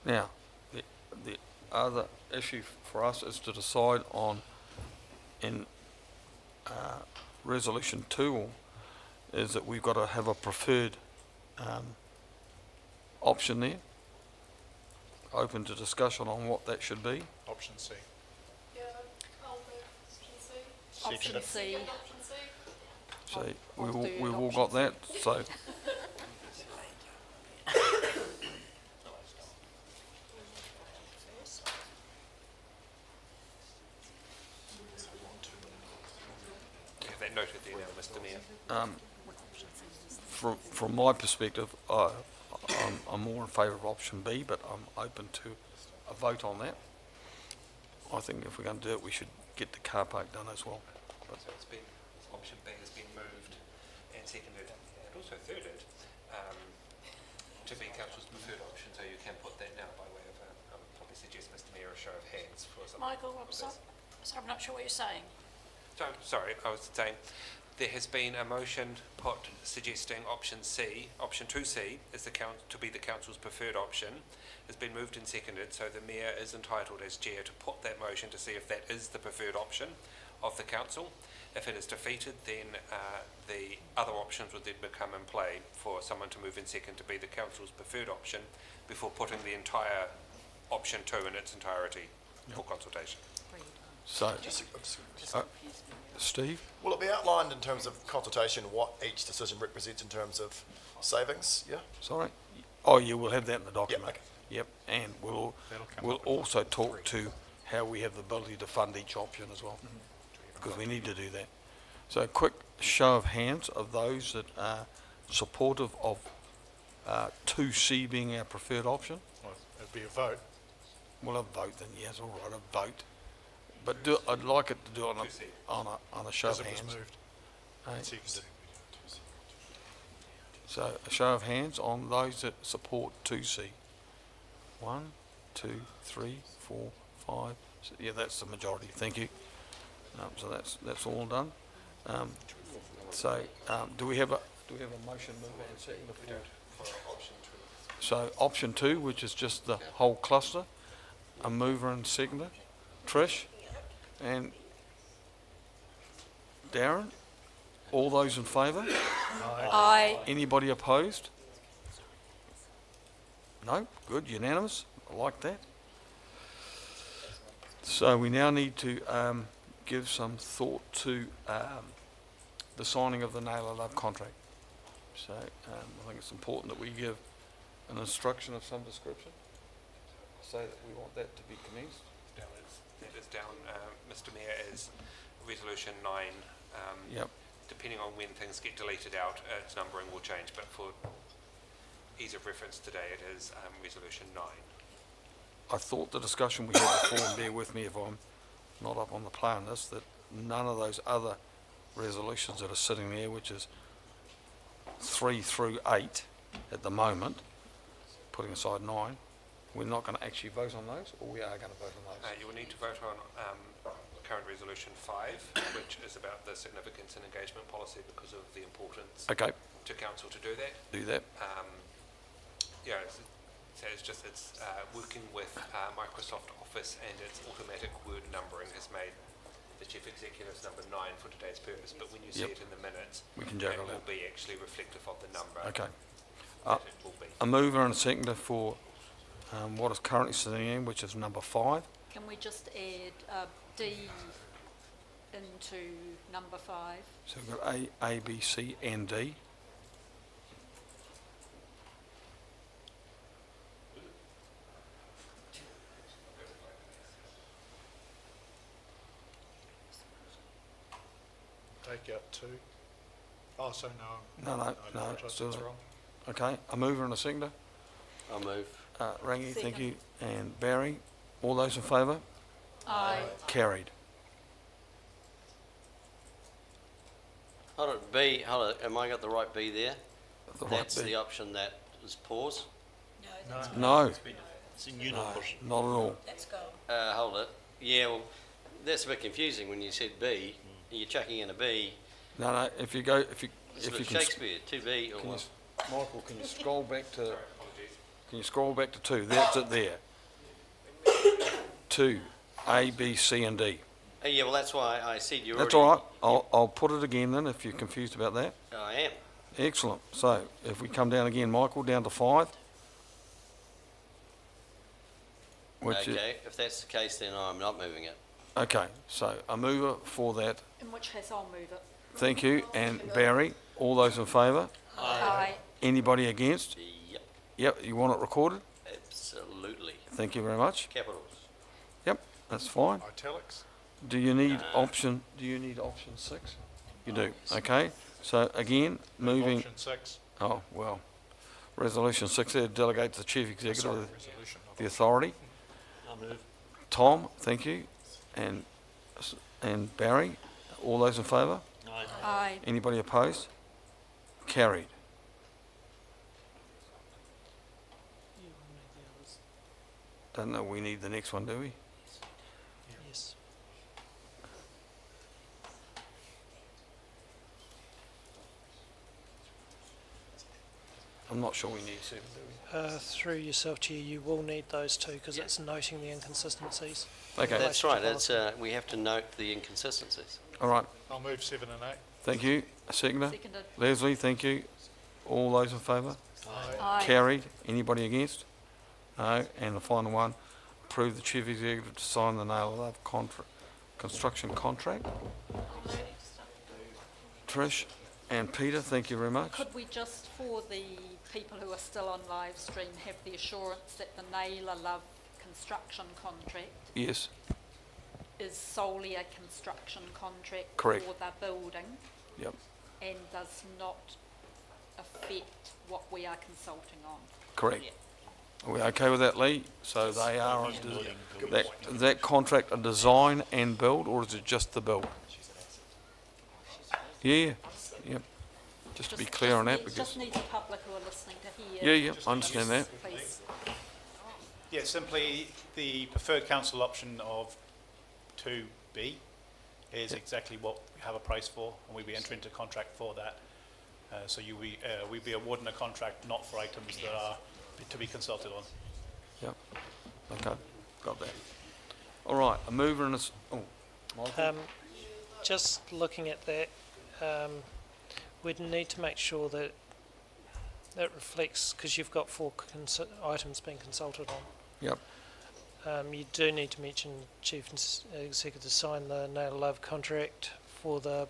Now, the other issue for us is to decide on, in resolution 2, or is that we've got to have a preferred option there. Open to discussion on what that should be. Option C. Yeah, I'll do Option C. So we've all got that, so. Have that noted there now, Mr. Mayor. From my perspective, I'm more in favour of option B, but I'm open to a vote on that. I think if we're going to do it, we should get the car park done as well. So it's been, option B has been moved and seconded and also thirded to be council's preferred option, so you can put that now by way of, I would probably suggest, Mr. Mayor, a show of hands for something. Michael, sorry, I'm not sure what you're saying. So, sorry, I was saying, there has been a motion put suggesting option C, option 2C, is to be the council's preferred option. Has been moved and seconded, so the mayor is entitled as chair to put that motion to see if that is the preferred option of the council. If it is defeated, then the other options would then become in play for someone to move in second to be the council's preferred option before putting the entire option 2 in its entirety for consultation. So, Steve? Will it be outlined in terms of consultation what each decision represents in terms of savings? Yeah? Sorry? Oh, yeah, we'll have that in the document. okay. Yep, and we'll also talk to how we have the ability to fund each option as well, because we need to do that. So a quick show of hands of those that are supportive of 2C being our preferred option. Well, it'd be a vote. We'll have a vote then, yes, all right, a vote. But I'd like it to do it on a show of Because it hands. was moved. Right. Seconded. So a show of hands on those that support 2C. 1, 2, 3, 4, 5. Yeah, that's the majority. Thank you. So that's all done. Do we have a motion mover and seconder for option 2? So option 2, which is just the whole cluster, a mover and seconder. Trish and Darren. All those in favour? Aye. Anybody opposed? No? Good, unanimous. I like that. So we now need to give some thought to the signing of the Naylor Love contract. So I think it's important that we give an instruction of some description. Say that we want that to be commenced. That is down, Mr. Mayor, as resolution 9. Yep. Depending on when things get deleted out, its numbering will change, but for ease of reference today, it is resolution 9. I thought the discussion we had before, and bear with me if I'm not up on the plan list, that none of those other resolutions that are sitting there, which is 3 through 8 at the moment, putting aside 9, we're not going to actually vote on those, or we are going to vote on those? You will need to vote on current resolution 5, which is about the significance and engagement policy because of the importance Okay. to council to do that. Do that. It's working with Microsoft Office and its automatic word numbering has made the chief executive's number 9 for today's purpose, but when you see Yep. it in the minutes, We can it juggle will that. be actually reflective of the number. Okay. that it will be. A mover and a seconder for what is currently sitting in, which is number 5. Can we just add D into number 5? So we've got A, B, C, and D. Take out 2. Oh, so no. No, apologise, still that's wrong. Okay, a mover and a seconder. I'll move. Rangi, thank you, and Barry. All those in favour? Aye. Carried. Hold it, B, hold it, am I got the right B there? The right That's B. the option that is pause? No. It's in new No, numbers. not at all. Let's go. Hold it. Yeah, well, that's a bit confusing when you said B. You're chucking in a B. No, if you go, if you It's a can, bit Shakespeare, 2B or can you, what? Michael, can you scroll back to? Can you scroll back to 2? That's it there. 2, A, B, C, and D. Yeah, well, that's why I said you're That's already... all right. I'll put it again then if you're confused about that. I am. Excellent. So if we come down again, Michael, down to 5. Which is, Okay, if that's the case, then I'm not moving it. okay, so a mover for that. In which case I'll move it. Thank you. And Barry, all those in favour? Aye. Anybody against? Yep, Yep, you want it recorded? absolutely. Thank you very much. Capitals. Yep, that's fine. Italics? Do you need option 6? You do, okay. So again, moving, Option 6. oh, well, resolution 6 there, delegate to the chief executive Sorry, of resolution. the authority. I'll move. Tom, thank you. And Barry, all those in favour? Aye. Aye. Anybody opposed? Carried. Don't know, we need the next one, do we? Yes. I'm not sure we need to, do we? Through yourself, Chair, you will need those two because it's noting the inconsistencies. Okay, That's right, it's, we have to note the inconsistencies. all right, I'll move 7 and 8. thank you. A seconder? Seconded. Leslie, thank you. All those in favour? Aye. Carried. Anybody against? No. And the final one, approve the chief executive to sign the Nail Love construction contract. Trish and Peter, thank you very much. Could we just, for the people who are still on live stream, have the assurance that the Naylor Love construction contract Yes, is solely a construction contract Correct. for the building yep, and does not affect what we are consulting on? correct. Are we okay with that, Lee? So they are, that contract a design and build, or is it just the build? Yeah, yep. Just to be clear on that, because, Just needs the public who are listening to hear. yeah, I understand that. Please. Yeah, simply the preferred council option of 2B is exactly what we have a price for, and we'll be entering into contract for that. So we'll be awarding a contract not for items that are to be consulted on. Yep, okay, got that. All right, a mover and a, Michael? Just looking at that, we'd need to make sure that that reflects, because you've got 4 items being consulted on. Yep, You do need to mention Chief Executive to sign the Nail Love contract for the,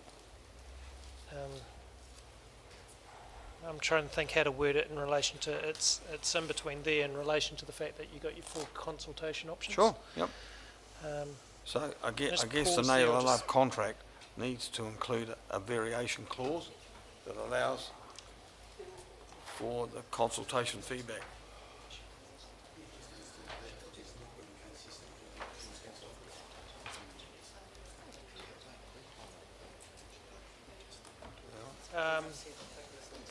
I'm trying to think how to word it in relation to, it's in between there in relation to the fact that you got your 4 consultation options. sure, yep. Um, So I guess Just the pause there, Nail I'll Love just- contract needs to include a variation clause that allows for the consultation feedback.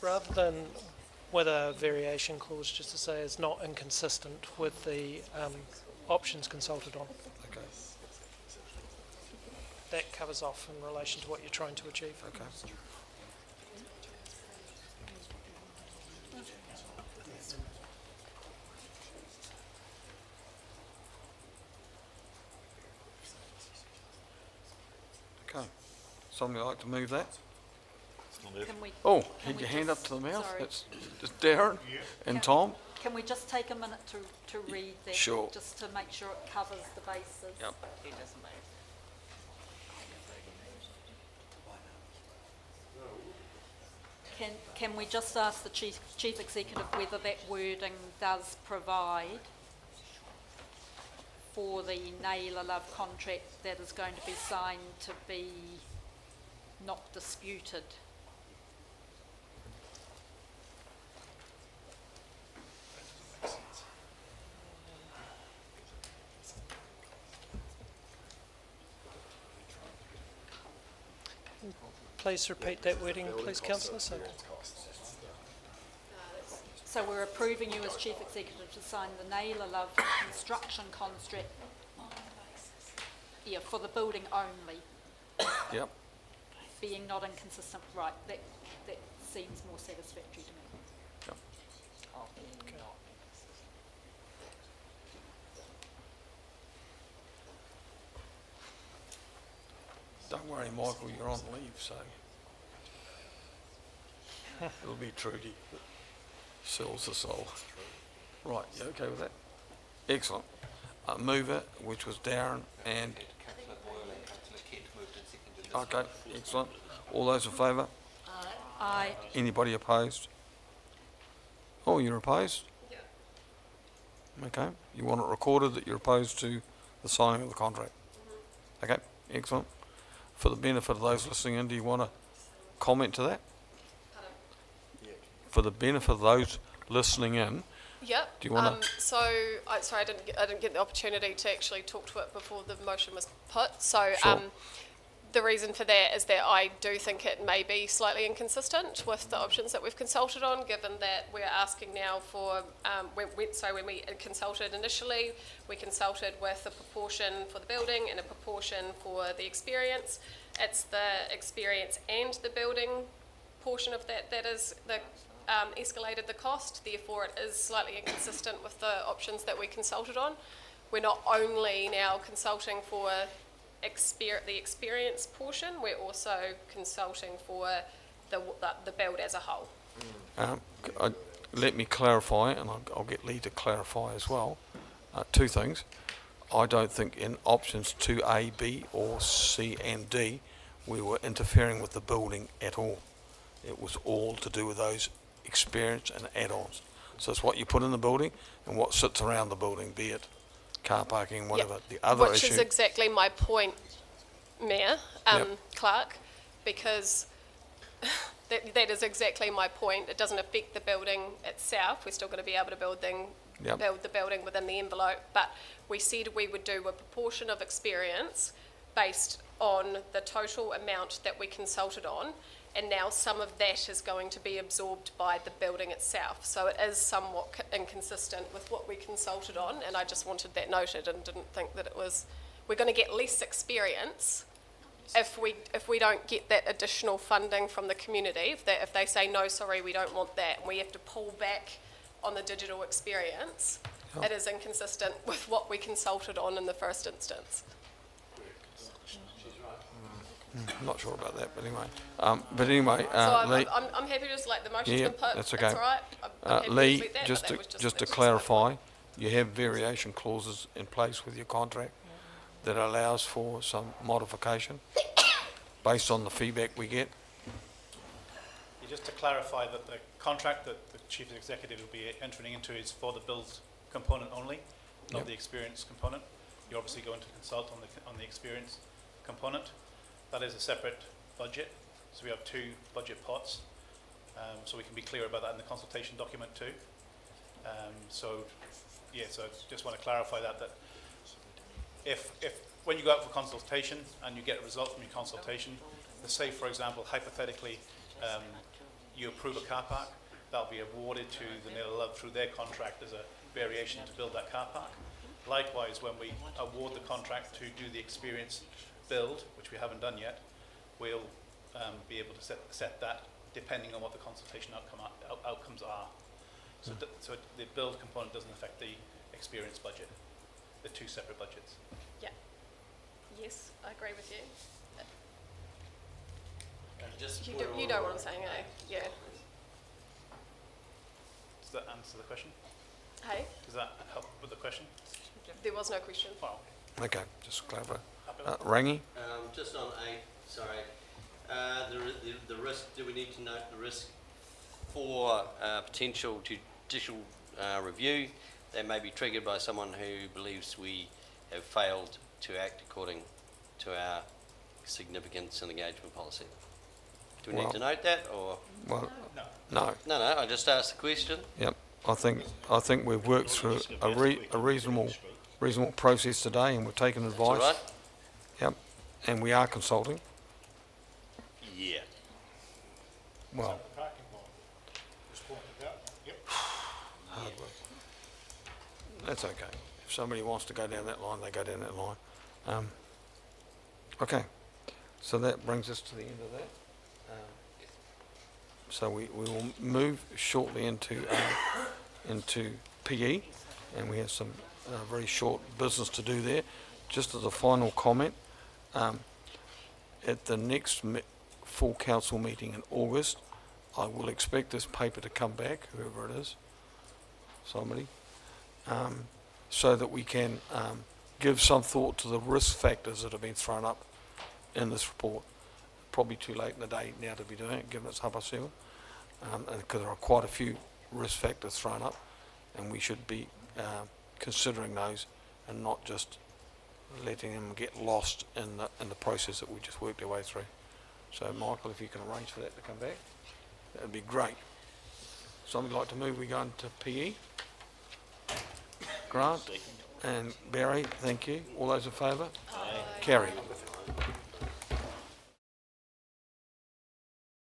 Rather than with a variation clause, just to say it's not inconsistent with the options consulted on. Okay, That covers off in relation to what you're trying to achieve. okay. Okay, somebody like to move that? Can we, Oh, Can had we your hand up just- to the mouth? sorry. That's just Darren and Tom? can we just take a minute to read that? Sure. Just to make sure it covers the bases. Yep. Can we just ask the chief executive whether that wording does provide for the Naylor Love contract that is going to be signed to be not disputed? Please repeat that wording, please, councillor. So we're approving you as chief executive to sign the Naylor Love construction contract, yeah, for the building only, Yep, being not inconsistent, right, that seems more satisfactory to me. yep. worry, Michael, you're on leave, so it'll be Trudy that sells the soul. Right, you okay with that? Excellent. Mover, which was Darren, and... Councillor Boyle and Councillor Kent moved and seconded this. Okay, excellent. All those in favour? Aye. Anybody opposed? Oh, you're opposed? Yeah. Okay, you want it recorded that you're opposed to the signing of the contract? Okay, excellent. For the benefit of those listening in, do you want to comment to that? For the benefit of those listening in, Yep. do you want to? Sorry, I didn't get the opportunity to actually talk to it before the motion was put. So, Sure. the reason for that is that I do think it may be slightly inconsistent with the options that we've consulted on, given that we're asking now for, when we consulted initially, we consulted with a proportion for the building and a proportion for the experience. It's the experience and the building portion of that is the escalated the cost, therefore it is slightly inconsistent with the options that we consulted on. We're not only now consulting for the experience portion, we're also consulting for the build as a whole. Let me clarify, and I'll get Lee to clarify as well. Two things. I don't think in options 2A, B or C and D we were interfering with the building at all. It was all to do with those experience and add-ons. So it's what you put in the building and what sits around the building, be it car parking, whatever. Yep. The other Which issue... is exactly my point, Mayor, Yep. Clark, because that is exactly my point. It doesn't affect the building itself. We're still going to be able to build the building within the envelope, but we said we would do a proportion of experience based on the total amount that we consulted on, and now some of that is going to be absorbed by the building itself. So it is somewhat inconsistent with what we consulted on, and I just wanted that noted and didn't think that it was... We're going to get less experience if we don't get that additional funding from the community. If they say, no, sorry, we don't want that, and we have to pull back on the digital experience, it is inconsistent with what we consulted on in the first instance. I'm not sure about that, but anyway. So Lee, I'm happy to just let the motion yeah, input. that's okay. That's all right. I'm happy to Lee, let that, just but to, that was just to that's my clarify, point. you have variation clauses in place with your contract that allows for some modification based on the feedback we get. Just to clarify that the contract that the Chief Executive will be entering into is for the build component only, not Yep. the experience component. You're obviously going to consult on the experience component. That is a separate budget, so we have two budget pots, so we can be clear about that in the consultation document too. So just want to clarify that if when you go out for consultation and you get a result from your consultation, say for example, hypothetically, you approve a car park, that'll be awarded to the Nilla Love through their contract as a variation to build that car park. Likewise, when we award the contract to do the experience build, which we haven't done yet, we'll be able to set that depending on what the consultation outcomes are. So, so the build component doesn't affect the experience budget. They're two separate budgets. Yeah. Yes, I agree with you. You know what I'm saying, eh? Yeah. Does that answer the question? Hey? Does that help with the question? There was no question. Well, Okay, just clarify. Rangi? Just on A, sorry. The risk, do we need to note the risk for potential judicial review that may be triggered by someone who believes we have failed to act according to our significance and engagement policy? Do we need to note that, or? Well, no. No, I just asked the question. Yep. I think we've worked through a reasonable process today, and we've taken advice. All right? Yep. And we are consulting. Yeah. Well. Hard work. That's okay. If somebody wants to go down that line, they go down that line. Okay. So that brings us to the end of that. So we will move shortly into PE, and we have some very short business to do there. Just as a final comment, at the next full council meeting in August, I will expect this paper to come back, whoever it is, somebody, so that we can give some thought to the risk factors that have been thrown up in this report. Probably too late in the day now to be doing it, given it's 7:30, and because there are quite a few risk factors thrown up, and we should be considering those and not just letting them get lost in the process that we just worked our way through. So, Michael, if you can arrange for that to come back, that would be great. Somebody like to move, we go into PE? Grant and Barry, thank you. All those in favour? Aye. Carried.